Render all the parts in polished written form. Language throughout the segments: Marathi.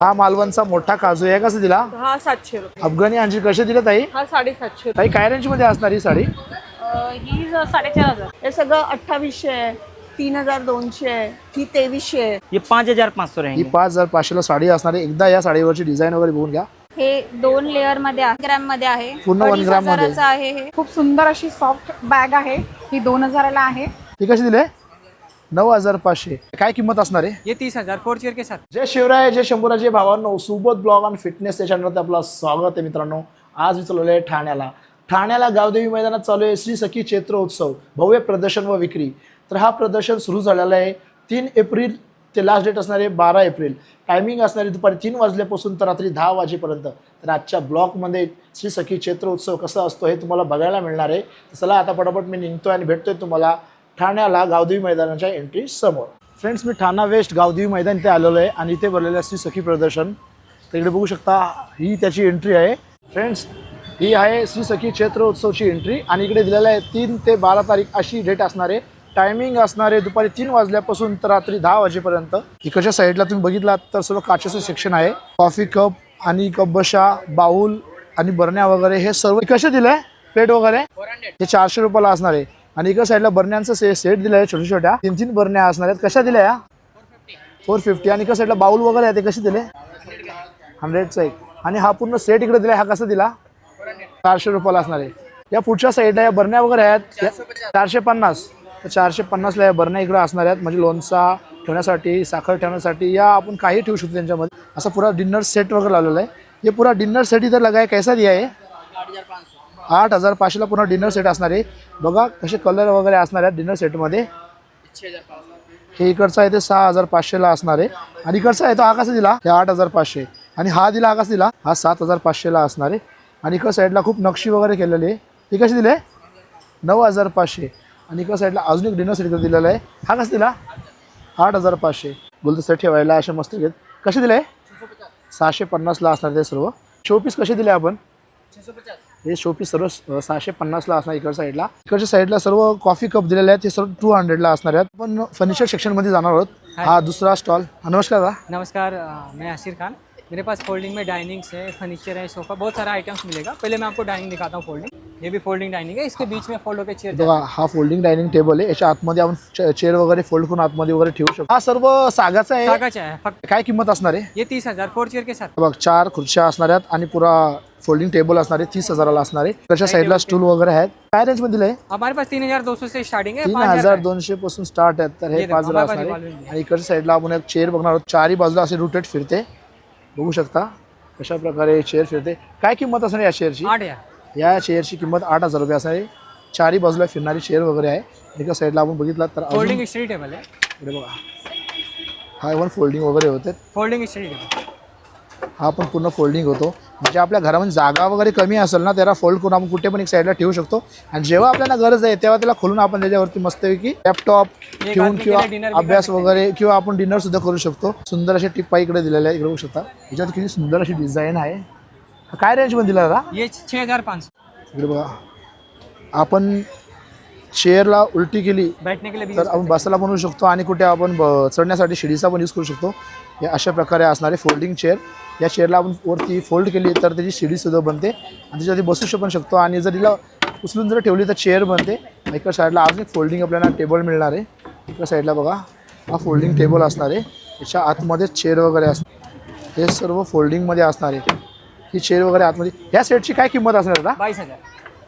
हा मालवणचा मोठा काजू आहे, कसं दिला? हा 700 रुपये. अफगाणी अंजीर कसे दिले ताई? हा 750. ताई काय रेंज मध्ये असणार ही साडी? ही 4500. हे सगळं 2800 आहे, 3200 आहे, ही 2300 आहे. ये 5500 ही रहेंगे। 5500 ला साडी असणार आहे। एकदा या साडीवरची डिझाईन वगैरे बघून घ्या। हे 2 लेअर मध्ये आहे, ग्रॅम मध्ये आहे, पूर्ण 1 ग्रॅम मध्ये 2500 आहे। हे खूप सुंदर अशी सॉफ्ट बॅग आहे, ही 2000 ला आहे। ही कशी दिले? 9500। काय किंमत असणार आहे? ये 30,000 4 चेयर के साथ। जय शिवराय, जय शंभूराजे भावांनो, सुबोध ब्लॉग आणि फिटनेस या चॅनलवरती आपलं स्वागत आहे मित्रांनो। आज मी चाललोय ठाण्याला गावदेवी मैदानात चालू आहे श्री सखी चैत्र उत्सव भव्य प्रदर्शन व विक्री। तर हा प्रदर्शन सुरू झालेला आहे 3 एप्रिल ते लास्ट डेट असणार आहे 12 एप्रिल। टायमिंग असणार आहे दुपारी 3 वाजल्यापासून तर रात्री 10 वाजेपर्यंत। तर आजच्या ब्लॉगमध्ये श्री सखी चैत्र उत्सव कसा असतो हे तुम्हाला बघायला मिळणार आहे। चला आता पटापट मी निघतोय आणि भेटतोय तुम्हाला ठाण्याला गावदेवी मैदानाच्या एंट्री समोर। फ्रेंड्स, मी ठाणा वेस्ट गावदेवी मैदान इथे आलेलो आहे आणि इथे भरलेलं आहे श्री सखी प्रदर्शन। तर इकडे बघू शकता, ही त्याची एंट्री आहे। फ्रेंड्स, ही आहे श्री सखी चैत्र उत्सवची एंट्री आणि इकडे दिलेलं आहे 3 ते 12 तारीख अशी डेट असणार आहे। टायमिंग असणार आहे दुपारी 3 वाजल्यापासून तर रात्री 10 वाजेपर्यंत। इकडच्या साईडला तुम्ही बघितलात तर सर्व काचेचं सेक्शन आहे। कॉफी कप आणि कप बशा, बाउल आणि बरण्या वगैरे हे सर्व कसे दिले? प्लेट वगैरे हे 400 रुपयाला असणार आहे। आणि इकडे साईडला बरण्यांचं सेट दिलं आहे, छोट्या छोट्या 3-3 बरण्या असणार आहेत। कशा दिल्या या? 450। आणि इकडे साईडला बाउल वगैरे आहे ते कसे दिले? 100चा एक। आणि हा पूर्ण सेट इकडे दिला, हा कसा दिला? 400 रुपयाला असणार आहे। या पुढच्या साईडला या बरण्या वगैरे आहेत 450। तर 450ला या बरण्या इकडे असणार आहेत, म्हणजे लोणचा ठेवण्यासाठी, साखर ठेवण्यासाठी, या आपण काही ठेवू शकतो त्यांच्यामध्ये। असा पुरा डिनर सेट वगैरे लावलेला आहे। ये पूरा डिनर सेट इधर लगा है, कैसा दिया है? 8500ला पूर्ण डिनर सेट असणार आहे। बघा कसे कलर वगैरे असणार आहेत डिनर सेटमध्ये। हे इकडचा आहे ते 6500ला असणार आहे। आणि इकडचा आहे तो हा कसा दिला? हे 8500। आणि हा दिला, हा कसा दिला? हा 7500ला असणार आहे। आणि इकडं साईडला खूप नक्षी वगैरे केलेली आहे, हे कसे दिले? 9500। आणि इकडं साईडला अजून एक डिनर सेट दिलेला आहे, हा कसा दिला? 8500। गुलदस्ते ठेवायला असे मस्त घेत कसे दिले? 650ला असणार ते सर्व। शोपीस कसे दिले आपण? हे शोपीस सर्व 650ला असणार इकडच्या साईडला। इकडच्या साईडला सर्व कॉफी कप दिलेले आहेत, ते सर्व 200ला असणार आहेत। आपण फर्निचर सेक्शन मध्ये जाणार आहोत। हा दुसरा स्टॉल। नमस्कार दादा। नमस्कार, मैं आसिर खान। मेरे पास फोल्डिंग में डाइनिंग्स है, फर्नीचर है, सोफा, बहुत सारा आइटम्स मिलेगा। पहले मैं आपको डाइनिंग दिखाता हूँ। फोल्डिंग, ये भी फोल्डिंग डाइनिंग है, इसके बीच में फोल्ड होकर चेयर। बघा, हा फोल्डिंग डायनिंग टेबल आहे। याच्या आतमध्ये आपण चेअर वगैरे फोल्ड करून आतमध्ये वगैरे ठेवू शकतो। हा सर्व सागाचा आहे। सागाचा है फक्त। काय किंमत असणार आहे? ये 30,000 4 चेयर के साथ। बघ, 4 खुर्च्या असणार आहेत आणि पुरा फोल्डिंग टेबल असणार आहे। 30,000ला असणार आहे। त्याच्या साईडला स्टूल वगैरे आहेत। काय रेंज मध्ये दिले? हमारे पास 3200 से स्टार्टिंग है, 3200 पासून स्टार्ट आहेत। तर हे 5000 असणार आहे। आणि इकडच्या साईडला आपण एक चेअर बघणार आहोत, चारही बाजूला असे रोटेट फिरते, बघू शकता कशा प्रकारे चेअर फिरते। काय किंमत असणार या चेअरची? 8,000। या चेअरची किंमत 8000 रुपये असणार आहे। चारही बाजूला फिरणारी चेअर वगैरे आहे। एका साईडला आपण बघितला तर फोल्डिंग स्टडी टेबल है, इकडे बघा, हा पण फोल्डिंग वगैरे होते। फोल्डिंग स्टडी टेबल हा पण पूर्ण फोल्डिंग होतो, म्हणजे आपल्या घरामध्ये जागा वगैरे कमी असेल ना, त्याला फोल्ड करून आपण कुठे पण एक साईडला ठेवू शकतो। आणि जेव्हा आपल्याला गरज आहे तेव्हा त्याला खोलून आपण त्याच्यावरती मस्तपैकी लॅपटॉप ठेवून किंवा अभ्यास वगैरे किंवा आपण डिनर सुद्धा करू शकतो। सुंदर असे टिप्पा इकडे दिलेले आहे, इकडे बघू शकता। याच्यात किती सुंदर अशी डिझाईन आहे। काय रेंज मध्ये दिला दादा? ये 6500। इकडे बघा, आपण चेअरला उलटी केली बैठने के लिए भी तर आपण बसायला बनवू शकतो आणि कुठे आपण चढण्यासाठी शिडीचा पण यूज करू शकतो। हे अशा प्रकारे असणारे फोल्डिंग चेअर। या चेअरला आपण वरती फोल्ड केली तर त्याची शिडीसुद्धा बनते आणि त्याच्यावरती बसू पण शकतो। आणि जर तिला उचलून जर ठेवली तर चेअर बनते। एका साईडला अजून एक फोल्डिंग आपल्याला टेबल मिळणार आहे। एका साईडला बघा, हा फोल्डिंग टेबल असणार आहे। याच्या आतमध्ये चेअर वगैरे असणार, हे सर्व फोल्डिंगमध्ये असणार आहे। ही चेअर वगैरे आतमध्ये। या सेटची काय किंमत असणार दादा? 22,000।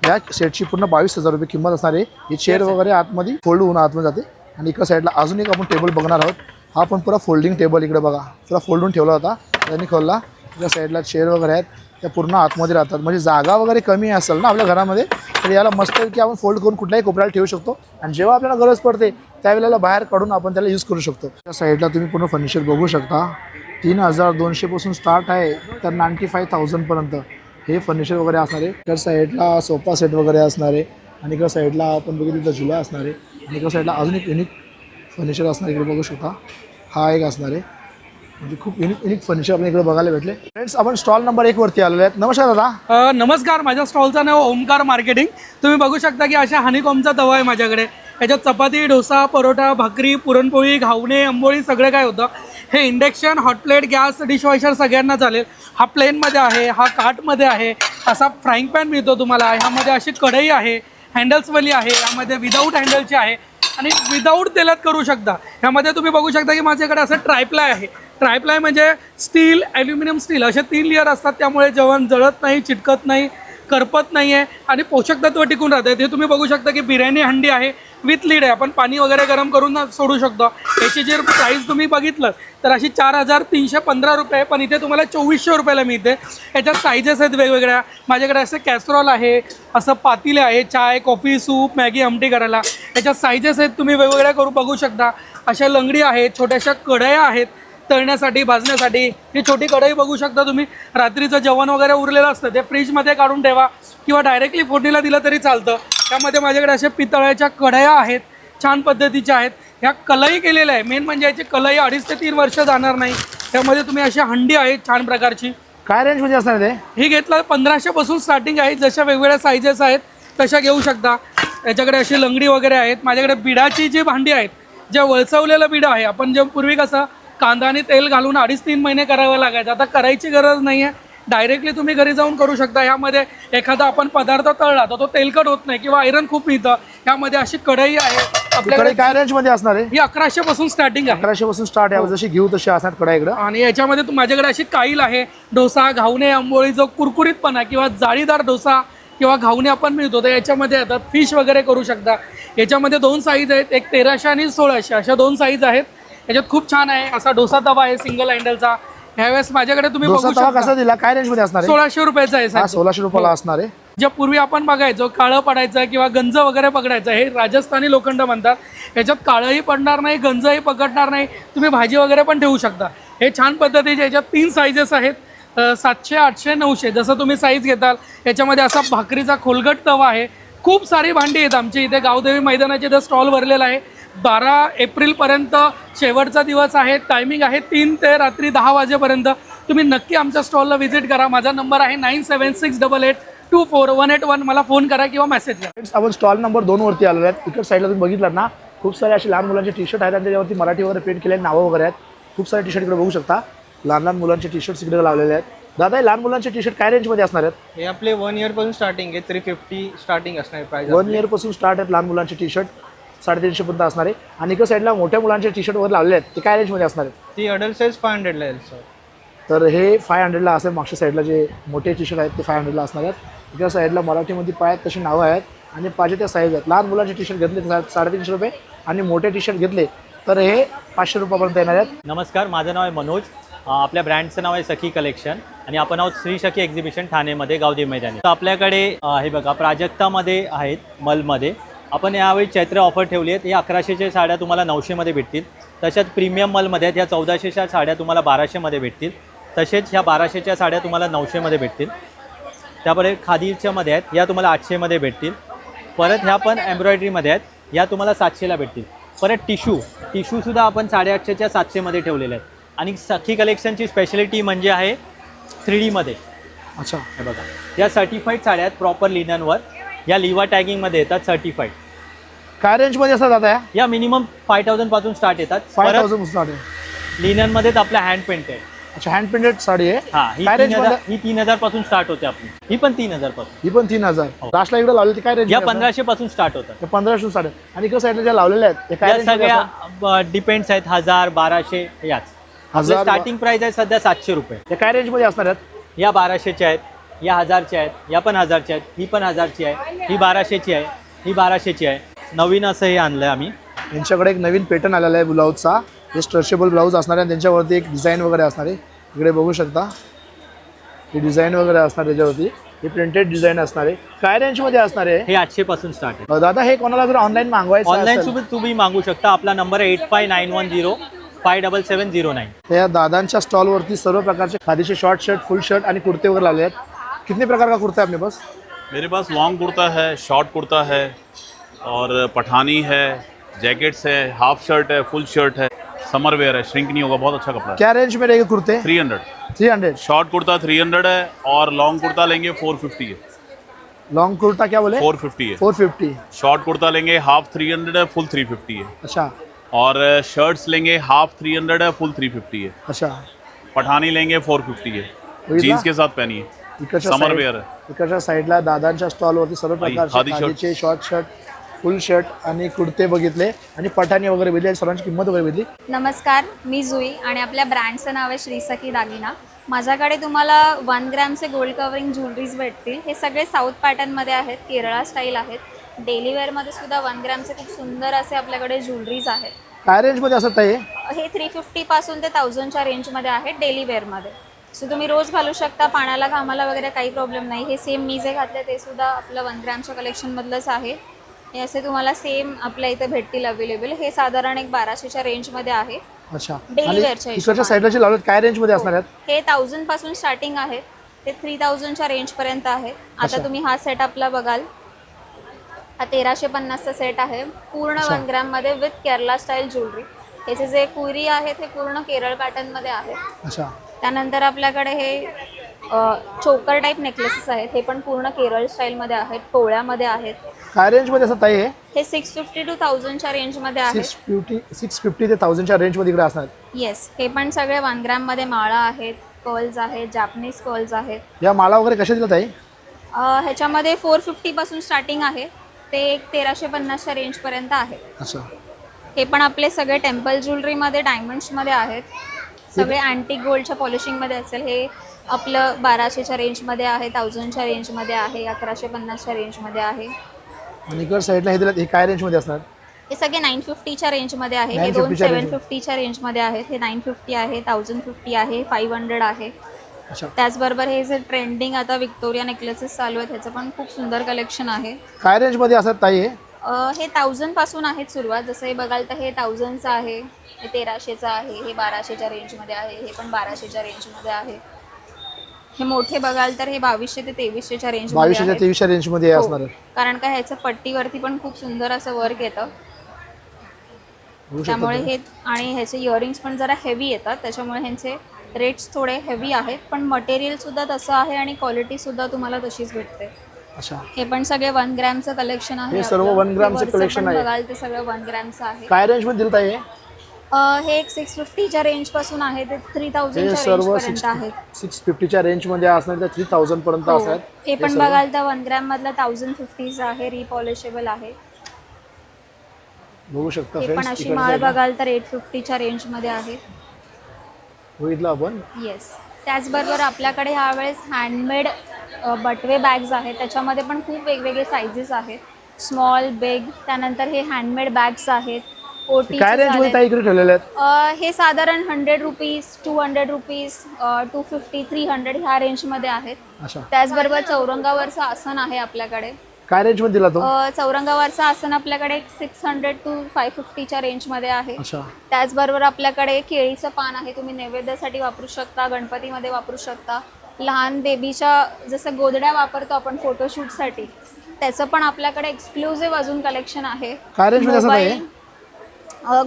या सेटची पूर्ण 22,000 रुपये किंमत असणार आहे। ही चेअर वगैरे आतमध्ये फोल्ड होऊन आतमध्ये जाते। आणि एका साईडला अजून एक आपण टेबल बघणार आहोत। हा पण पुरा फोल्डिंग टेबल, इकडे बघा पुरा फोल्डून ठेवला होता, त्यांनी खोलला। या साईडला चेअर वगैरे आहेत, त्या पूर्ण आतमध्ये राहतात। म्हणजे जागा वगैरे कमी असेल ना आपल्या घरामध्ये तर याला मस्तपैकी आपण फोल्ड करून कुठल्याही कोपऱ्याला ठेवू शकतो। आणि जेव्हा आपल्याला गरज पडते त्यावेळेला बाहेर काढून आपण त्याला यूज करू शकतो। त्या साईडला तुम्ही पूर्ण फर्निचर बघू शकता। 3200 पासून स्टार्ट आहे तर 95,000 पर्यंत हे फर्निचर वगैरे असणार आहे। त्या साईडला सोफा सेट वगैरे असणार आहे। आणि एका साईडला आपण बघितलं तर झुला असणार आहे। आणि एका साईडला अजून एक युनिक फर्निचर असणार, इकडे बघू शकता। हा एक असणार आहे, म्हणजे खूप युनिक फर्निचर आपण इकडे बघायला भेटले। फ्रेंड्स, आपण स्टॉल नंबर 1 वरती आलेले आहेत। नमस्कार दादा। नमस्कार, माझ्या स्टॉलचं नाव ओमकार मार्केटिंग। तुम्ही बघू शकता की अशा हनीकॉमचा तवा आहे माझ्याकडे। याच्यात चपाती, डोसा, परोठा, भाकरी, पुरणपोळी, घावणे, आंबोळी सगळं काय होतं। हे इंडक्शन, हॉटप्लेट, गॅस, डिशवॉशर सगळ्यांना चालेल. हा प्लेनमध्ये आहे, हा कार्टमध्ये आहे, असा फ्राईंग पॅन मिळतो तुम्हाला. ह्यामध्ये अशी कढई आहे, हँडल्सवाली आहे, यामध्ये विदाऊट हँडलची आहे आणि विदाऊट तेलात करू शकता. ह्यामध्ये तुम्ही बघू शकता की माझ्याकडे असं ट्रायप्लाय आहे. ट्रायप्लाय म्हणजे स्टील, ॲल्युमिनियम, स्टील असे 3 लेअर असतात. त्यामुळे जेवण जळत नाही, चिटकत नाही, करपत नाही आहे आणि पोषक तत्व टिकून राहतात. हे तुम्ही बघू शकता की बिर्याणी हंडी आहे विथ लीड आहे. आपण पाणी वगैरे गरम करून सोडू शकतो. याची जर प्राईस तुम्ही बघितलं तर अशी 4,315 रुपये, पण इथे तुम्हाला 2,400 रुपयाला मिळते. याच्यात साईजेस आहेत वेगवेगळ्या. माझ्याकडे असं कॅसरॉल आहे, असं पातेले आहे, चाय, कॉफी, सूप, मॅगी, आमटी करायला. याच्यात साईजेस आहेत, तुम्ही वेगवेगळ्या करू बघू शकता. अशा लंगडी आहेत, छोट्याशा कढया आहेत तळण्यासाठी, भाजण्यासाठी. ही छोटी कढई बघू शकता तुम्ही. रात्रीचं जेवण वगैरे उरलेलं असतं ते फ्रीजमध्ये काढून ठेवा किंवा डायरेक्टली फोडणीला दिलं तरी चालतं. त्यामध्ये माझ्याकडे अशा पितळ्याच्या कढया आहेत, छान पद्धतीच्या आहेत. ह्या कलई केलेल्या आहे. मेन म्हणजे याची कलई 2.5 ते 3 वर्ष जाणार नाही. त्यामध्ये तुम्ही अशी हंडी आहे छान प्रकारची. काय रेंज मध्ये असणार ते? ही घेतलं 1500 पासून स्टार्टिंग आहे. जशा वेगवेगळ्या साईजेस आहेत तशा घेऊ शकता. याच्याकडे अशी लंगडी वगैरे आहेत. माझ्याकडे बिडाची जी भांडी आहेत, ज्या वळसवलेलं बिडं आहे, आपण जे पूर्वी कसं कांदा आणि तेल घालून 2.5-3 महिने करावं लागायचं, आता करायची गरज नाही आहे. डायरेक्टली तुम्ही घरी जाऊन करू शकता. ह्यामध्ये एखादा आपण पदार्थ तळला तर तो तेलकट होत नाही किंवा आयरन खूप मिळतं. ह्यामध्ये अशी कढई आहे आपल्याकडे. काय रेंज मध्ये असणार आहे? ही 1100 पासून स्टार्टिंग आहे. 1100 पासून स्टार्ट आहे. जशी घेऊ तशी असणार कढई इकडं. आणि याच्यामध्ये माझ्याकडे अशी काईल आहे. डोसा, घावणे, आंबोळी, जो कुरकुरीतपणा किंवा जाळीदार डोसा किंवा घावणे आपण मिळतो तर याच्यामध्ये येतात. फिश वगैरे करू शकता. याच्यामध्ये 2 साईज आहेत, एक 1300 आणि 1600 अशा 2 साईज आहेत. याच्यात खूप छान आहे. असा डोसा तवा आहे सिंगल हँडलचा. ह्यावेळेस माझ्याकडे तुम्ही बघू डोसा तवा कसा शकता दिला? काय रेंज मध्ये असणार आहे? 1600 रुपयाचा आहे. हा 1600 रुपयाला असणार आहे. ज्या पूर्वी आपण बघायचो काळं पडायचं किंवा गंज वगैरे पकडायचं, हे राजस्थानी लोखंड म्हणतात. याच्यात काळंही पडणार नाही, गंजही पकडणार नाही. तुम्ही भाजी वगैरे पण ठेवू शकता. हे छान पद्धतीचे. याच्यात 3 साईजेस आहेत, 700, 800, 900 जसं तुम्ही साईज घेताल. याच्यामध्ये असा भाकरीचा खोलगट तवा आहे. खूप सारी भांडी आहेत आमच्या इथे. गावदेवी मैदानाचे इथं स्टॉल भरलेला आहे. 12 एप्रिलपर्यंत शेवटचा दिवस आहे. टायमिंग आहे 3 ते रात्री 10 वाजेपर्यंत. तुम्ही नक्की आमच्या स्टॉलला व्हिजिट करा. माझा नंबर आहे 9768824181. मला फोन करा किंवा मेसेज करा. आपण स्टॉल नंबर 2 वरती आलेलो आहेत. इकडे साईडला तुम्ही बघितलं ना, खूप सारे असे लहान मुलांचे टी शर्ट आहेत आणि त्याच्यावरती मराठी वगैरे प्रिंट केलेले नावं वगैरे आहेत. खूप सारे टी शर्ट इकडे बघू शकता. लहान लहान मुलांचे टी शर्ट इकडे लावलेले आहेत. दादा, हे लहान मुलांचे टी शर्ट काय रेंजमध्ये असणार आहेत? हे आपले 1 इयर पासून स्टार्टिंग आहे. 350 स्टार्टिंग असणार प्राइस. 1 इयर पासून स्टार्ट आहेत लहान मुलांचे टी शर्ट. 350 पर्यंत असणार आहे. आणि इकडे साईडला मोठ्या मुलांचे टी शर्ट वगैरे लावलेले आहेत. ते काय रेंजमध्ये असणार आहेत? ती अडल्ट साईज 500 ला येईल सर. तर हे 500ला असेल. मागच्या साईडला जे मोठे टी शर्ट आहेत ते 500ला असणार आहेत. इकडे साईडला मराठीमध्ये पायात तशी नावं आहेत आणि पाहिजे त्या साईज आहेत. लहान मुलांचे टी शर्ट घेतले तर 350 रुपये आणि मोठे टी शर्ट घेतले तर हे 500 रुपयापर्यंत येणार आहेत. नमस्कार, माझं नाव आहे मनोज. आपल्या ब्रँडचं नाव आहे सखी कलेक्शन आणि आपण आहोत श्री सखी एक्झिबिशन ठाणेमध्ये, गावदेवी मैदानी. तर आपल्याकडे हे बघा प्राजक्तामध्ये आहेत, मलमध्ये. आपण यावेळी चैत्र ऑफर ठेवली आहेत. या 1100च्या साड्या तुम्हाला 900मध्ये भेटतील. तशाच प्रीमियम मलमध्ये आहेत, ह्या 1400च्या साड्या तुम्हाला 1200मध्ये भेटतील. तसेच ह्या 1200च्या साड्या तुम्हाला 900मध्ये भेटतील. त्यापुढे खादीच्यामध्ये आहेत, या तुम्हाला 800मध्ये भेटतील. परत ह्या पण एम्ब्रॉयडरीमध्ये आहेत, या तुम्हाला 700ला भेटतील. परत टिशूसुद्धा आपण 850च्या 700मध्ये ठेवलेले आहेत. आणि सखी कलेक्शनची स्पेशालिटी म्हणजे आहे 3Dमध्ये. अच्छा, हे बघा, या सर्टिफाईड साड्या आहेत प्रॉपर लिननवर. या लिवा टॅगिंगमध्ये येतात सर्टिफाईड. काय रेंजमध्ये असतात दादा? या मिनिमम 5000 पासून स्टार्ट येतात. 5000 स्टार्ट आहे. लिननमध्येच आपल्या हँड पेंट आहे. अच्छा, हँड प्रिंटेड साडी आहे. हां, ही काय रेंज? 3000 पासून स्टार्ट होते आपली. ही पण 3000 पासून. ही पण 3000. लास्टला इकडे लावली ती काय रेंज? या 1500 पासून स्टार्ट होतात. 1500 साड्या. आणि इकडे साईडला ज्या लावलेल्या आहेत ते काय या रेंज? सगळ्या डिपेंड्स आहेत. 1000, 1200 याच. 1000 स्टार्टिंग प्राइस आहे सध्या 700 रुपये. ते काय रेंजमध्ये असणार आहेत? या 1200च्या आहेत, या 1000च्या आहेत, या पण 1000च्या आहेत, ही पण 1000ची आहे, ही 1200ची आहे, ही 1200ची आहे. नवीन असं हे आणलं आहे आम्ही. यांच्याकडे एक नवीन पॅटर्न आलेला आहे ब्लाऊजचा. हे स्ट्रेचेबल ब्लाऊज असणार आहे. त्यांच्यावरती एक डिझाईन वगैरे असणार आहे. इकडे बघू शकता ही डिझाईन वगैरे असणार त्याच्यावरती. हे प्रिंटेड डिझाईन असणार आहे. काय रेंजमध्ये असणार आहे? हे 800 पासून स्टार्ट आहे. दादा, हे कोणाला जर ऑनलाईन मागवायचं ऑनलाईन असेल सुद्धा तुम्ही मागू शकता. आपला नंबर आहे 8591057709. तर या दादांच्या स्टॉलवरती सर्व प्रकारचे खादीचे शॉर्ट शर्ट, फुल शर्ट आणि कुर्ते वगैरे लावले आहेत. कितने प्रकार का कुर्ता है अपने पास? मेरे पास लॉन्ग कुर्ता है, शॉर्ट कुर्ता है और पठानी है, जैकेट्स है, हाफ शर्ट है, फुल शर्ट है, समर वेयर है, श्रिंक नहीं होगा, बहुत अच्छा कपड़ा है. क्या रेंज में रहेंगे कुर्ते? 300. 300. शॉर्ट कुर्ता 300 है और लॉन्ग कुर्ता लेंगे 450 है. लॉन्ग कुर्ता क्या बोले? 450 है. 450. शॉर्ट कुर्ता लेंगे हाफ 300 है, फुल 350 है. अच्छा, और शर्ट्स लेंगे हाफ 300 है, फुल 350 है। अच्छा, पठानी लेंगे 450 है, बघितलं? जीन्स के साथ पहनिए, इकडच्या समर side- वेअर है। इकडच्या साईडला दादांच्या स्टॉलवरती सर्व प्रकारचे खादी शर्ट. खादीचे शॉर्ट शर्ट, फुल शर्ट आणि कुर्ते बघितले आणि पठाणी वगैरे बघितले, सर्वांची किंमत वगैरे बघितली. नमस्कार, मी जुई आणि आपल्या ब्रँडचं नाव आहे श्री सखी दागिना. माझ्याकडे तुम्हाला 1 ग्रॅमचे गोल्ड कवरिंग ज्वेलरीज भेटतील. हे सगळे साऊथ पॅटर्नमध्ये आहेत, केरळा स्टाईल आहेत. डेली वेअरमध्ये सुद्धा 1 ग्रॅमचे खूप सुंदर असे आपल्याकडे ज्वेलरीज आहेत. काय रेंजमध्ये असत आहे? हे 350 पासून ते 1000च्या रेंजमध्ये आहे डेली वेअरमध्ये. सो तुम्ही रोज घालू शकता, पाण्याला घामाला वगैरे काही प्रॉब्लेम नाही. हे सेम मी जे घातले ते सुद्धा आपलं 1 ग्रॅमच्या कलेक्शनमधलंच आहे. हे असे तुम्हाला सेम आपल्या इथे भेटतील अवेलेबल. हे साधारण एक 1200च्या रेंजमध्ये आहे. अच्छा, Daily आणि wearच्या इकडच्या हिशोबाने. साईडला जे लावलेत काय रेंजमध्ये असणार आहेत? हे 1000 पासून स्टार्टिंग आहे ते 3000च्या रेंजपर्यंत आहे. अच्छा. आता तुम्ही हा सेट आपला बघाल, हा 1350चा सेट आहे, पूर्ण अच्छा. 1 ग्रॅममध्ये विथ केरला स्टाईल ज्वेलरी. ह्याचे जे कुरी आहेत हे पूर्ण केरळ पॅटर्नमध्ये आहेत. अच्छा, त्यानंतर आपल्याकडे हे चोकर टाईप नेकलेसेस आहेत. हे पण पूर्ण केरळ स्टाईलमध्ये आहेत, पोळ्यामध्ये आहेत. काय रेंजमध्ये असत आहे? हे 650 to 1000च्या रेंजमध्ये आहेत. 650 ते 1000च्या रेंजमध्ये इकडे असणार आहेत. येस, हे पण सगळे 1 ग्रॅममध्ये माळा आहेत, कर्ल्स आहेत, जॅपनीज कर्ल्स आहेत. या माळा वगैरे कशा दिल्यात आहे? ह्याच्यामध्ये 450 पासून स्टार्टिंग आहे ते एक 1350च्या रेंजपर्यंत आहे. अच्छा, हे पण आपले सगळे टेम्पल ज्वेलरीमध्ये डायमंड्समध्ये आहेत. सगळे अँटिक गोल्डच्या पॉलिशिंगमध्ये असेल. हे आपलं 1200च्या रेंजमध्ये आहे, 1000च्या रेंजमध्ये आहे, 1150च्या रेंजमध्ये आहे. आणि इकडच्या साईडला हे दिल्यात, हे काय रेंजमध्ये असणार? हे सगळे 950च्या रेंजमध्ये आहे. हे 950 दोन च्या range. 750च्या रेंजमध्ये आहेत. हे 950 आहे, 1050 आहे, 500 आहे. अच्छा, त्याचबरोबर हे जे ट्रेंडिंग आता विक्टोरिया नेकलेसेस चालू आहेत ह्याचं पण खूप सुंदर कलेक्शन आहे. काय रेंजमध्ये असतात ताई हे? हे 1000 पासून आहेत सुरुवात. जसं हे बघाल तर हे 1000चं आहे, हे 1300चं आहे, हे 1200च्या रेंजमध्ये आहे, हे पण 1200च्या रेंजमध्ये आहे. हे मोठे बघाल तर हे 2200 ते 2300च्या रेंजमध्ये 2200 ते आहेत. 2300 रेंजमध्ये हो. असणार आहे. कारण का ह्याचं पट्टीवरती पण खूप सुंदर असं वर्क येतं, बघू शकता त्यामुळे तुम्ही. हे आणि ह्याचे इयरिंग्स पण जरा हेवी येतात, त्याच्यामुळे ह्यांचे रेट्स थोडे हेवी आहेत. पण मटेरियलसुद्धा तसं आहे आणि क्वालिटीसुद्धा तुम्हाला तशीच भेटते. अच्छा, हे पण सगळे 1 ग्रॅमचं कलेक्शन आहे. हे सर्व आपलं. 1 ग्रॅमचं हे वरचं collection पण आहे. बघाल ते सगळं 1 ग्रॅमचं आहे. काय रेंजमध्ये दिलं ताई हे? हे एक 650च्या रेंजपासून आहे ते हे 3000च्या सर्व रेंजपर्यंत आहेत. 650च्या रेंजमध्ये असणार, तर 3000 पर्यंत हो. असतात. हे पण सर्व बघाल तर 1 ग्रॅम मधलं 1050 आहे, रिपॉलिशेबल आहे. बघू शकता हे पण फ्रेंड्स. अशी माळ बघाल तर 850च्या रेंजमध्ये आहे. बघितलं आपण. येस, त्याचबरोबर आपल्याकडे ह्यावेळेस हँडमेड बटवे बॅग्स आहेत. त्याच्यामध्ये पण खूप वेगवेगळे सायझेस आहेत, स्मॉल, बिग. त्यानंतर हे हँडमेड बॅग्स आहेत, ओटी. काय रेंजमध्ये ताई इकडे ठेवलेले आहेत? हे साधारण 100 रुपीज, 200 रुपीज, 250, 300 ह्या रेंजमध्ये आहेत. अच्छा, त्याचबरोबर चौरंगावरचं आसन आहे आपल्याकडे. काय रेंजमध्ये दिला तो? चौरंगावरचं आसन आपल्याकडे 600 to 550च्या रेंजमध्ये आहे. अच्छा, त्याचबरोबर आपल्याकडे केळीचं पान आहे, तुम्ही नैवेद्यासाठी वापरू शकता, गणपतीमध्ये वापरू शकता. लहान बेबीच्या जसं गोदड्या वापरतो आपण फोटोशूटसाठी, त्याचं पण आपल्याकडे एक्सक्लुझिव्ह अजून कलेक्शन आहे. काय रेंजमध्ये असणार आहे?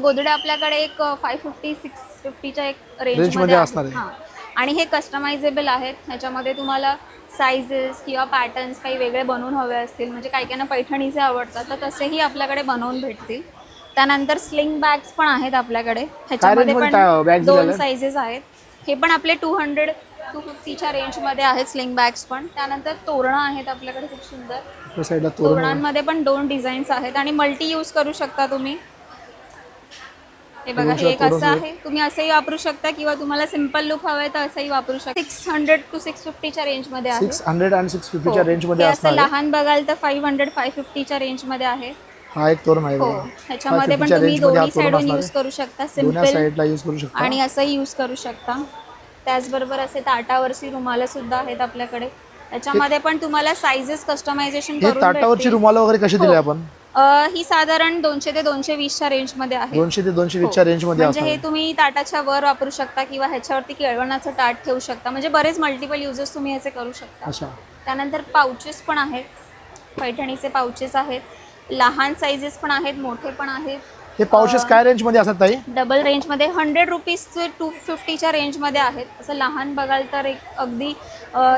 गोदड्या आपल्याकडे एक 550, 650च्या एक रेंजमध्ये रेंजमध्ये असणार आहे. हां, आणि हे कस्टमायझेबल आहेत. ह्याच्यामध्ये तुम्हाला साईजेस किंवा पॅटर्न्स काही वेगळे बनवून हवे असतील, म्हणजे काही काहींना पैठणीचे आवडतात, तर तसेही आपल्याकडे बनवून भेटतील. त्यानंतर स्लिंग बॅग्स पण आहेत आपल्याकडे. ह्याच्यामध्ये range मध्ये पण bags 2 दिलेले? साईजेस आहेत. हे पण आपले 200, 250च्या रेंजमध्ये आहेत स्लिंग बॅग्स पण. त्यानंतर तोरणं आहेत आपल्याकडे खूप सुंदर. इकडच्या साईडला तोरण आहे. तोरणांमध्ये पण 2 डिझाईन्स आहेत आणि मल्टी यूज करू शकता तुम्ही. हे बघा, हे एक असं आहे, तुम्ही असंही वापरू शकता किंवा तुम्हाला सिम्पल लुक हवं आहे तर असंही वापरू शकता. 600 to 650च्या रेंजमध्ये आहे. 600 आणि 650च्या हो. रेंजमध्ये हे असं असणार आहे. लहान बघाल तर 500, 550च्या रेंजमध्ये आहे. हा एक तोरण आहे हो, बघा. ह्याच्यामध्ये पण 550च्या तुम्ही रेंजमध्ये हा दोन्ही तोरण साईडून असणार यूज आहे. करू शकता, दोन्ही सिम्पल साईडला यूज करू शकता. आणि असंही यूज करू शकता. त्याचबरोबर असे ताटावरची रुमालं सुद्धा आहेत आपल्याकडे. त्याच्यामध्ये पण तुम्हाला साईजेस कस्टमायझेशन हे करून ताटावरची भेटतील. रुमाल वगैरे कशी दिली हो. आपण? ही साधारण 200 ते 220च्या रेंजमध्ये आहे. 200 ते 220च्या रेंजमध्ये म्हणजे असणार हे आहे. तुम्ही ताटाच्या वर वापरू शकता किंवा ह्याच्यावरती केळवणाचं ताट ठेवू शकता. म्हणजे बरेच मल्टिपल युजेस तुम्ही ह्याचे करू शकता. अच्छा, त्यानंतर पाउचेस पण आहेत, पैठणीचे पाउचेस आहेत. लहान साईजेस पण आहेत, मोठे पण आहेत. हे पाउचेस काय रेंजमध्ये असतात ताई? डबल रेंजमध्ये 100 रुपीज ते 250च्या रेंजमध्ये आहेत. असं लहान बघाल तर एक अगदी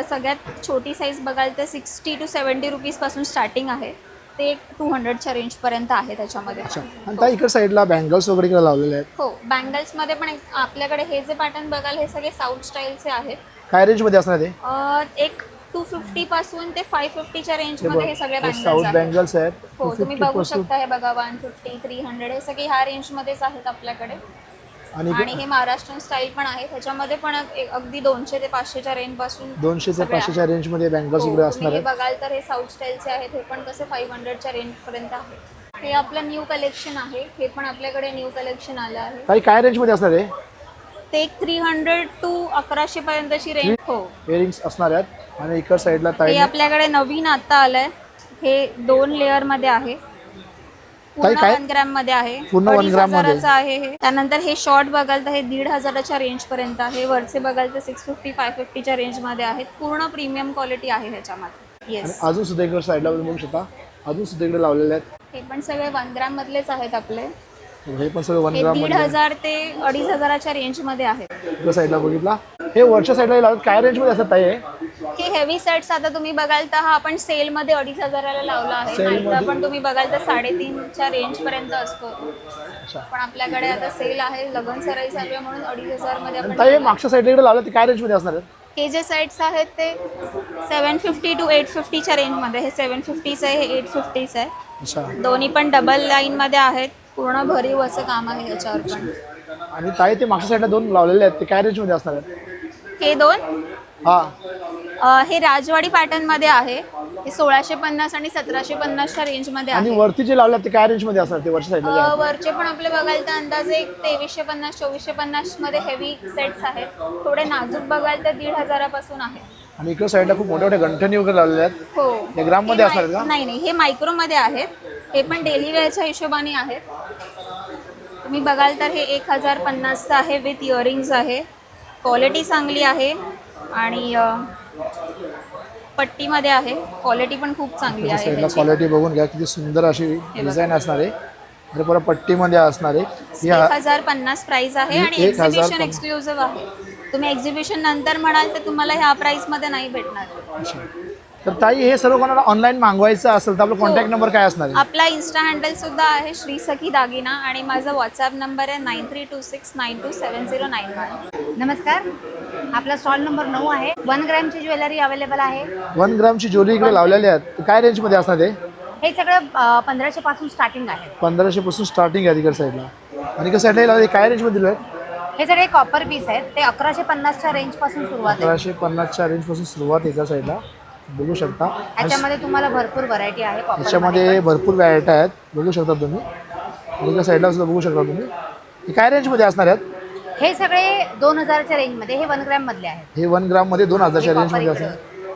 सगळ्यात छोटी साईज बघाल तर 60 to 70 रुपीजपासून स्टार्टिंग आहे. ते 200च्या रेंजपर्यंत आहे त्याच्यामध्ये. अच्छा. आणि त्या इकडे साईडला बँगल्स वगैरे इकडे लावलेले आहेत. हो, बँगल्समध्ये पण आपल्याकडे हे जे पॅटर्न बघाल हे सगळे साऊथ स्टाईलचे आहेत. काय रेंजमध्ये असणार ते? एक 250 पासून ते 550च्या रेंजमध्ये हे सगळे बँगल्स साऊथ आहेत. बँगल्स आहेत. हो, तुम्ही 250 बघू पासून. शकता हे बघा 150, 300 हे सगळे ह्या रेंजमध्येच आहेत आपल्याकडे. आणि आणि हे महाराष्ट्रीयन स्टाईल पण आहे, त्याच्यामध्ये पण अगदी 200 ते 500च्या रेंज पासून 200 ते सगळे 500च्या आहेत. रेंजमध्ये बँगल्स हो, इकडे असणार तुम्ही हे आहेत. बघाल तर हे साऊथ स्टाईलचे आहेत, हे पण कसे 500च्या रेंजपर्यंत आहे. हे आपलं न्यू कलेक्शन आहे, हे पण आपल्याकडे न्यू कलेक्शन आलं आहे. काही काय रेंजमध्ये असणार आहे? ते एक 300 to 1100 पर्यंतची रेंज. हो, इयरिंग्स असणार आहेत. आणि इकडे साईडला हे ताई आपल्याकडे नवीन आता आलंय, हे 2 लेअर मध्ये आहे, पूर्ण काय? 1 ग्रॅम मध्ये आहे, पूर्ण 1 ग्रॅम मध्ये. 2500चं आहे हे. त्यानंतर हे शॉर्ट बघाल तर हे 1500च्या रेंज पर्यंत आहे, वरचे बघाल तर 650 550च्या रेंज मध्ये आहेत. पूर्ण प्रीमियम क्वालिटी आहे ह्याच्यामध्ये. आणि येस, अजून सुद्धा इकडे साईडला बघू शकता, अजून सुद्धा इकडे लावलेले आहेत. हे पण सगळे 1 ग्रॅम मधलेच आहेत आपले. हे पण सगळं 1 हे ग्राम मध्ये. 1500 ते 2500च्या रेंज मध्ये आहेत. इकडे साईडला बघितला, हे वरच्या साईडला लावतात. काय रेंजमध्ये असतात ताई हे? हे हेवी सेट्स आता तुम्ही बघाल तर हा आपण सेल मध्ये 2500ला लावला आहे, नाहीतर पण तुम्ही बघाल तर 350च्या रेंज पर्यंत असतो. पण आपल्याकडे आता सेल आहे, लग्न सराई चालू आहे म्हणून 2500 मध्ये आपण ताई हे मागच्या साईडला इकडे लावलं ते काय रेंजमध्ये असणार आहेत? हे जे सेट्स आहेत ते 750 to 850च्या रेंजमध्ये. हे 750चं आहे, हे 850चं आहे. अच्छा. दोन्ही पण डबल लाईनमध्ये आहेत, पूर्ण भरीव असं काम आहे याच्यावर पण. आणि ताई ते मागच्या साईडला 2 लावलेले आहेत, ते काय रेंजमध्ये असणार आहेत? हे 2 हे राजवाडी पॅटर्न मध्ये आहे, हे 1650 आणि 1750च्या रेंजमध्ये आणि आहे. वरती जे लावले ते काय रेंजमध्ये असणार ते वरच्या साईडला जे आहेत? वरचे पण आपले बघाल तर अंदाजे 2350 2450 मध्ये हेवी सेट्स आहेत. थोडे नाजूक बघाल तर 1500 पासून आहे. आणि इकडे साईडला खूप मोठे मोठे गंठणी वगैरे लावलेले आहेत. हो, हे ग्राममध्ये हे असणार आहेत का? नाही नाही, हे मायक्रो मध्ये आहेत, हे पण डेली वेअरच्या हिशोबाने आहेत. तुम्ही बघाल तर हे 1050चं आहे, विथ इयरिंग्स आहे, क्वालिटी चांगली आहे आणि पट्टीमध्ये आहे, क्वालिटी पण खूप चांगली आहे साईडला ह्याची. क्वालिटी बघून घ्या, किती सुंदर अशी डिझाईन असणार आहे. आणि परत पट्टीमध्ये असणार आहे. ही 1050 प्राइस आहे आणि 1050 एक्झिबिशन एक्सक्लुझिव्ह आहे. तुम्ही एक्झिबिशन नंतर म्हणाल तर तुम्हाला ह्या प्राइस मध्ये नाही भेटणार. अच्छा. तर ताई हे सर्व कोणाला ऑनलाईन मागवायचं असेल तर आपला कॉन्टॅक्ट नंबर काय असणार आहे? आपला इन्स्टा हँडल सुद्धा आहे श्री सखी दागिना आणि माझा व्हॉट्सअप नंबर आहे 9326927091. नमस्कार, आपला स्टॉल नंबर 9 आहे. 1 ग्रॅमची ज्वेलरी अवेलेबल आहे. 1 ग्रामची ज्वेलरी इकडे लावलेली आहेत. तर काय रेंजमध्ये असणार ते? हे सगळं 1500 पासून स्टार्टिंग आहे. 1500 पासून स्टार्टिंग आहे तिकडे साईडला. आणि कसं साईडला लावले काय रेंजमध्ये दिलं आहे? हे सगळे कॉपर पीस आहेत, ते 1150च्या रेंज पासून सुरुवात आहे. 1150च्या रेंजपासून सुरुवात एका साईडला बघू शकता. ह्याच्यामध्ये तुम्हाला भरपूर व्हरायटी आहे. copper याच्यामध्ये मध्ये भरपूर व्हरायटी आहेत, बघू शकता तुम्ही. आणि एका साईडला सुद्धा बघू शकता तुम्ही. हे काय रेंजमध्ये असणार आहेत? हे सगळे 2000च्या रेंजमध्ये, हे 1 ग्रॅम मधले आहेत. हे 1 ग्राममध्ये 2000च्या हे रेंजमध्ये copper असणार.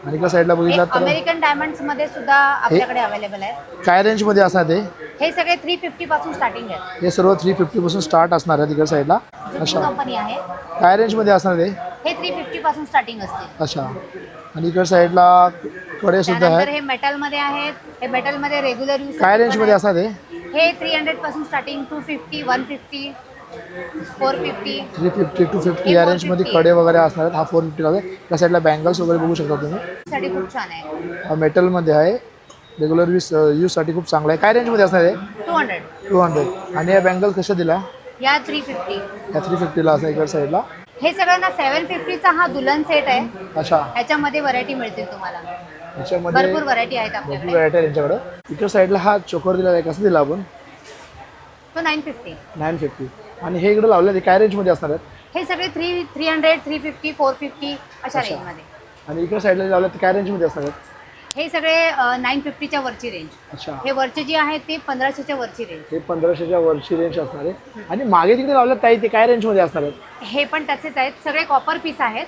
आणि एका साईडला बघितलं तर अमेरिकन डायमंड्स मध्ये सुद्धा आपल्याकडे अवेलेबल आहे. काय रेंजमध्ये असणार ते? हे सगळे 350 पासून स्टार्टिंग आहे. हे सर्व 350 पासून स्टार्ट असणार आहे तिकडे साईडला. अच्छा. कंपनी आहे. काय रेंजमध्ये असणार ते? हे 350 पासून स्टार्टिंग असते. अच्छा. आणि इकडे साईडला कडे सुद्धा त्यानंतर आहेत. हे मेटल मध्ये आहेत. हे मेटल मध्ये रेग्युलर यूज. काय रेंजमध्ये असणार ते? हे 300 पासून स्टार्टिंग, 250 150 450. 350 250 या रेंजमध्ये कडे वगैरे असणार आहेत. हा 450 आहे. त्या साईडला बँगल्स वगैरे बघू शकता तुम्ही. साठी खूप छान आहे. हा मेटलमध्ये आहे, रेग्युलर यूजसाठी खूप चांगला आहे. काय रेंजमध्ये असणार आहे? 200. 200. आणि या बँगल कशा दिला? या 350. या 350ला असं इकडे साईडला. हे सगळं ना 750चा हा दुल्हन सेट आहे. अच्छा. ह्याच्यामध्ये व्हरायटी मिळतील तुम्हाला. याच्यामध्ये भरपूर व्हरायटी आहेत भरपूर आपल्याकडे. व्हरायटी आहे त्यांच्याकडं. इकडे साईडला हा चोकर दिलेला आहे, कसं दिला आपण? तो 950. 950. आणि हे इकडे लावले ते काय रेंजमध्ये असणार आहेत? हे सगळे 300 350 450 अशा रेंजमध्ये. आणि इकडे साईडला लावले ते काय रेंजमध्ये असणार आहेत? हे सगळे 950च्या वरची रेंज. अच्छा. हे वरचे जे आहे ते 1500च्या वरची रेंज. हे 1500च्या वरची रेंज असणार आहे. आणि मागे तिकडे लावलं ताई ते काय रेंजमध्ये असणार आहेत? हे पण तसेच आहेत. सगळे कॉपर पीस आहेत.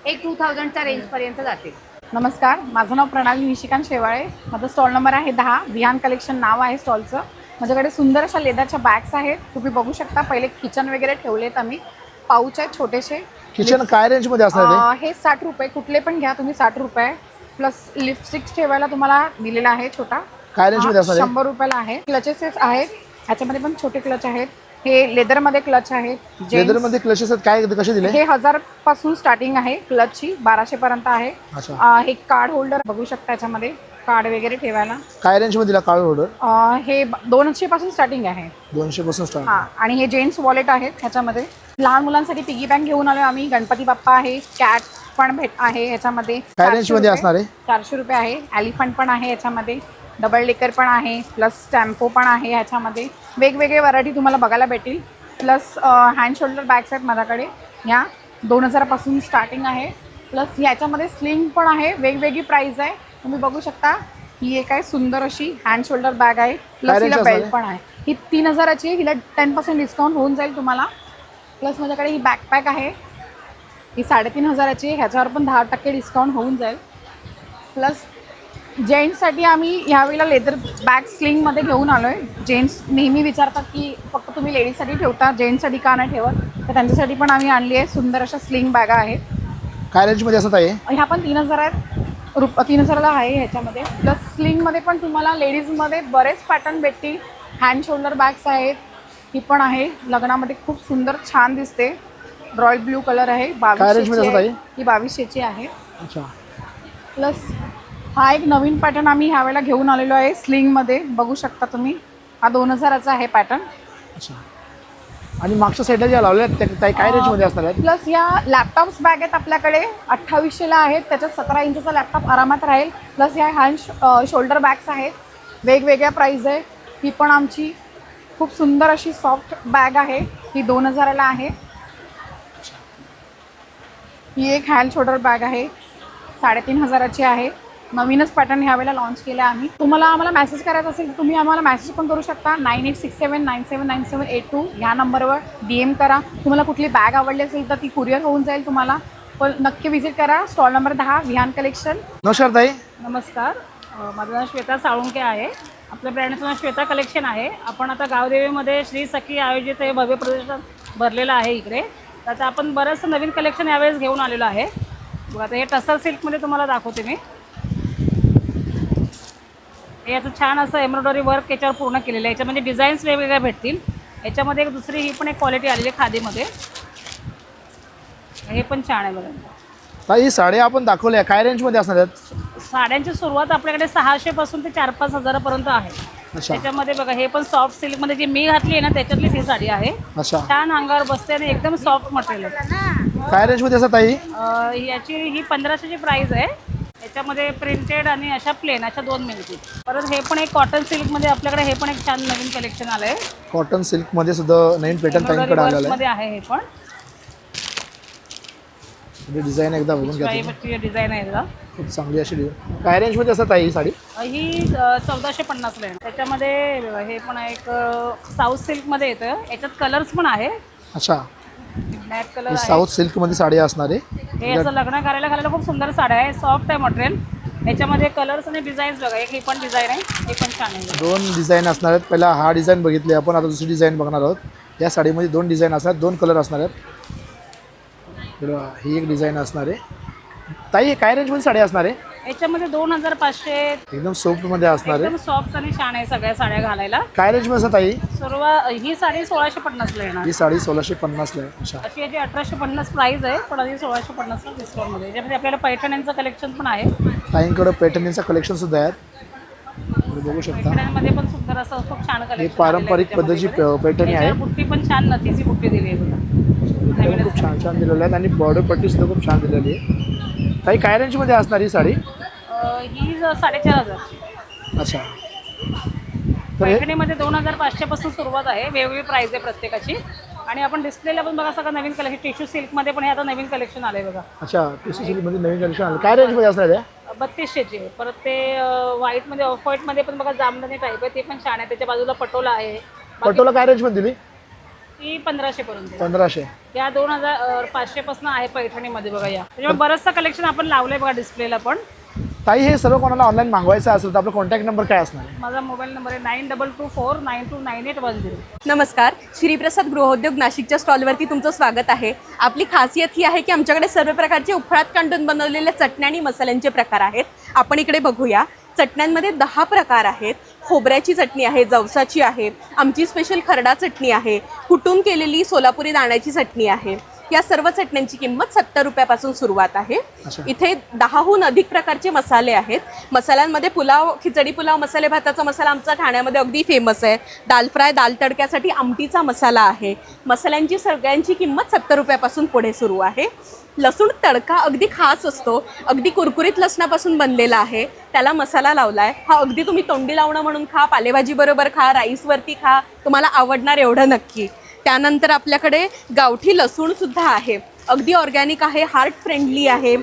एक 2000च्या रेंजपर्यंत जातील. नमस्कार, माझं नाव प्रणाली निशिकांत शेवाळे. माझा स्टॉल नंबर आहे 10. विहान कलेक्शन नाव आहे स्टॉलचं. माझ्याकडे सुंदर अशा लेदरच्या बॅग्स आहेत. तुम्ही बघू शकता. पहिले किचन वगैरे ठेवलेत आम्ही. पाऊच आहेत छोटेसे. किचन काय रेंजमध्ये असणार आहे? हे 60 रुपये. कुठले पण घ्या तुम्ही 60 रुपये. प्लस लिपस्टिक्स ठेवायला तुम्हाला दिलेला आहे छोटा. काय रेंजमध्ये असणार आहे? 100 रुपयाला आहे. क्लचेस आहेत. ह्याच्यामध्ये पण छोटे क्लच आहेत. हे लेदरमध्ये क्लच आहेत. लेदरमध्ये क्लचेस आहेत. काय कसे दिले? हे 1000 पासून स्टार्टिंग आहे क्लचची. 1200 पर्यंत आहे. अच्छा. हे कार्ड होल्डर बघू शकता. याच्यामध्ये कार्ड वगैरे ठेवायला. काय रेंजमध्ये दिला कार्ड होल्डर? हे 200 पासून स्टार्टिंग आहे. 200 पासून स्टार्ट. हां, आणि हे जेंट्स वॉलेट आहेत ह्याच्यामध्ये. लहान मुलांसाठी पिगी बँक घेऊन आलो आम्ही. गणपती बाप्पा आहे, कॅट पण आहे ह्याच्यामध्ये. काय रेंजमध्ये असणार आहे? 400 रुपये आहे. एलिफंट पण आहे ह्याच्यामध्ये, डबल डेकर पण आहे, प्लस टेम्पो पण आहे ह्याच्यामध्ये. वेगवेगळे व्हरायटी तुम्हाला बघायला भेटतील. प्लस हँड शोल्डर बॅग्स आहेत माझ्याकडे. ह्या 2000 पासून स्टार्टिंग आहे. प्लस ह्याच्यामध्ये स्लिंग पण आहे, वेगवेगळी प्राईस आहे. तुम्ही बघू शकता. ही एक आहे सुंदर अशी हँड शोल्डर बॅग आहे. प्लस हिला बेल्ट पण आहे. ही 3000ची आहे. हिला 10% डिस्काउंट होऊन जाईल तुम्हाला. प्लस माझ्याकडे ही बॅकपॅक आहे, ही 3500ची आहे. ह्याच्यावर पण 10% डिस्काउंट होऊन जाईल. प्लस जेंट्ससाठी आम्ही ह्यावेळेला लेदर बॅग स्लिंगमध्ये घेऊन आलो आहे. जेंट्स नेहमी विचारतात की फक्त तुम्ही लेडीजसाठी ठेवता, जेंट्ससाठी का नाही ठेवत, तर त्यांच्यासाठी पण आम्ही आणली आहे. सुंदर अशा स्लिंग बॅगा आहेत. काय रेंजमध्ये असत आहे? ह्या पण 3000 आहेत. 3000ला आहे ह्याच्यामध्ये. प्लस स्लिंगमध्ये पण तुम्हाला लेडीजमध्ये बरेच पॅटर्न भेटतील. हँड शोल्डर बॅग्स आहेत. ही पण आहे लग्नामध्ये, खूप सुंदर छान दिसते. रॉयल ब्लू कलर आहे. 2200ची आहे. ही 2200ची आहे. अच्छा. प्लस हा एक नवीन पॅटर्न आम्ही ह्यावेळेला घेऊन आलेलो आहे स्लिंगमध्ये. बघू शकता तुम्ही. हा 2000चा आहे पॅटर्न. अच्छा. आणि मागच्या साईडला ज्या लावल्या त्या काय रेंजमध्ये असणार आहेत? प्लस या लॅपटॉप्स बॅग आहेत आपल्याकडे. 2800ला आहेत. त्याच्यात 17 इंचचा लॅपटॉप आरामात राहील. प्लस ह्या हँड शोल्डर बॅग्स आहेत. वेगवेगळ्या प्राईज आहे. ही पण आमची खूप सुंदर अशी सॉफ्ट बॅग आहे. ही 2000ला आहे. ही एक हँड शोल्डर बॅग आहे, 3500ची आहे. नवीनच पॅटर्न ह्यावेळेला लॉन्च केला आम्ही. तुम्हाला आम्हाला मेसेज करायचा असेल तर तुम्ही आम्हाला मेसेज पण करू शकता. 9867979782 ह्या नंबरवर DM करा. तुम्हाला कुठली बॅग आवडली असेल तर ती कुरिअर होऊन जाईल तुम्हाला. पण नक्की विजिट करा. Stall number 10 Vihan collection. नमस्कार ताई. नमस्कार, माझं नाव श्वेता साळुंके आहे. आपल्या ब्रँडचं नाव श्वेता कलेक्शन आहे. आपण आता गावदेवीमध्ये श्री सखी आयोजित हे भव्य प्रदर्शन भरलेलं आहे इकडे. तर आता आपण बरंचसं नवीन कलेक्शन यावेळेस घेऊन आलेलो आहे. बघा आता हे टसर सिल्कमध्ये तुम्हाला दाखवते मी. हे याचं छान असं एम्ब्रॉयडरी वर्क याच्यावर पूर्ण केलेलं आहे. याच्यामध्ये डिझाईन्स वेगवेगळ्या भेटतील. याच्यामध्ये एक दुसरी ही पण एक क्वालिटी आलेली आहे खादीमध्ये. हे पण छान आहे बघा. ताई ही साड्या आपण दाखवल्या काय रेंजमध्ये असणार आहेत? साड्यांची सुरुवात आपल्याकडे 600 पासून ते 4-5 हजारापर्यंत आहे. अच्छा. त्याच्यामध्ये बघा हे पण सॉफ्ट सिल्कमध्ये जी मी घातली आहे ना त्याच्यातलीच ही साडी आहे. अच्छा. छान अंगावर बसते आणि एकदम सॉफ्ट मटेरियल आहे. काय रेंजमध्ये असतात ताई? याची ही 1500ची प्राईस आहे. याच्यामध्ये प्रिंटेड आणि अशा प्लेन अशा 2 मिळतील. परत हे पण एक कॉटन सिल्कमध्ये आपल्याकडे हे पण एक छान नवीन कलेक्शन आलं आहे. कॉटन सिल्कमध्ये सुद्धा नवीन पॅटर्न ताईंकडे आलेलं आहे. आहे हे पण डिझाईन एकदा बघून घ्या. बाईपट्टी डिझाईन आहे एकदा खूप चांगली अशी डिझाईन. काय रेंजमध्ये असतात ताई ही साडी? ही 1450ला आहे. त्याच्यामध्ये हे पण एक साऊथ सिल्कमध्ये येतं. याच्यात कलर्स पण आहे. अच्छा. ब्लॅक कलर ही आहे. साऊथ सिल्कमध्ये साडी असणार आहे. हे असं लग्न करायला घालायला खूप सुंदर साड्या आहे. सॉफ्ट आहे मटेरियल. याच्यामध्ये कलर्स आणि डिझाईन्स बघा. एक ही पण डिझाईन आहे. हे पण छान आहे. 2 डिझाईन असणार आहेत. पहिला हा डिझाईन बघितली आपण, आता दुसरी डिझाईन बघणार आहोत. या साडीमध्ये 2 डिझाईन असणार, 2 कलर असणार आहेत. ही एक डिझाईन असणार आहे. ताई हे काय रेंजमध्ये साडी असणार आहे? याच्यामध्ये 2500 एकदम सॉफ्टमध्ये असणार आहे. एकदम सॉफ्ट आणि छान आहे सगळ्या साड्या घालायला. काय रेंजमध्ये असतात ताई? ही साडी 1650ला येणार. ही साडी 1650ला आहे. अच्छा. अशी याची 1850 प्राईस आहे, पण आधी 1650ला डिस्काउंटमध्ये. याच्यामध्ये आपल्याला पैठण्यांचं कलेक्शन पण आहे. ताईंकडं पैठणीचं कलेक्शन सुद्धा आहे. तुम्ही बघू शकता. पैठण्यांमध्ये पण सुंदर असं खूप छान कलेक्शन. ही पारंपरिक पद्धतीची पैठणी आहे. बुट्टी पण छान नथीची बुट्टी दिली आहे बघा. खूप छान छान दिलेल्या आहेत आणि बॉर्डर पट्टी सुद्धा खूप छान दिलेली आहे. ताई काय रेंजमध्ये असणार ही साडी? ही 4500. अच्छा. पैठणीमध्ये 2500 पासून सुरुवात आहे. वेगवेगळी प्राइस आहे प्रत्येकाची. आणि आपण डिस्प्लेला पण बघा सगळं नवीन कलेक्शन. टिश्यू सिल्कमध्ये पण हे आता नवीन कलेक्शन आलंय बघा. अच्छा. टिश्यू सिल्कमध्ये नवीन कलेक्शन आलं. काय रेंजमध्ये असणार आहे? 3200ची. परत ते व्हाईटमध्ये ऑफ व्हाईटमध्ये पण बघा जामदानी टाईप आहे. ते पण छान आहे. त्याच्या बाजूला पटोला आहे. पटोला काय रेंजमध्ये दिली? ती 1500 पर्यंत. 1500. या 2500 पासून आहे पैठणीमध्ये बघा. या त्याच्यामुळे बरंचसं कलेक्शन आपण लावलंय बघा डिस्प्लेला पण. ताई हे सर्व कोणाला ऑनलाईन मागवायचं असेल तर आपला कॉन्टॅक्ट नंबर काय असणार आहे? माझा मोबाईल नंबर आहे 9224929810. नमस्कार, श्रीप्रसाद गृहोद्योग नाशिकच्या स्टॉलवरती तुमचं स्वागत आहे. आपली खासियत ही आहे की आमच्याकडे सर्व प्रकारचे उफळात कांडून बनवलेल्या चटण्या आणि मसाल्यांचे प्रकार आहेत. आपण इकडे बघूया. चटण्यांमध्ये 10 प्रकार आहेत. खोबऱ्याची चटणी आहे, जवसाची आहे, आमची स्पेशल खरडा चटणी आहे, कुटून केलेली सोलापुरी दाण्याची चटणी आहे, या सर्व चटण्यांची किंमत 70 रुपयापासून सुरुवात आहे. इथे 10हून अधिक प्रकारचे मसाले आहेत. मसाल्यांमध्ये पुलाव, खिचडी पुलाव, मसाले भाताचा मसाला आमचा ठाण्यामध्ये अगदी फेमस आहे. दाल फ्राय, दाल तडक्यासाठी आमटीचा मसाला आहे. मसाल्यांची सगळ्यांची किंमत 70 रुपयापासून पुढे सुरू आहे. लसूण तडका अगदी खास असतो, अगदी कुरकुरीत लसणापासून बनलेला आहे. त्याला मसाला लावलाय. हा अगदी तुम्ही तोंडी लावणं म्हणून खा, पालेभाजी बरोबर खा, राईसवरती खा, तुम्हाला आवडणार एवढं नक्की. त्यानंतर आपल्याकडे गावठी लसूण सुद्धा आहे, अगदी ऑर्गॅनिक आहे, हार्ट फ्रेंडली आहे.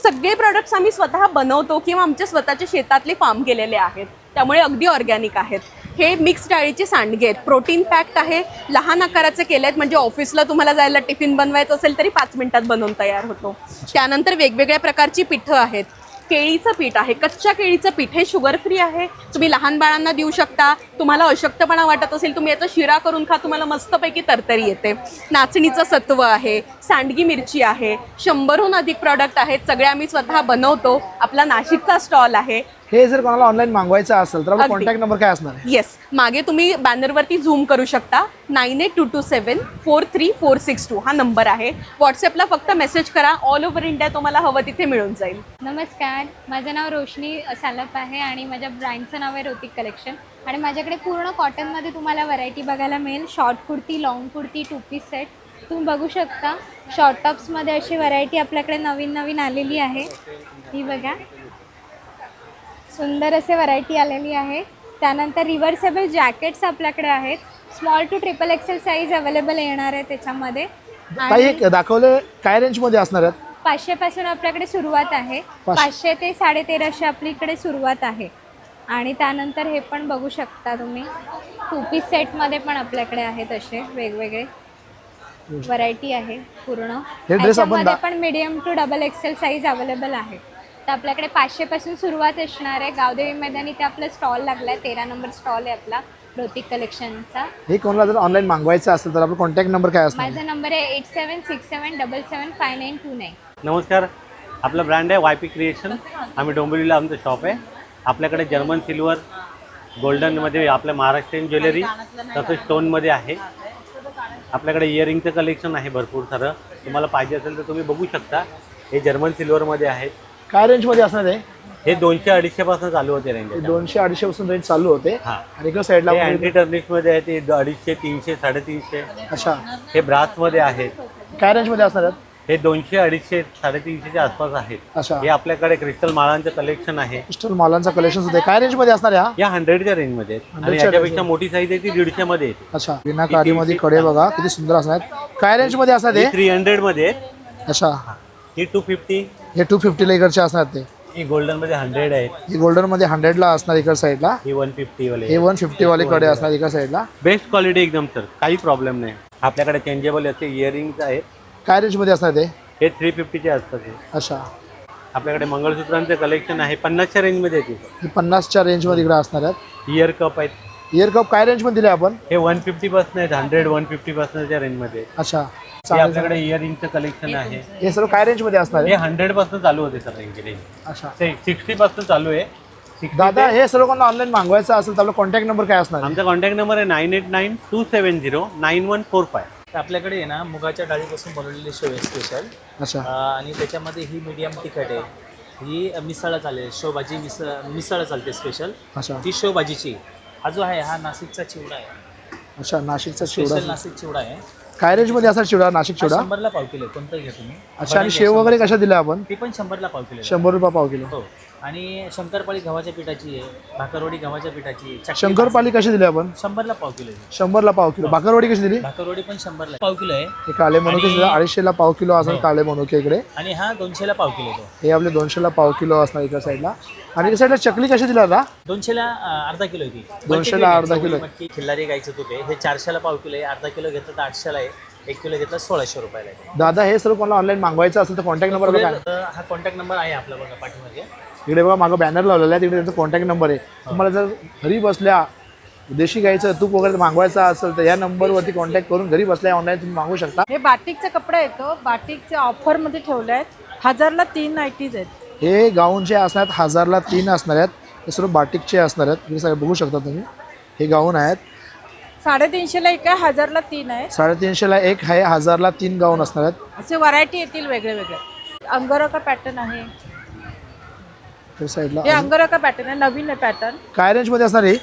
सगळे प्रोडक्ट्स आम्ही स्वतः बनवतो किंवा आमच्या स्वतःच्या शेतातले फार्म केलेले आहेत, त्यामुळे अगदी ऑर्गॅनिक आहेत. हे मिक्स डाळीचे सांडगे आहेत, प्रोटीन पॅक्ड आहे, लहान आकाराचे केले आहेत, म्हणजे ऑफिसला तुम्हाला जायला टिफिन बनवायचं असेल तरी 5 मिनिटात बनवून तयार होतो. त्यानंतर वेगवेगळ्या प्रकारची पिठं आहेत. केळीचं पीठ आहे, कच्च्या केळीचं पीठ, हे शुगर फ्री आहे, तुम्ही लहान बाळांना देऊ शकता. तुम्हाला अशक्तपणा वाटत असेल, तुम्ही याचा शिरा करून खा, तुम्हाला मस्तपैकी तरतरी येते. नाचणीचं सत्व आहे, सांडगी मिरची आहे, 100हून अधिक प्रॉडक्ट आहेत, सगळे आम्ही स्वतः बनवतो. आपला नाशिकचा स्टॉल आहे. हे जर कोणाला ऑनलाईन मागवायचं असेल तर आपला कॉन्टॅक्ट नंबर काय असणार आहे? येस, मागे तुम्ही बॅनरवरती झूम करू शकता. 9822743462 हा नंबर आहे. व्हॉट्सअपला फक्त मेसेज करा, ऑल ओव्हर इंडिया तुम्हाला हवं तिथे मिळून जाईल. नमस्कार, माझं नाव रोशनी सालप आहे आणि माझ्या ब्रँडचं नाव आहे ऋतिक कलेक्शन. आणि माझ्याकडे पूर्ण कॉटनमध्ये तुम्हाला व्हरायटी बघायला मिळेल. Short kurti, long kurti, 2 piece set तुम्ही बघू शकता. शॉर्ट टॉप्समध्ये अशी व्हरायटी आपल्याकडे नवीन आलेली आहे. ही बघा, सुंदर असे व्हरायटी आलेली आहे. त्यानंतर रिव्हर्सेबल जॅकेट्स आपल्याकडे आहेत. Small to XXL size available येणार आहे त्याच्यामध्ये. काही दाखवले काय रेंजमध्ये असणार आहेत? 500 पासून आपल्याकडे सुरुवात आहे. 500 ते 1350 आपल्याकडे सुरुवात आहे. आणि त्यानंतर हे पण बघू शकता तुम्ही, 2 पीस सेटमध्ये पण आपल्याकडे आहेत असे वेगवेगळे व्हरायटी आहे पूर्ण. त्याच्यामध्ये पण medium to XXL size available आहे. तर आपल्याकडे 500 पासून सुरुवात असणार आहे. गावदेवी मैदानी ते आपला स्टॉल लागला आहे, 13 नंबर स्टॉल आहे आपला ऋतिक कलेक्शनचा. हे कोणाला जर ऑनलाईन मागवायचं असेल तर आपला कॉन्टॅक्ट नंबर काय असणार? माझा नंबर आहे 8767775929. नमस्कार, आपला ब्रँड आहे YP क्रिएशन. आम्ही डोंबिवलीला आमचं शॉप आहे. आपल्याकडे जर्मन सिल्वर, गोल्डनमध्ये आपल्या महाराष्ट्रीयन ज्वेलरी, तसंच स्टोनमध्ये आहे. आपल्याकडे इयरिंगचं कलेक्शन आहे भरपूर सारं. तुम्हाला पाहिजे असेल तर तुम्ही बघू शकता. हे जर्मन सिल्वरमध्ये आहेत. काय रेंजमध्ये असणार आहे? हे 200-250 पासून चालू होते रेंज. 200-250 पासून रेंज चालू होते. हां, आणि इकडे साईडला अँटी टर्निशमध्ये आहे ते 250, 300, 350. अच्छा, हे ब्रासमध्ये आहेत. काय रेंजमध्ये असणार आहेत? हे 200, 250, 350च्या आसपास आहेत. अच्छा, हे आपल्याकडे क्रिस्टल माळांचं कलेक्शन आहे. क्रिस्टल मालांचं कलेक्शन होते. काय रेंजमध्ये असणार आहे? या 100च्या रेंजमध्ये आहेत. आणि याच्यापेक्षा मोठी साईज आहे ती 150 मध्ये येते. अच्छा, बिना काडीमध्ये कडे बघा किती सुंदर असणार आहेत. काय रेंजमध्ये असणार आहे? 300 मध्ये आहेत. अच्छा, ही 250. हे 250 ला इकडचे असणार ते. ही गोल्डन मध्ये 100 आहेत. ही गोल्डन मध्ये 100 ला असणार इकडच्या साईडला. ही 150 वाले. हे 150 वाले कडे असणार इकडच्या साईडला. बेस्ट क्वालिटी एकदम सर, काही प्रॉब्लेम नाही. आपल्याकडे चेंजेबल असे इयरिंग्स आहेत. काय रेंजमध्ये असणार ते? हे 350चे असतात. अच्छा, आपल्याकडे मंगळसूत्रांचं कलेक्शन आहे. 50च्या रेंजमध्ये येते. ही 50च्या रेंजमध्ये इकडे असणार आहेत. इयर कप आहेत. इयर कप काय रेंजमध्ये दिले आपण? हे 150 पासून आहेत. 100-150 पासूनच्या रेंजमध्ये. अच्छा, हे आपल्याकडे इयरिंगचं कलेक्शन आहे. हे सर्व काय रेंजमध्ये असणार हे आहे? 100 पासून चालू होते सर रेंज. अच्छा, 60 पासून चालू आहे. दादा हे सर्व कोणाला ऑनलाईन मागवायचं असेल तर आपला कॉन्टॅक्ट नंबर काय असणार? आमचा कॉन्टॅक्ट नंबर आहे 9892709145. आपल्याकडे आहे ना मुगाच्या डाळीपासून बनवलेली शेव आहे स्पेशल. अच्छा, आणि त्याच्यामध्ये ही मीडियम तिखट आहे. ही मिसळ चालेल, शेवभाजी मिसळ चालते स्पेशल. अच्छा, ती शेवभाजीची. हा जो आहे हा नाशिकचा चिवडा आहे. अच्छा, नाशिकचा स्पेशल चिवडा. नाशिक चिवडा आहे. काय रेंजमध्ये असणार चिवडा? नाशिक चिवडा 100ला पाव किलो कोणताही घ्या तुम्ही. अच्छा, आणि शेव वगैरे कशा दिल्या आपण? ती पण 100ला पाव किलो. 100 रुपये पाव किलो. हो. आणि शंकरपाळी गव्हाच्या पिठाची आहे, भाकरवडी गव्हाच्या पिठाची आहे. शंकरपाली कशी दिली आपण? 100ला पाव किलो. 100ला पाव किलो. भाकरवडी कशी दिली? भाकरवडी पण 100ला पाव किलो आहे. हे काळे मनुके 250ला पाव किलो असणार. काळे मनुके इकडे. आणि हा 200ला पाव किलो तो. हे आपले 200ला पाव किलो असणार इकडच्या साईडला. आणि इकडच्या साईडला चकली कशी दिली आता? 200ला अर्धा किलो ती. 200ला अर्धा किलो. मटकी खिल्लारी गायचं तूप आहे. हे 400ला पाव किलो आहे. अर्धा किलो घेतलं तर 800ला आहे. 1 किलो घेतला 1600 रुपयाला आहे. दादा हे सर्व कोणाला ऑनलाईन मागवायचं असेल तर कॉन्टॅक्ट नंबर काय? हा कॉन्टॅक्ट नंबर आहे आपला बघा पाठीमध्ये. इकडे बघा मागं बॅनर लावलेला आहे, तिकडे त्यांचा कॉन्टॅक्ट नंबर आहे. तुम्हाला जर घरी बसल्या देशी गाईचं तूप वगैरे मागवायचं असेल तर या नंबरवरती कॉन्टॅक्ट करून घरी बसल्या ऑनलाईन तुम्ही मागवू शकता. हे बाटिकचा कपडा येतो, बाटिकचे ऑफरमध्ये ठेवले आहेत. 1000ला 3 नाईटीज आहेत. हे गाऊनचे असणार आहेत. 1000ला 3 असणार आहेत. हे सर्व बाटिकचे असणार आहेत. हे सगळे बघू शकता तुम्ही. हे गाऊन आहेत. 350ला एक आहे, 1000ला 3 आहे. 350ला एक आहे, 1000ला 3 गाऊन असणार आहेत. असे व्हरायटी येतील वेगळे वेगळे. अंगोरा पॅटर्न आहे, त्या साईडला हे अंगोरा पॅटर्न आहे, नवीन आहे पॅटर्न. काय रेंजमध्ये असणार आहे?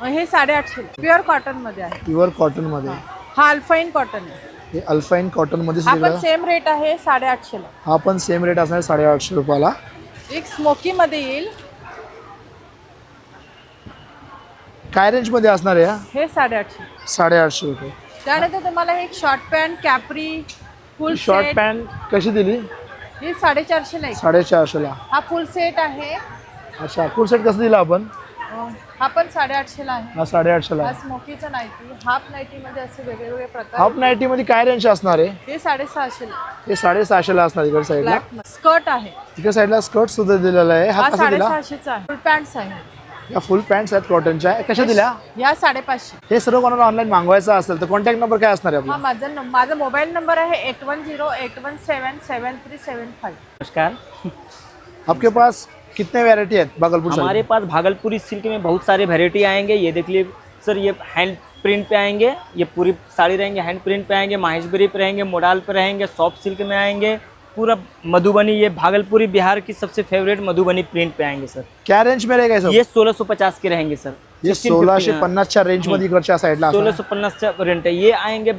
हे 850 प्युअर कॉटन मध्ये आहे. प्युअर कॉटनमध्ये. हा अल्फाईन कॉटन आहे. हे अल्फाईन कॉटनमध्ये हा पण सेम रेट आहे 850ला. हा पण सेम रेट असणार 850 रुपयाला. एक स्मोकी मध्ये येईल, काय रेंजमध्ये असणार आहे? हे 850. 850 रुपये. त्यानंतर तुम्हाला एक short pant capri full short set, pant कशी दिली? हे 450ला आहे. 450ला. हा फुल सेट आहे, अच्छा, फुल सेट कसं दिला आपण? हा पण 850ला आहे. हा 850ला. हा स्मोकीचा नाईटी, हाफ नाईटी मध्ये असे वेगवेगळे प्रकार. हाफ नाईटी मध्ये काय रेंज असणार आहे? हे 650ला. हे 650ला असणार इकडे साईडला. स्कर्ट आहे, इकडे साईडला स्कर्ट सुद्धा दिलेला आहे. हा हा कसा दिला? 650चा आहे. फुल पॅन्ट्स आहे, या फुल पॅन्ट्स आहेत कॉटनच्या. कशा दिल्या? या 550. हे सर्व कोणाला ऑनलाईन मागवायचं असेल तर कॉन्टॅक्ट नंबर काय असणार आहे हा आपला? माझा मोबाईल नंबर आहे 8108177375. नमस्कार, आपके पास कितने वैरायटी है भागलपुर हमारे पास भागलपुरी सिल्क में बहुत सारे वैरायटी आएंगे। ये देखिए सर, ये हैंड प्रिंट पे आएंगे, ये पूरी साड़ी रहेंगे हैंड प्रिंट पे आएंगे, माहेश्वरी पे रहेंगे, मोडाल पे रहेंगे, सॉफ्ट सिल्क में आएंगे, पूरा मधुबनी, ये भागलपुरी बिहार की सबसे फेवरेट मधुबनी प्रिंट पे आएंगे सर। क्या रेंज में रहेगा ये 1650 के रहेंगे सर। ये 1650च्या रेंज मध्ये इकडच्या साईडला 1650 रेंट है। ये आएंगे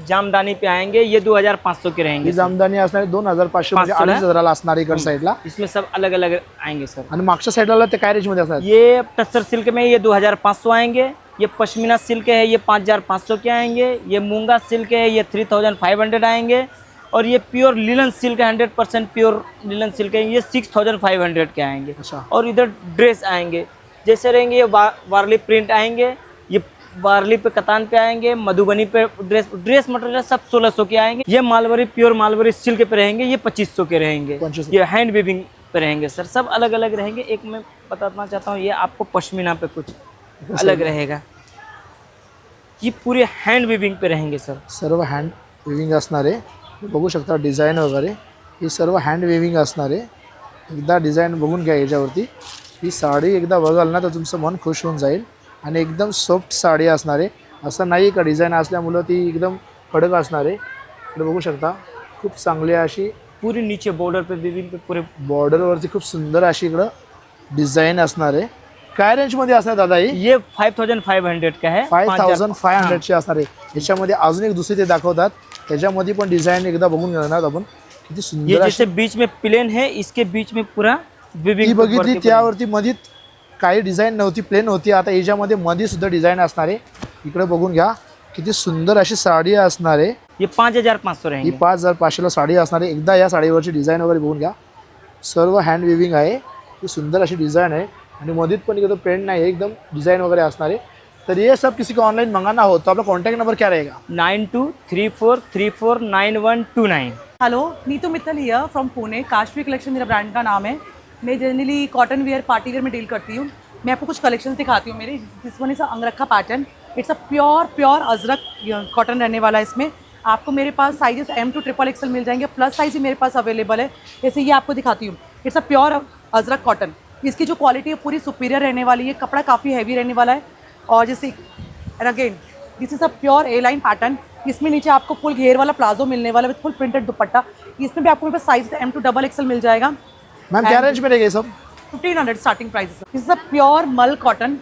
जामदानी पे आएंगे, ये 2500 के रहेंगे। जामदानी असणार 2500 म्हणजे 2500 असणार इकडच्या साईडला. इसमें सब अलग अलग आएंगे सर। आणि मागच्या साईडला ते काय रेंज मध्ये असणार? ये टस्सर सिल्क में ये 2500 आएंगे, ये पश्मीना सिल्क है ये 5500 के आएंगे, ये मूंगा सिल्क है ये 3500 आएंगे, और ये प्योर लिलन सिल्क है 100% प्योर लिलन सिल्क है ये 6500 के आएंगे। और इधर ड्रेस आएंगे जैसे रहेंगे, ये वारली प्रिंट आएंगे, ये वारली पे कतान पे आएंगे, मधुबनी पे ड्रेस मटेरियल सब 1600 के आएंगे। ये मालवरी प्योर मालवरी सिल्क पे रहेंगे, ये 2500 के रहेंगे। ये हैंड वीविंग पे रहेंगे सर, सब अलग अलग रहेंगे। एक मैं बताना चाहता हूँ, ये आपको पश्मीना पे कुछ अलग रहेगा, ये पूरे हैंड वीविंग पे रहेंगे सर। सर्व हँड विविंग असणार आहे, बघू शकता डिझाईन वगैरे ही सर्व हँड विविंग असणार आहे. एकदा डिझाईन बघून घ्या याच्यावरती. ही साडी एकदा बघाल ना तर तुमचं मन खुश होऊन जाईल. आणि एकदम सॉफ्ट साडी असणार आहे, असं नाही का डिझाईन असल्यामुळं ती एकदम कडक असणार आहे. इकडे बघू शकता खूप चांगली अशी पूरी नीचे बॉर्डर पे विविंग पे पूरे बॉर्डरवरती खूप सुंदर अशी इकडं डिझाईन असणार आहे. काय रेंजमध्ये असणार दादा ही? ये 5500 का है, 5500 ची असणार आहे. याच्यामध्ये अजून एक दुसरी ते दाखवतात, त्याच्यामध्ये पण डिझाईन एकदा बघून घेणार आपण. किती ये सुंदर जैसे बीच में प्लेन है, इसके बीच में पूरा ती विविंग बघितली त्यावरती मध्ये काही डिझाईन नव्हती, प्लेन होती. आता याच्यामध्ये मध्ये सुद्धा डिझाईन असणार आहे. इकडे बघून घ्या किती सुंदर अशी साडी असणार आहे. ये 5500 ही रहेंगे। 5500ला साडी असणार आहे. एकदा या साडीवरची डिझाईन वगैरे बघून घ्या. सर्व हँड विविंग आहे, ही सुंदर अशी डिज़ाइन है आणि मधीत पण एकदम प्रिंट नहीं है, एकदम डिज़ाइन वगैरह असणार आहे. तर ये सब किसी को ऑनलाइन मंगाना हो तो आपका कॉन्टैक्ट नंबर क्या रहेगा? 9234349129। Hello, Neetu Mittal here from Pune. Kashvi collection मेरा ब्रांड का नाम है। मैं generally cotton wear party wear में डील करती हूँ। मैं आपको कुछ कलेक्शन दिखाती हूँ मेरे। This one is angrakha pattern. It's a pure ajrakh cotton रहने वाला है। इसमें आपको मेरे पास साइजेस M to XXL मिल जाएंगे, प्लस साइज ही मेरे पास अवेलेबल है। जैसे ये आपको दिखाती हूँ, it's a pure ajrakh cotton. इसकी जो क्वालिटी है पूरी सुपीरियर रहने वाली है, कपड़ा काफ़ी हैवी रहने वाला है। और जैसे again this is a pure A line pattern. इसमें नीचे आपको फुल घेर वाला प्लाजो मिलने वाला है विद फुल प्रिंटेड दुपट्टा। इसमें भी आपको मेरे pass size M to XXL mill जाएगा। मैम क्या रेंज में रहेगा ये सब? 1500 starting price. This is a pure मल कॉटन।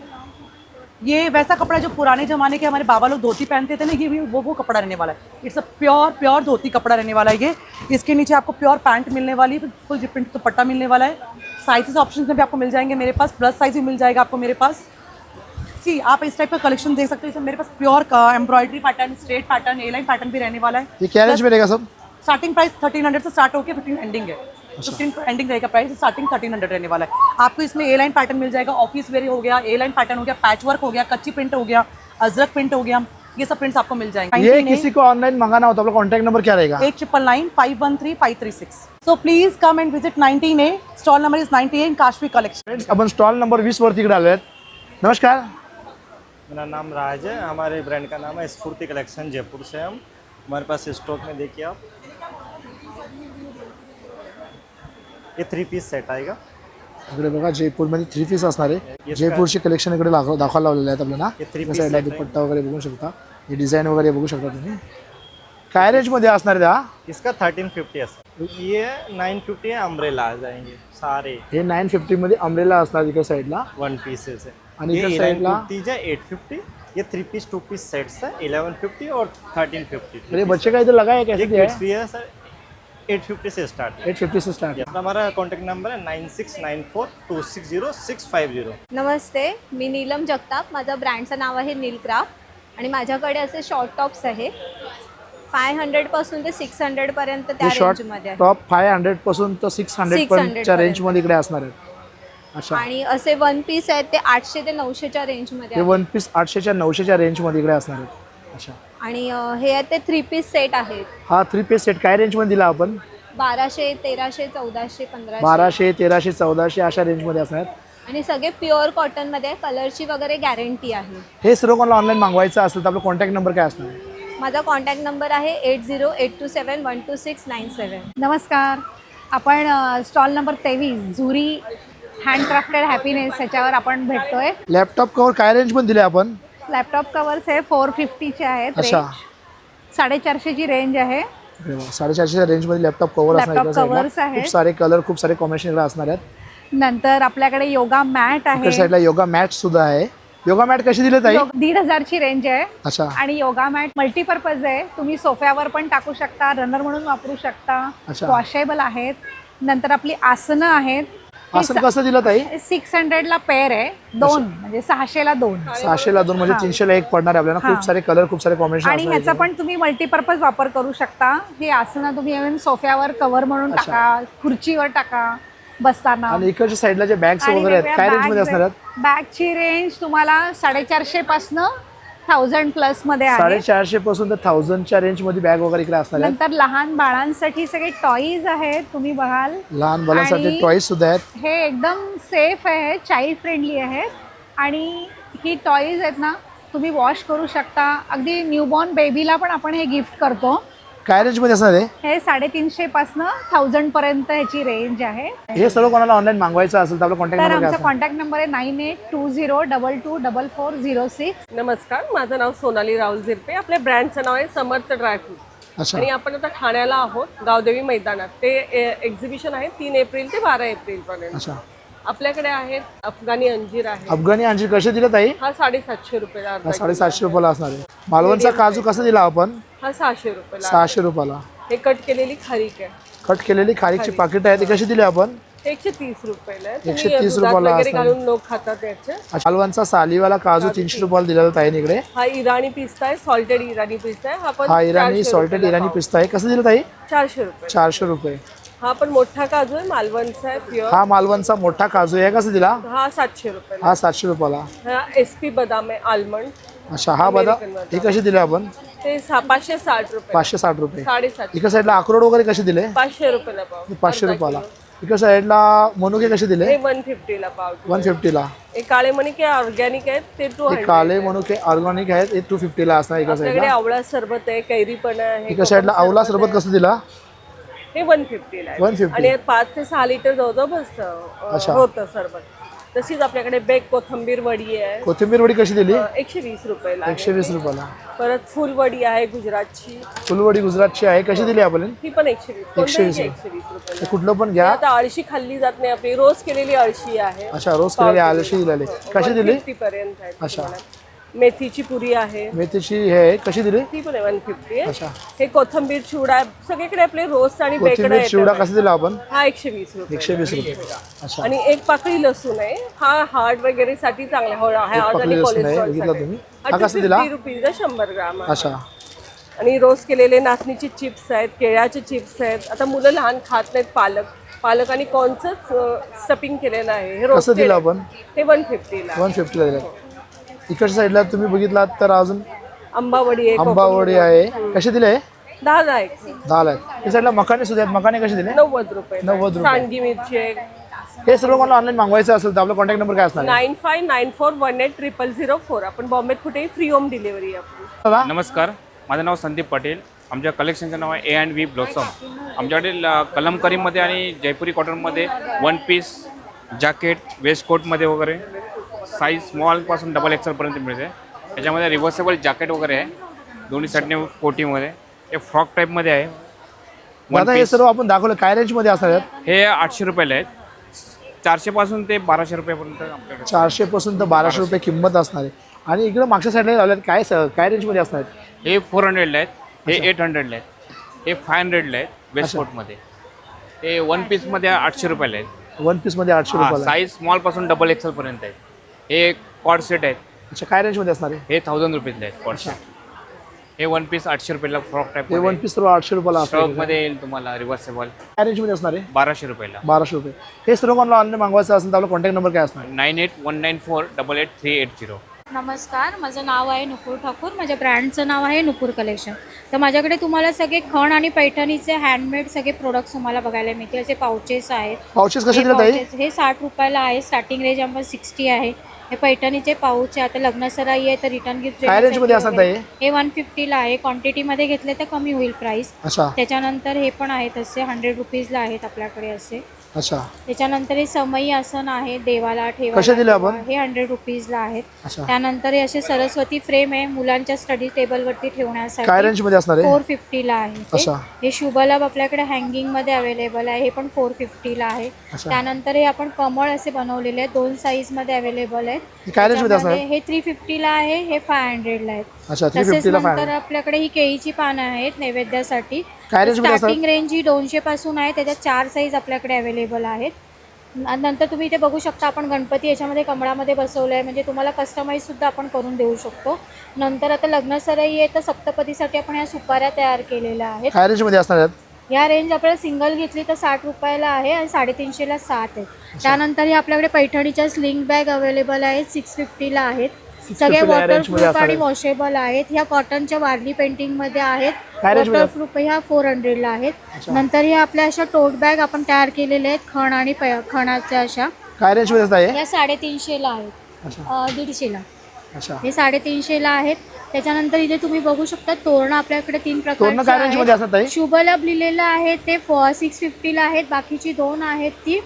ये वैसा कपड़ा जो पुराने ज़माने के हमारे बाबा लोग धोती पहनते थे ना, ये भी वो कपड़ा रहने वाला है। इट्स अ प्योर धोती कपड़ा रहने वाला है ये। इसके नीचे आपको प्योर पैंट मिलने वाली है, फुल प्रिंट दुपट्टा मिलने वाला है। साइजेस ऑप्शन में भी आपको मिल जाएंगे मेरे पास, प्लस साइज भी मिल जाएगा आपको मेरे पास। सी आप इस टाइप का कलेक्शन देख सकते हो। मेरे पास प्योर का एम्ब्रॉयडरी पैटर्न, स्ट्रेट पैटर्न, ए लाइन पैटर्न भी रहने वाला है। ये क्या रेंज में रहेगा सब? स्टार्टिंग प्राइस 1300 से स्टार्ट होकर 15 एंडिंग है। 15 एंडिंग रहेगा प्राइस, स्टार्टिंग 1300 रहने वाला है। आपको इसमें ए लाइन पैटर्न मिल जाएगा, ऑफिस वेयर हो गया, ए लाइन पैटर्न हो गया, पैच वर्क हो गया, कच्ची प्रिंट हो गया, अजरक प्रिंट हो गया, ये सब प्रिंट्स आपको मिल जाएंगे। ये किसी को ऑनलाइन मंगाना हो तो आपका कॉन्टैक्ट नंबर क्या रहेगा? 899513 so please come and visit 19A। Stall number is 98 Kashvi collection. Upon stall number 20 वरती इकडे आलो आहेत. नमस्कार, मेरा नाम राज है। हमारे ब्रांड का नाम है स्फूर्ति कलेक्शन, जयपुर से हम। हमारे पास स्टॉक में देखिए आप, ये 3 पीस सेट आएगा। इकडे बघा जयपूरमध्ये 3 पीस असणार आहे. जयपूरची कलेक्शन इकडे दाखवायला लावलेले आहेत आपल्याला. या साईडला दुपट्टा वगैरे बघू शकता, हे डिझाईन वगैरे बघू शकता तुम्ही. काय रेंजमध्ये असणार आहे हा? इसका 1350 है, ये 950 है, अम्ब्रेला आ जाएंगे सारे. हे 950 मध्ये अम्ब्रेला असणार इकडे साईडला. वन पीसेस है. आणि ये इकडे 11 साईडला कुर्तीज है 850. ये 3 पीस 2 पीस सेट्स है 1150 और 1350. अरे बच्चे का इधर लगा है, कैसे दिया किड्स भी है सर, 850 से स्टार्ट है. 850 से स्टार्ट है. हमारा कॉन्टैक्ट नंबर है 9694260650. नमस्ते, मी नीलम जगताप. माझं ब्रँडचं नाव आहे नील क्राफ्ट आणि माझ्याकडे असे शॉर्ट टॉप्स आहे 500 पासून ते 600 पर्यंत त्या शॉर्ट रेंजमध्ये आहे. टॉप 500 पासून तर 600 पर्यंतच्या रेंजमध्ये इकडे असणार आहेत. अच्छा, आणि असे वन पीस आहेत ते 800 ते 900च्या रेंजमध्ये हे आहे. वन पीस 800च्या 900च्या रेंजमध्ये इकडे असणार आहेत. अच्छा, आणि हे आहेत ते 3 पीस सेट आहेत. हा 3 पीस सेट काय रेंजमध्ये दिला आपण? 1200, 1300, 1400, 1500. 1200, 1300, 1400 अशा रेंजमध्ये असणार आहेत. आणि सगळे प्युअर कॉटनमध्ये आहे. कलरची वगैरे गॅरंटी आहे. हे सर्व कोणाला ऑनलाईन मागवायचं असेल तर आपला कॉन्टॅक्ट नंबर काय असणार आहे? माझा कॉन्टॅक्ट नंबर आहे 8082712697. नमस्कार. आपण स्टॉल नंबर 23 झुरी हँडक्राफ्टेड हॅपीनेस ह्याच्यावर आपण भेटतोय. लॅपटॉप कवर काय रेंजमध्ये दिले आपण? लॅपटॉप कवर्स हे 450चे आहेत. अच्छा, 450ची रेंज आहे. 450च्या रेंजमध्ये लॅपटॉप कवर असणार लॅपटॉप इकडे साईडला. कवर्स आहेत. खूप सारे कलर, खूप सारे कॉम्बिनेशन इकडे असणार आहेत. नंतर आपल्याकडे योगा मॅट इकडे आहे. साईडला योगा मॅट सुद्धा आहे. योगा मॅट कशी दिले ताई? 1500ची रेंज आहे. अच्छा, आणि योगा मॅट मल्टीपर्पज आहे. तुम्ही सोफ्यावर पण टाकू शकता, रनर म्हणून वापरू शकता. अच्छा. वॉशेबल आहेत. नंतर आपली आसनं आहेत. असं कसं दिलं ताई? 600ला पेअर आहे. 2 म्हणजे 600ला 2. 600ला 2 म्हणजे 300ला 1 पडणार आहे आपल्याला. हा. खूप सारे कलर, खूप सारे कॉम्बिनेशन आणि ह्याचा पण तुम्ही मल्टीपर्पज वापर करू शकता. हे आसनं तुम्ही इव्हन सोफ्यावर कव्हर म्हणून अच्छा. टाका, खुर्चीवर टाका बसताना. आणि इकडच्या साईडला जे बॅग्स वगैरे आहेत काय रेंजमध्ये असणार आहेत? बॅगची रेंज तुम्हाला 450 पासून 1000 प्लस मध्ये आहे. 450 पासून तर 1000च्या रेंजमध्ये बॅग वगैरे इकडे असणार आहेत. नंतर लहान बाळांसाठी सगळे टॉईज आहेत. तुम्ही बघाल लहान बाळांसाठी आणि टॉईज सुद्धा आहेत. हे एकदम सेफ आहे, चाइल्ड फ्रेंडली आहेत. आणि ही टॉईज आहेत ना, तुम्ही वॉश करू शकता. अगदी न्यूबॉर्न बेबीला पण आपण हे गिफ्ट करतो. काय रेंजमध्ये असणार आहे? हे 350 पासून 1000 पर्यंत ह्याची रेंज आहे. हे सर्व कोणाला ऑनलाईन मागवायचं असेल तर आपला कॉन्टॅक्ट तर नंबर काय आमचा असणार? कॉन्टॅक्ट नंबर आहे 9820224406. नमस्कार, माझं नाव सोनाली राहुल झिरपे. आपल्या ब्रँडचं नाव आहे समर्थ ड्रायफ्रूट. अच्छा, आणि आपण आता ठाण्याला आहोत, गावदेवी मैदानात. ते एक्झिबिशन आहे 3 एप्रिल ते 12 एप्रिल पर्यंत. अच्छा. आपल्याकडे आहेत अफगाणी अंजीर आहे. अफगाणी अंजीर कसे दिले ताई? हा 750 रुपयाला अर्धा हा किलो. 750 रुपयाला असणार आहे. मालवणचा काजू कसा दिला आपण? हा 600 रुपयाला. 600 रुपयाला. हे कट केलेली खारीक आहे. कट केलेली खारीकची पाकिट आहे ती कशी दिली आपण? 130 रुपयाला आहे. 130 दुधात रुपयाला वगैरे असणार. घालून लोक खातात याचे. मालवणचा सालीवाला काजू 300 रुपयाला दिलेला ताई इकडे. हा इराणी पिस्ता आहे, सॉल्टेड इराणी पिस्ता आहे. हा पण हा इराणी 400 सॉल्टेड रुपयाला इराणी पाव. पिस्ता आहे. कसं दिलं ताई? 400 रुपये. 400 रुपये. हा पण मोठा काजू आहे, मालवणचा आहे प्युअर. हा मालवणचा मोठा काजू आहे. कसं दिला? हा 700 रुपयाला. हा 700 रुपयाला. हा SP बदाम आहे, आल्मंड. अच्छा, हा बदाम हे कसे दिले आपण? ते 560 रुपये. 560 रुपये. 750. इकडे साईडला अक्रोड वगैरे कसे दिले? 500 रुपयाला पाव. 500 रुपयाला. इकडे साईडला मनुके कसे दिले? हे 150ला पाव. 150ला. हे काळे मणिके ऑर्गॅनिक आहेत, ते हे 200. काले मनुके ऑर्गॅनिक आहेत, हे 250ला असणार. इकडे आपल्याकडे साईडला आवळा सरबत आहे, कैरीपणा आहे. इकडे साईडला आवला सरबत कसं दिला? हे 150ला आहे. 150. आणि हे 5 ते 6 लिटर जवळजवळ अच्छा. बसतं होतं सरबत. तशीच आपल्याकडे बेक कोथिंबीर वडी आहे. कोथिंबीर वडी कशी दिली? 120 रुपयाला आहे. 120 रुपयाला. परत फुलवडी आहे गुजरातची. फुलवडी गुजरातची आहे. कशी दिली आपण? ही पण 120. 120 120 रुपयाला. हे कुठलं पण घ्या. आता अळशी खाल्ली जात नाही आपली, रोज केलेली अळशी आहे. अच्छा, रोज केलेली आलशी दिलेली. कशी दिली? 150 पर्यंत आहे. अच्छा. मेथीची पुरी आहे. मेथीची हे कशी दिली? ती पण आहे 150 आहे. अच्छा. हे कोथिंबीर चिवडा आहे. सगळीकडे आपले रोस्ट आणि बेकड कोथिंबीर आहे. चिवडा कसा दिला आपण? हा 120 रुपये. 120 रुपये. अच्छा. आणि एक पाकळी लसूण आहे. हा हार्ट वगैरे साठी चांगला आहे. एक पाकळी लसूण आहे, बघितला तुम्ही. हा कसा दिला? 50 रुपीज 100 ग्राम आहे. अच्छा. आणि रोस्ट केलेले नाचणीचे चिप्स आहेत, केळ्याचे चिप्स आहेत. आता मुलं लहान खात नाहीत पालक आणि कॉर्नचंच स्टफिंग केलेलं आहे. हे कसं दिलं आपण? हे 150ला. 150ला दिलं. इकडच्या साईडला तुम्ही बघितलात तर अजून आंबावडी आहे. आंबावडी आहे. कसे दिले? 10 आहे. 10 आहेत. या साईडला मकाने सुद्धा आहेत. मकाने कसे दिले? 90 रुपये. 90 रुपये. सांडगी मिरची आहे. हे सर्व मला ऑनलाईन मागवायचं असेल तर आपला कॉन्टॅक्ट नंबर काय असणार? 9594180004. आपण बॉम्बेत कुठेही फ्री होम डिलिव्हरी आपली. नमस्कार, माझं नाव संदीप पटेल. आमच्या कलेक्शनचं नाव आहे A&V ब्लॉसम. आमच्याकडे कलमकारीमध्ये आणि जयपुरी कॉटनमध्ये 1 पीस जॅकेट वेस्ट कोटमध्ये वगैरे साईज स्मॉलपासून डबल एक्सेलपर्यंत मिळते. त्याच्यामध्ये रिव्हर्सेबल जॅकेट वगैरे आहे दोन्ही साईडने कोटीमध्ये. हे फ्रॉक टाईपमध्ये आहे. दादा हे सर्व आपण दाखवलं काय रेंजमध्ये असणार आहेत? हे 800 रुपयाला आहेत. 400 पासून ते 1200 रुपयापर्यंत आपल्याकडे. 400 पासून तर 1200 रुपये किंमत असणार आहे. आणि इकडे मागच्या साईडला लावल्यात काय रेंजमध्ये असणार आहेत? हे 400ला आहेत. हे 800ला आहेत. हे 500ला आहेत वेस्ट कोटमध्ये. हे वन पीसमध्ये 800 रुपयाला आहेत. वन पीसमध्ये 800 रुपयाला. साईज स्मॉलपासून डबल एक्सेलपर्यंत आहे. हे कॉर्ड सेट आहेत. अच्छा काय रेंजमध्ये असणार आहे? हे 1000 रुपीजला आहेत कॉर्ड सेट. हे वन पीस 800 रुपयाला फ्रॉक टाईप. हे वन पीस सर्व 800 रुपयाला असणार आहे. मध्ये येईल तुम्हाला रिव्हर्सेबल. काय रेंजमध्ये असणार आहे? 1200 रुपयाला. 1200 रुपये. हे सर्व कोणाला ऑनलाईन मागवायचं असेल तर आपला कॉन्टॅक्ट नंबर काय असणार? 9819488380. नमस्कार, माझं नाव आहे नुपूर ठाकूर. माझ्या ब्रँडचं नाव आहे नुपूर कलेक्शन. तर माझ्याकडे तुम्हाला सगळे खण आणि पैठणीचे हँडमेड सगळे प्रोडक्ट्स तुम्हाला बघायला मिळतील. असे पाउचेस आहेत. पाउचेस कसे दिले ताई? हे 60 रुपयाला आहे. स्टार्टिंग रेंज आम्हाला 60 आहे. हे पैठणीचे पाऊच आहे. आता लग्नसराई आहे तर रिटर्न गिफ्ट काय रेंजमध्ये असणार ताई? हे 150ला आहे. क्वांटिटीमध्ये घेतले तर कमी होईल प्राइस. अच्छा. त्याच्यानंतर हे पण आहेत असे 100 रुपीजला आहेत आपल्याकडे असे. अच्छा. त्याच्यानंतर हे समई आसन आहे देवाला कसे दिले आपण? ठेवायला. हे 100 रुपीजला आहेत. अच्छा. त्यानंतर हे असे सरस्वती फ्रेम आहे मुलांच्या स्टडी टेबलवरती ठेवण्यासाठी. काय रेंजमध्ये असणार आहे? 450ला आहे ते. अच्छा. हे शुभलाभ आपल्याकडे हँगिंग मध्ये अवेलेबल आहे. हे पण 450ला आहे. त्यानंतर हे आपण कमळ असे बनवलेले आहेत. 2 साईज मध्ये अवेलेबल आहेत. काय रेंजमध्ये असणार? हे 350ला आहे. हे 500ला आहेत. अच्छा. तसेच 350ला नंतर आपल्याकडे ही केळीची पानं आहेत नैवेद्यासाठी. काय रेंजमध्ये असणार? स्टार्टिंग रेंज ही 200 पासून आहे. त्याच्यात 4 साईज आपल्याकडे अवेलेबल आहेत. नंतर तुम्ही इथे बघू शकता आपण गणपती याच्यामध्ये कमळामध्ये बसवलं आहे. म्हणजे तुम्हाला कस्टमाइजसुद्धा आपण करून देऊ शकतो. नंतर आता लग्नसराई आहे तर सप्तपदीसाठी आपण ह्या सुपाऱ्या तयार केलेल्या आहेत. काय रेंजमध्ये असणार आहेत? या रेंज आपल्याला सिंगल घेतली तर 60 रुपयाला आहे आणि 350ला 7 आहे. त्यानंतर हे आपल्याकडे पैठणीच्या स्लिंग बॅग अवेलेबल आहेत. 650ला आहेत. सगळे वॉटरप्रूफ आणि वॉशेबल आहेत. ह्या कॉटनच्या वारली पेंटिंगमध्ये आहेत. वॉटरप्रूफ ह्या 400ला आहेत. नंतर ह्या आपल्या अशा टोट बॅग आपण तयार केलेल्या आहेत खण आणि खणाच्या अशा. काय रेंजमध्ये असणार आहे? या 350ला आहेत. 150ला. अच्छा. हे 350ला आहेत. त्याच्यानंतर इथे तुम्ही बघू शकता तोरणं आपल्याकडे 3 प्रकारचे आहेत. शुभलाभ लिहिलेलं आहे ते 650ला आहेत. बाकीची 2 आहेत ती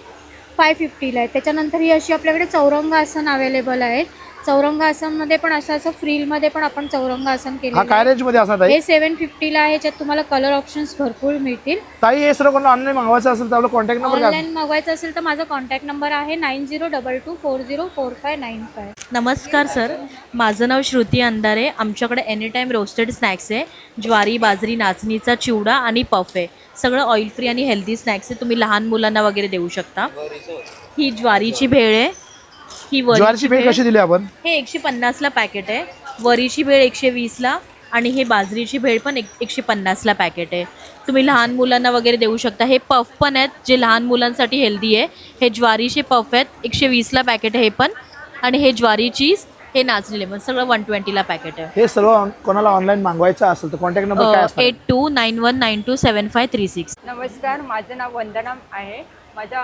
550ला आहेत. त्याच्यानंतर ही अशी आपल्याकडे चौरंग आसन अवेलेबल आहेत. चौरंग आसनमध्ये पण असं फ्रीलमध्ये पण आपण चौरंग आसन केलं. काय रेंजमध्ये असणार ताई? हे 750ला आहे. याच्यात तुम्हाला कलर ऑप्शन्स भरपूर मिळतील. ताई हे सर्व कोणाला ऑनलाईन मागवायचं असेल तर आपला कॉन्टॅक्ट नंबर काय? ऑनलाईन मागवायचं असेल तर माझा कॉन्टॅक्ट नंबर आहे 9022404595. नमस्कार सर, माझं नाव श्रुती अंधारे. आमच्याकडे एनी टाईम रोस्टेड स्नॅक्स आहे. ज्वारी बाजरी नाचणीचा चिवडा आणि पफ आहे. सगळं ऑइल फ्री आणि हेल्दी स्नॅक्स आहे. तुम्ही लहान मुलांना वगैरे देऊ शकता. ही ज्वारीची भेळ आहे. ही ज्वारीची भेळ कशी दिली आपण? हे 150ला पॅकेट आहे. वरीची भेळ 120ला आणि हे बाजरीची भेळ पण 150ला पॅकेट आहे. तुम्ही लहान मुलांना वगैरे देऊ शकता. हे पफ पण आहेत जे लहान मुलांसाठी हेल्दी आहे. हे ज्वारीचे पफ आहेत 120ला पॅकेट आहे हे पण. आणि हे ज्वारी चीज हे नाचणी लेमन सगळं 120ला पॅकेट आहे. हे सर्व कोणाला ऑनलाईन मागवायचं असेल तर कॉन्टॅक्ट नंबर काय असणार? 8291927536. नमस्कार, माझं नाव वंदना आहे. माझ्या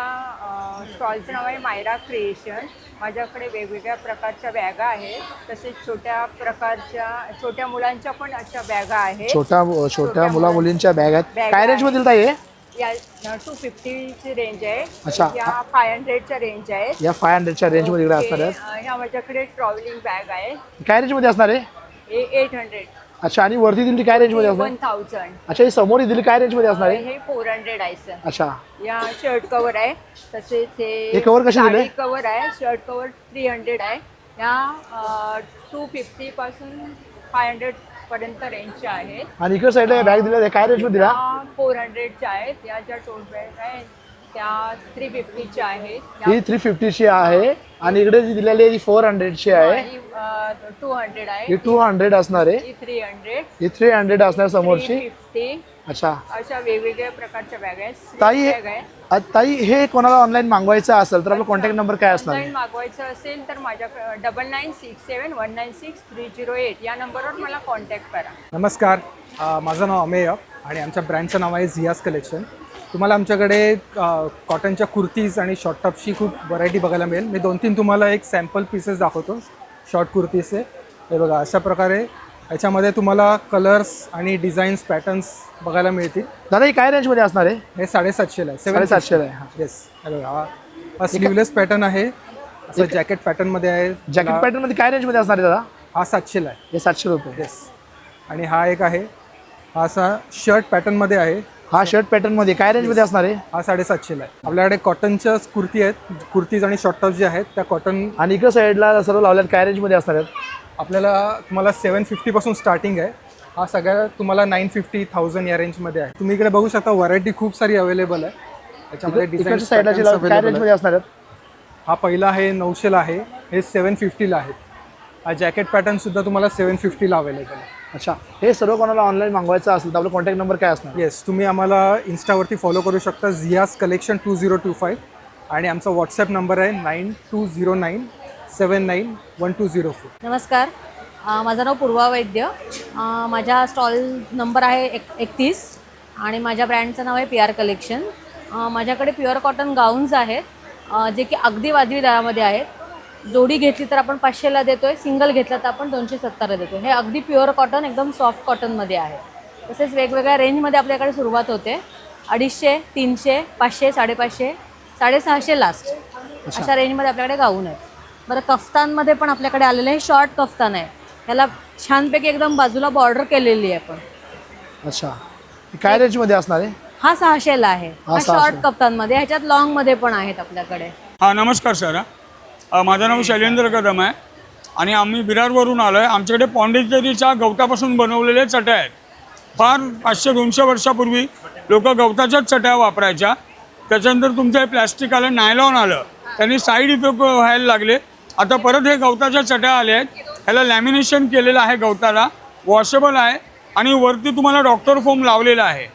स्टॉलचं नाव आहे मायरा क्रिएशन. माझ्याकडे वेगवेगळ्या प्रकारच्या बॅगा आहेत. तसेच छोट्या मुलांच्या पण अशा बॅगा आहेत. छोट्या मुला मुलींच्या बॅग आहेत. काय रेंजमध्ये दिलता हे? या 250ची रेंज आहे. अच्छा. या 500च्या रेंज आहे. या 500च्या रेंजमध्ये इकडे असणार आहेत. ह्या माझ्याकडे ट्रॅव्हलिंग बॅग आहे. काय रेंजमध्ये असणार आहे? हे 800. अच्छा. आणि वरती दिली काय रेंजमध्ये असणार? 1000. अच्छा. ही समोर दिली काय रेंजमध्ये असणार आहे? हे 400 आहे सर. अच्छा. या शर्ट कवर आहे. तसेच हे कवर कसे दिले? कवर आहे. शर्ट कवर 300 आहे. या 250 पासून 500 पर्यंत रेंजच्या आहेत. आणि इकडे साईडला बॅग दिल्या काय रेंजमध्ये दिल्या? 400च्या आहेत. या ज्या टोट बॅग आहेत त्या 350च्या आहेत. ही 350ची आहे आणि इकडे जी दिलेली आहे ती 400ची आहे. 200 आहे. ही 200 असणार आहे. 300. ही 300 असणार समोरची. 350. अच्छा. अशा वेगवेगळ्या प्रकारच्या बॅग आहेत. ताई हे कोणाला ऑनलाईन मागवायचं असेल तर आपला कॉन्टॅक्ट नंबर काय असणार? ऑनलाईन मागवायचं असेल तर माझ्याकडे 9967196308 या नंबरवर मला कॉन्टॅक्ट करा. नमस्कार, माझं नाव अमेय आणि आमच्या ब्रँडचं नाव आहे झियास कलेक्शन. तुम्हाला आमच्याकडे कॉटनच्या कुर्तीज आणि शॉर्ट टॉपची खूप व्हरायटी बघायला मिळेल. मी 2-3 तुम्हाला एक सॅम्पल पीसेस दाखवतो शॉर्ट कुर्तीचे. हे बघा अशा प्रकारे याच्यामध्ये तुम्हाला कलर्स आणि डिझाईन्स पॅटर्न्स बघायला मिळतील. दादा ही काय रेंजमध्ये असणार आहे? हे 750ला आहे. 750ला आहे. येस. हे बघा हा स्लीवलेस पॅटर्न आहे, असं जॅकेट पॅटर्नमध्ये आहे. जॅकेट पॅटर्न मध्ये काय रेंज मध्ये असणार आहे दादा? हा 700ला आहे. हे 700 रुपये. येस. आणि हा एक आहे, हा असा शर्ट पॅटर्नमध्ये आहे. हा शर्ट पॅटर्न मध्ये काय रेंज मध्ये असणार आहे? हा 750ला आहे. आपल्याकडे कॉटनच्या कुर्ती आहेत, कुर्तीज आणि शॉर्ट टॉप जे आहेत त्या कॉटन. आणि इकडे साईडला सर्व लावल्यात काय रेंज मध्ये असणार आहेत? आपल्याला तुम्हाला 750 पासून स्टार्टिंग आहे. हा सगळ्या तुम्हाला 950, 1000 या रेंजमध्ये आहे. तुम्ही इकडे बघू शकता व्हरायटी खूप सारी अवेलेबल आहे. त्याच्यामध्ये डिझाईन साईडला काय रेंज मध्ये असणार आहेत? हा पहिला आहे 900ला आहे, हे 750ला आहे. हा जॅकेट पॅटर्न सुद्धा तुम्हाला 750ला अवेलेबल आहे. अच्छा, हे सर्व कोणाला ऑनलाईन मागवायचं असेल तर आपला कॉन्टॅक्ट नंबर काय असणार? येस, तुम्ही आम्हाला इन्स्टावरती फॉलो करू शकता, झियास कलेक्शन 2025. आणि आमचा व्हॉट्सॲप नंबर आहे 9209791204. नमस्कार, माझं नाव पूर्वा वैद्य. माझ्या स्टॉल नंबर आहे 31 आणि माझ्या ब्रँडचं नाव आहे PR कलेक्शन. माझ्याकडे प्युअर कॉटन गाऊन्स आहेत जे की अगदी वाजवी दरामध्ये आहेत. जोडी घेतली तर आपण 500ला देतो आहे, सिंगल घेतला तर आपण 270ला देतो. हे अगदी प्युअर कॉटन एकदम सॉफ्ट कॉटनमध्ये आहे. तसेच वेगवेगळ्या रेंजमध्ये आपल्याकडे सुरुवात होते. 250, 300, 500, 550, 650 लास्ट अशा रेंजमध्ये आपल्याकडे गाऊन आहेत. बरं, कफ्तानमध्ये पण आपल्याकडे आलेलं आहे. शॉर्ट कफ्तान आहे, ह्याला छानपैकी एकदम बाजूला बॉर्डर केलेली आहे आपण. अच्छा, काय रेंज मध्ये असणार आहे? हा 600ला आहे. हा शॉर्ट कफ्तानमध्ये, ह्याच्यात लॉंगमध्ये पण आहेत आपल्याकडे. हा नमस्कार सर, माझं नाव शैलेंद्र कदम आहे आणि आम्ही विरारवरून आलो आहे. आमच्याकडे पॉंडिचेरीच्या गवतापासून बनवलेले चटया आहेत. फार 500-200 वर्षापूर्वी लोक गवताच्याच चटया वापरायच्या. त्याच्यानंतर तुमचं हे प्लॅस्टिक आलं, नायलॉन आलं, त्यांनी साईड इफेक्ट व्हायला लागले. आता परत हे गवताच्या चटया आल्या आहेत. ह्याला लॅमिनेशन केलेलं आहे, गवताला वॉशेबल आहे आणि वरती तुम्हाला डॉक्टर फोम लावलेला आहे.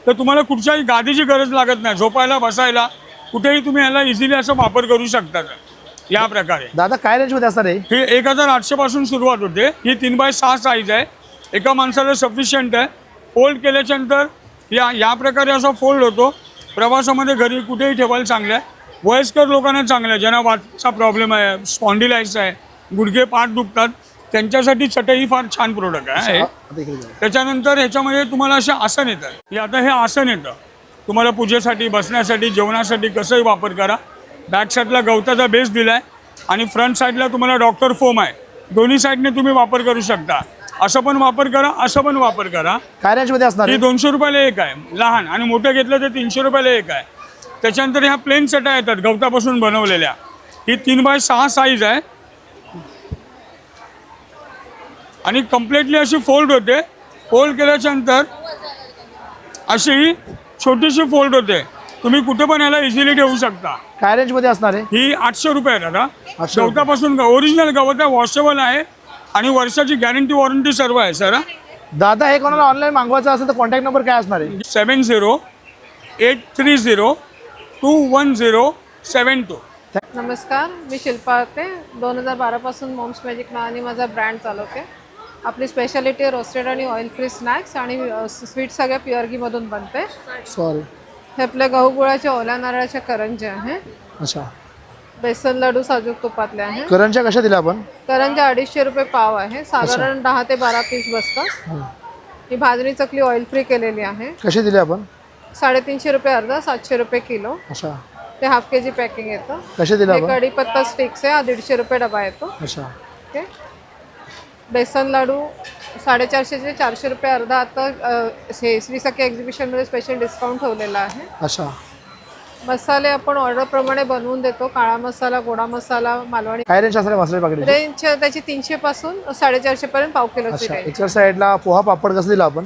तर तुम्हाला कुठच्याही गादीची गरज लागत नाही, झोपायला बसायला कुठेही तुम्ही ह्याला इझिली असं वापर करू शकता. या प्रकारे दादा काय रेंज मध्ये असणार आहे? ही 1800 पासून सुरुवात होते. ही 3x6 साईज आहे, एका माणसाला सफिशियंट आहे. फोल्ड केल्याच्या नंतर या प्रकारे असा फोल्ड होतो. प्रवासामध्ये घरी कुठेही ठेवायला चांगलं आहे. वयस्कर लोकांना चांगलं आहे, ज्यांना वातचा प्रॉब्लेम आहे, स्पॉन्डिलाइटिस आहे, गुडघे पाठ दुखतात, त्यांच्यासाठी चटई ही फार छान प्रोडक्ट आहे. त्याच्यानंतर ह्याच्यामध्ये तुम्हाला असे आसन येतात. हे आता हे आसन येतं तुम्हाला पूजेसाठी, बसण्यासाठी, जेवणासाठी कसंही वापर करा. बॅक साईडला गवताचा बेस दिला आहे आणि फ्रंट साईडला तुम्हाला डॉक्टर फोम आहे. दोन्ही साईडने तुम्ही वापर करू शकता. असं पण वापर करा, असं पण वापर करा. काय रेंज मध्ये असणार? ही 200 रुपयाला एक आहे लहान, आणि मोठं घेतलं तर 300 रुपयाला एक आहे. त्याच्यानंतर ह्या प्लेन चटया येतात गवतापासून बनवलेल्या. ही 3x6 साईज आहे आणि कम्प्लिटली अशी फोल्ड होते. फोल्ड केल्याच्या नंतर अशी छोटीशी फोल्ड होते. तुम्ही कुठे पण याला इझिली ठेवू शकता. काय रेंज मध्ये असणार आहे? ही 800 रुपये आहे दादा. गवतापासून ओरिजिनल गवत आहे, वॉशेबल आहे आणि वर्षाची गॅरंटी वॉरंटी सर्व आहे सर. दादा हे कोणाला ऑनलाईन मागवायचं असेल तर कॉन्टॅक्ट नंबर काय असणार आहे? 7083021072. नमस्कार, मी शिल्पा होते. 2012 पासून मॉम्स मॅजिक नावाने माझा ब्रँड चालवते. आपली स्पेशालिटी रोस्टेड आणि ऑइल फ्री स्नॅक्स आणि स्वीट सगळ्या प्युअर घीमधून बनते. सॉरी, हे आपल्या गहू गुळाच्या ओल्या नारळाच्या करंज्या आहे. अच्छा, बेसन लाडू साजूक तुपातले आहे. करंज्या कशा दिल्या आपण? करंज्या 250 रुपये पाव आहे, साधारण 10 ते 12 पीस बसतात. ही भाजणी चकली ऑइल फ्री केलेली आहे. कशी दिली आपण? 350 रुपये अर्धा, 700 रुपये किलो. अच्छा, ते हाफ केजी पॅकिंग येतं. कशी दिली आपण? कढीपत्ता स्टिक्स आहे, 150 रुपये डबा येतो. अच्छा, ओके. बेसन लाडू 450 चे 400 रुपये अर्धा. आता हे श्री सखी एक्झिबिशनमध्ये स्पेशल डिस्काउंट ठेवलेला आहे. अच्छा, मसाले आपण ऑर्डरप्रमाणे बनवून देतो. काळा मसाला, गोडा मसाला, मालवणी. काय रेंज असणार मसाले पाकिट? रेंज त्याची 300 पासून 450 पर्यंत पाव किलोची अच्छा, रेंज. एका साईडला पोहा पापड कसं दिला आपण?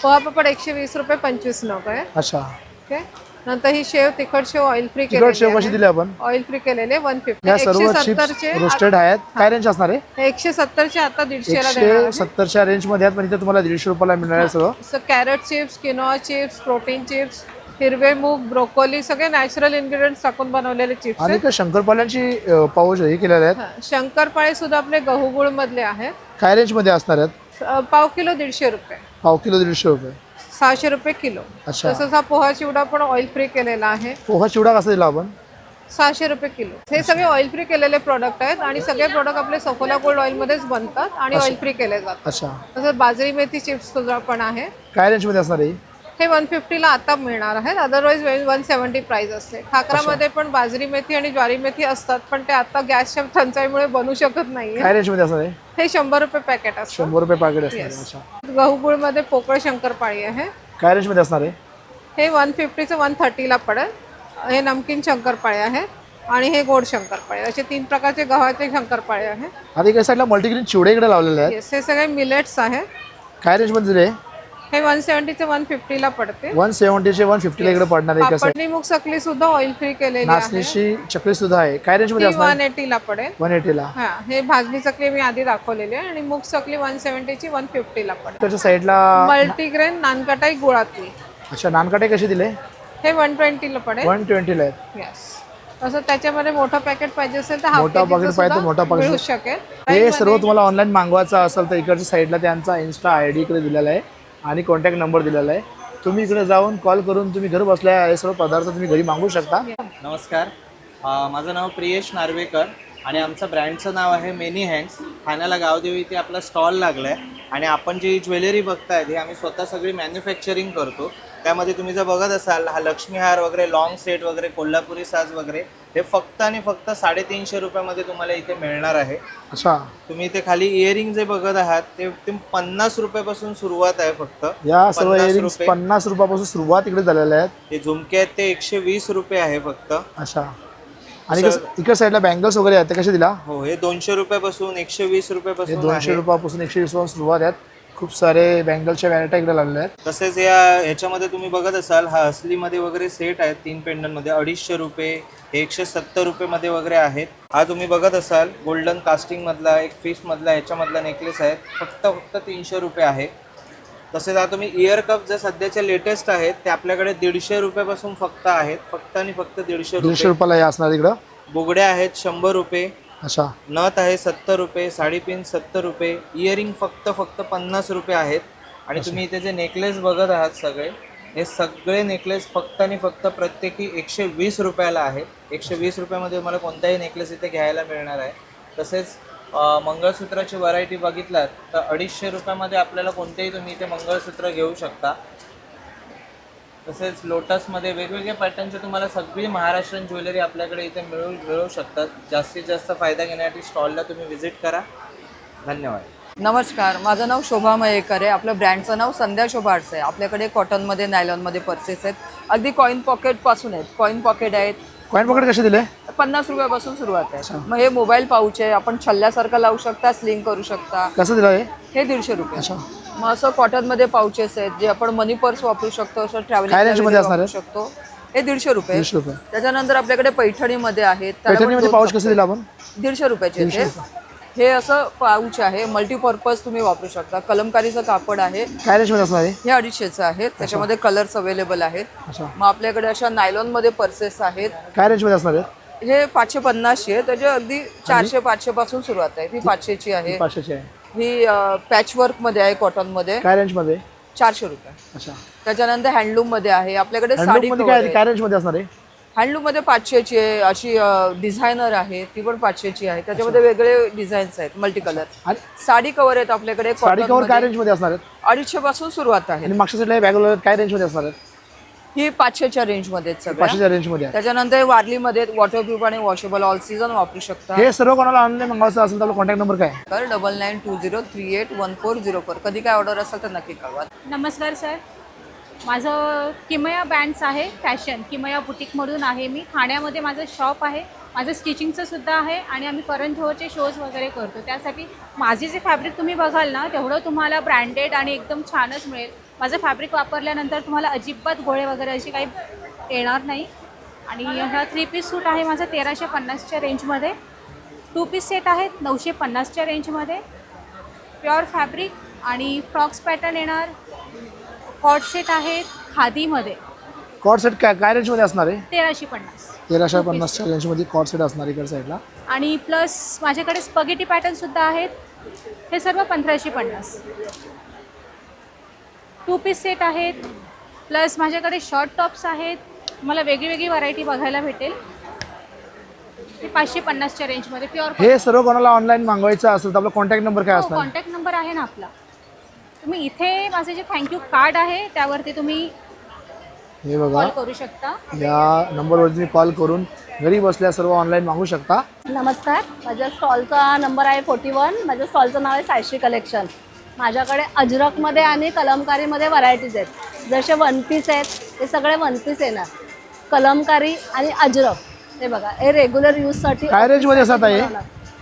पोहा पापड 120 रुपये 25 नग आहे. अच्छा, ओके. नंतर ही शेव, तिखट शेव ऑइल फ्री तिखट शेव कशी दिली आपण? ऑइल फ्री केलेले 150. या सर्व चिप्स रोस्टेड आहेत. काय रेंज असणार आहे? 170 चे आता 150 ला देणार आहे. 170च्या रेंज मध्ये आहेत, पण इथे तुम्हाला 150 रुपयाला मिळणार आहे सर्व. Carrot chips, quinoa chips, protein chips, हिरवे मूग, ब्रोकोली, सगळे नॅचरल इन्ग्रेडियंट्स टाकून बनवलेले चिप्स आणि आहेत. शंकरपाल्यांची पाऊच हे केलेले आहेत. शंकरपाळे सुद्धा आपले गहू गुळ मधले आहेत. काय रेंज मध्ये असणार आहेत? पाव किलो 150 रुपये, पाव किलो 150 रुपये, 600 रुपये किलो. अच्छा. तसंच हा पोहा चिवडा पण ऑइल फ्री केलेला आहे. पोहा चिवडा कसा दिला आपण? 600 रुपये किलो. हे सगळे ऑइल फ्री केलेले प्रोडक्ट आहेत आणि सगळे प्रोडक्ट आपले सफोला गोल्ड ऑइल मध्येच बनतात आणि ऑइल फ्री केले जातात. अच्छा, तसंच बाजरी मेथी चिप्स सुद्धा पण आहे. काय रेंज मध्ये असणार आहे? हे 150ला आता मिळणार आहेत, अदरवाईज 170 प्राइस असते. खाकरामध्ये पण बाजरी मेथी आणि ज्वारी मेथी असतात, पण ते आता गॅसच्या टंचाईमुळे बनू शकत नाहीये. काय रेंजमध्ये असणार आहे? हे 100 रुपये पॅकेट असतं. 100 रुपये पॅकेट असणार आहे. Yes. अच्छा. गहू गुळमध्ये पोकळ शंकरपाळी आहे. काय रेंजमध्ये असणार आहे? हे 150चं 130ला पडेल. हे नमकीन शंकरपाळे आहे आणि हे गोड शंकरपाळे, असे 3 प्रकारचे गव्हाचे शंकरपाळे आहे. आता इकडे साईडला मल्टीग्रेन चिवडे इकडे लावलेले आहेत. येस, हे सगळे मिलेट्स आहे. काय रेंजमध्ये दिले? हे 170चे 150ला पडते. 170चे 150ला इकडे पडणार आहे. कसं पापडनी मूग चकली सुद्धा ऑइल फ्री केलेली आहे. नाचणीची चकली सुद्धा आहे. काय रेंजमध्ये असणार? 180ला पडेल. 180ला. हा, हे भाजणी चकली मी आधी दाखवलेली आहे आणि मूग चकली 170ची 150ला पडेल. त्याच्या साईडला मल्टीग्रेन नानकटाई गुळातली. अच्छा, नानकाटे कसे दिले? हे 120ला पडेल. 120ला आहेत. येस. असं त्याच्यामध्ये मोठं पॅकेट पाहिजे असेल तर हाफ मोठा पॅकेट पाहिजे तर मोठा मिळू पॅकेट शकेल. हे सर्व तुम्हाला ऑनलाईन मागवायचं असेल तर इकडच्या साईडला त्यांचा इन्स्टा आय डी इकडे दिलेला आहे आणि कॉन्टॅक्ट नंबर दिलेला आहे. तुम्ही इकडे जाऊन कॉल करून तुम्ही घर बसल्या हे सर्व पदार्थ तुम्ही घरी मागवू शकता. नमस्कार, माझं नाव प्रियेश नार्वेकर आणि आमचं ब्रँडचं नाव आहे मेनी हँड्स. ठाण्याला गावदेवी इथे आपला स्टॉल लागला आहे आणि आपण जी ज्वेलरी बघतायत हे आम्ही स्वतः सगळी मॅन्युफॅक्चरिंग करतो. त्यामध्ये तुम्ही जर बघत असाल हा लक्ष्मीहार वगैरे, लॉंग सेट वगैरे, कोल्हापुरी साज वगैरे हे फक्त आणि फक्त 350 रुपयामध्ये तुम्हाला इथे मिळणार आहे. अच्छा. तुम्ही इथे खाली इयरिंग जे बघत आहात ते 50 रुपयापासून सुरुवात आहे फक्त. या सर्व 50 इयरिंग्स रुपये. 50 रुपयापासून सुरुवात इकडे झालेल्या आहेत. हे झुमके आहेत ते 120 रुपये आहे फक्त. अच्छा. आणि इकडे साईडला बँगल्स वगैरे आहेत ते कसे दिला? हो, हे 200 रुपयापासून 120 रुपयापासून हे 200 रुपयापासून 120 पासून सुरुवात आहेत. खूप सारे बँगलच्या व्हॅरायटी इकडे लागल्या आहेत. तसेच ह्याच्यामध्ये तुम्ही बघत असाल हा असलीमध्ये वगैरे सेट आहेत 3 पेंडंटमध्ये 250 रुपये, 170 रुपयेमध्ये वगैरे आहेत. हा तुम्ही बघत असाल गोल्डन कास्टिंगमधला एक फिशमधला ह्याच्यामधला नेकलेस आहे फक्त 300 रुपये आहे. तसेच हा तुम्ही इयर कप जे सध्याचे लेटेस्ट आहेत ते आपल्याकडे 150 रुपयापासून फक्त आहेत. फक्त आणि फक्त 150 रुपयाला हे असणार इकडं. बुगड्या आहेत 100 रुपये. अच्छा. नथ आहे 70 रुपये, साडीपिन 70 रुपये, इयरिंग फक्त 50 रुपये आहेत. आणि तुम्ही इथे जे नेकलेस बघत आहात सगळे हे सगळे नेकलेस फक्त आणि फक्त प्रत्येकी 120 रुपयाला आहे. 120 रुपयामध्ये मला कोणताही नेकलेस इथे घ्यायला मिळणार आहे. तसेच मंगळसूत्राची व्हरायटी बघितलात तर 250 रुपयामध्ये आपल्याला कोणतेही तुम्ही इथे मंगळसूत्र घेऊ शकता. तसेच लोटसमध्ये वेगवेगळ्या पॅटर्नचे तुम्हाला सगळी महाराष्ट्रीयन ज्वेलरी आपल्याकडे इथे मिळू शकतात. जास्तीत जास्त फायदा घेण्यासाठी स्टॉलला तुम्ही व्हिजिट करा. धन्यवाद. नमस्कार, माझं नाव शोभा मयेकर आहे. आपलं ब्रँडचं नाव संध्या शोभा आर्ट्स आहे. आपल्याकडे कॉटनमध्ये, नायलॉनमध्ये पर्सेस आहेत. अगदी कॉईन पॉकेटपासून आहेत. कॉईन पॉकेट आहेत. कॉईन पॉकेट कसे दिले? 50 रुपयापासून सुरुवात आहे. मग हे मोबाईल पाऊच आहे, आपण छल्ल्यासारखं लावू शकता, स्लिंग करू शकता. कसं दिलं हे? हे 150 रुपये. मग असं कॉटनमध्ये पाऊचेस आहेत जे आपण मनी पर्स वापरू शकतो, असं ट्रॅव्हलिंग वापरू शकतो. हे 150 रुपये. 150 रुपये. त्याच्यानंतर आपल्याकडे पैठणीमध्ये आहेत. पैठणीमध्ये पाऊच कसे दिला आपण? 150 रुपयाचे. हे असं पाऊच आहे, मल्टीपर्पज तुम्ही वापरू शकता. कलमकारीचं कापड आहे. काय रेंजमध्ये असणार आहे? हे 250चं आहे. त्याच्यामध्ये कलर्स अवेलेबल आहेत. मग आपल्याकडे अशा नायलॉनमध्ये पर्सेस आहेत. काय रेंजमध्ये असणार आहे? हे 550ची आहे. त्याचे अगदी 400-500 पासून सुरुवात आहे. ही 500ची आहे. 500ची आहे. ही पॅचवर्कमध्ये आहे, कॉटनमध्ये. काय रेंजमध्ये? 400 रुपये. अच्छा. त्याच्यानंतर हँडलूममध्ये आहे. आपल्याकडे साडी काय रेंजमध्ये असणार आहे? हँडलूममध्ये 500ची आहे. अशी डिझायनर आहे ती पण 500ची आहे. त्याच्यामध्ये वेगळे डिझाईन्स आहेत, मल्टी कलर. साडी कव्हर आहेत आपल्याकडे. साडी कव्हर काय रेंजमध्ये असणार आहेत? 250 पासून सुरुवात आहे. आणि मागच्या साईडला बॅग काय रेंजमध्ये असणार आहेत? ही 500च्या रेंजमध्ये आहेत सगळ्या. 500च्या रेंजमध्ये आहे. त्याच्यानंतर वारलीमध्ये वॉटरप्रूफ आणि वॉशेबल ऑल सीझन वापरू शकता. हे सर्व कोणाला ऑनलाईन मागवायचं असेल तर आपला कॉन्टॅक्ट नंबर काय? 9920381404. कधी काय ऑर्डर असेल तर नक्की कळवा. नमस्कार सर, माझं किमया ब्रँड्स आहे फॅशन. किमया बुटीकमधून आहे मी. ठाण्यामध्ये माझं शॉप आहे. माझं स्टिचिंगचं सुद्धा आहे आणि आम्ही करण जोहरचे शोज वगैरे करतो. त्यासाठी माझे जे फॅब्रिक तुम्ही बघाल ना तेवढं तुम्हाला ब्रँडेड आणि एकदम छानच मिळेल. माझं फॅब्रिक वापरल्यानंतर तुम्हाला अजिबात गोळे वगैरे अशी काही येणार नाही. आणि हा 3 पीस सूट आहे माझा 1350च्या रेंजमध्ये. 2 पीस सेट आहेत 950च्या रेंजमध्ये. प्युअर फॅब्रिक आणि फ्रॉक्स पॅटर्न येणार. कॉट सेट आहेत खादीमध्ये. कॉट सेट काय रेंजमध्ये असणार आहे? 1350. 1350च्या रेंजमध्ये कॉट सेट असणार इकडे साईडला. आणि प्लस माझ्याकडे स्पगेटी पॅटर्नसुद्धा आहेत. हे सर्व 1550. 2 पीस सेट आहेत. प्लस माझ्याकडे शॉर्ट टॉप्स आहेत. मला वेगळी व्हरायटी बघायला भेटेल. हे 550च्या रेंजमध्ये प्युअर. हे सर्व कोणाला ऑनलाईन मागवायचं असेल तर आपला कॉन्टॅक्ट नंबर काय असणार? कॉन्टॅक्ट नंबर आहे ना आपला. तुम्ही इथे माझे जे थँक्यू कार्ड आहे त्यावरती तुम्ही हे बघा, कॉल करू शकता. या नंबरवर तुम्ही कॉल करून घरी बसल्या सर्व ऑनलाईन मागू शकता. नमस्कार, माझ्या स्टॉलचा नंबर आहे 41. माझ्या स्टॉलचं नाव आहे सायश्री कलेक्शन. माझ्याकडे अजरकमध्ये आणि कलमकारीमध्ये व्हरायटीज आहेत. जसे वन पीस आहेत ते सगळे वन पीस येणार, कलमकारी आणि अजरक. हे बघा, हे रेग्युलर यूजसाठी. काय रेंजमध्ये असतात हे?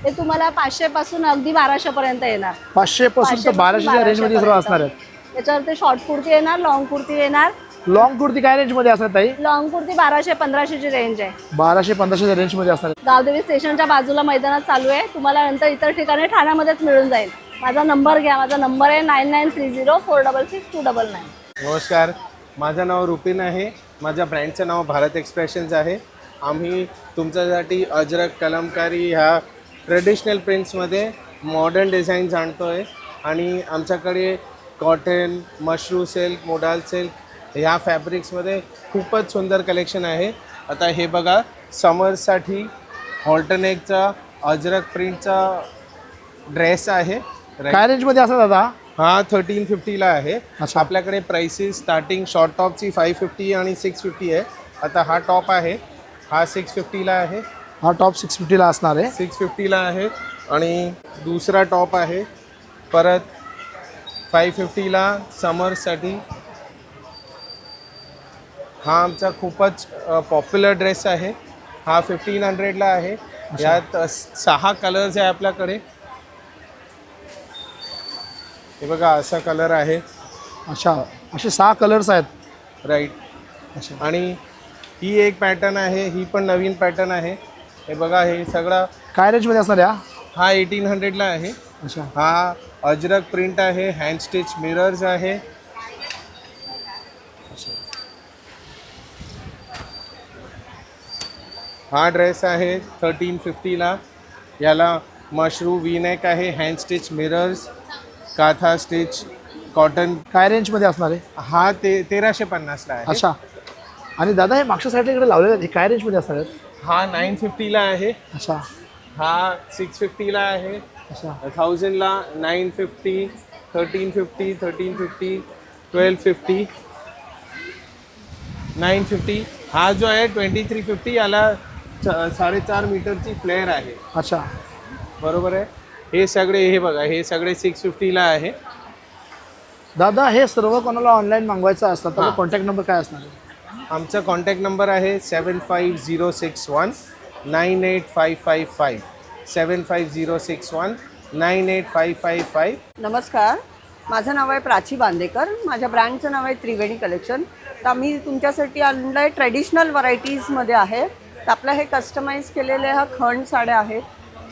हे तुम्हाला 500 पासून अगदी 1200 पर्यंत येणार. 500 पासून तर 1200च्या रेंजमध्ये सर्व असणार आहेत. त्याच्यावरती शॉर्ट कुर्ती येणार, लॉंग कुर्ती येणार. लॉंग कुर्ती काय रेंजमध्ये असतात ताई? लॉंग कुर्ती 1200-1500ची रेंज आहे. 1200-1500च्या रेंजमध्ये असणार आहेत. गावदेवी स्टेशनच्या बाजूला मैदानात चालू आहे. तुम्हाला नंतर इतर ठिकाणी ठाण्यामध्येच मिळून जाईल. माझा नंबर घ्या. माझा नंबर आहे 9930466299. नमस्कार, माझं नाव रुपीन आहे. माझ्या ब्रँडचं नाव भारत एक्सप्रेशन्स आहे. आम्ही तुमच्यासाठी अजरक, कलमकारी ह्या ट्रेडिशनल प्रिंट्समध्ये मॉडर्न डिझाईन्स आणतो आहे. आणि आमच्याकडे cotton, mashru silk, modal silk ह्या फॅब्रिक्समध्ये खूपच सुंदर कलेक्शन आहे. आता हे बघा, समरसाठी हॉल्टनेकचा अजरक प्रिंटचा ड्रेस आहे. काय रेंजमध्ये असतात दादा? हा 1350ला आहे. आपल्याकडे प्राइसेस स्टार्टिंग शॉर्ट टॉपची 550 आणि 650 आहे. आता हा टॉप आहे, हा 650ला आहे. हा टॉप 650ला असणार आहे. 650ला आहे. आणि दुसरा टॉप आहे परत 550ला समरसाठी. हा आमचा खूपच पॉप्युलर ड्रेस आहे. हा 1500ला आहे. यात 6 कलर्स आहे आपल्याकडे. हे बघा, असा कलर आहे. अच्छा, असे 6 कलर्स आहेत. राईट. आणि ही एक पॅटर्न आहे, ही पण नवीन पॅटर्न आहे. हे बघा, हे सगळं काय रेंजमध्ये असणार आहे? हा 1800ला आहे. अच्छा, हा अजरक प्रिंट आहे, हँड स्टिच मिरर्स आहे. हा ड्रेस आहे 1350ला. याला मशरू वी नेक आहे, hand stitch mirrors, Katha stitch, cotton. काय रेंजमध्ये असणार आहे? हा 1350ला आहे. अच्छा. आणि दादा हे मागच्या साईडला इकडे लावलेले आहेत, हे काय रेंजमध्ये असणार आहेत? हा 950ला आहे. अच्छा. हा 650ला आहे. अच्छा. 1000ला, 950, 1350, 1350, 1250, 950. हा जो आहे 2350, याला 4.5 मीटरची फ्लेअर आहे. अच्छा, बरोबर आहे. हे सगळे, हे बघा, हे सगळे 650ला आहे. दादा हे सर्व कोणाला ऑनलाईन मागवायचं असतं तर कॉन्टॅक्ट नंबर काय असणार आहे? आमचा कॉन्टॅक्ट नंबर आहे 75061985555. 75061985555. नमस्कार, माझं नाव आहे प्राची बांदेकर. माझ्या ब्रँडचं नाव आहे त्रिवेणी कलेक्शन. तर आम्ही तुमच्यासाठी आणलं आहे ट्रेडिशनल व्हरायटीजमध्ये आहे. तर आपलं हे कस्टमाइज केलेले हा खंड साड्या आहेत.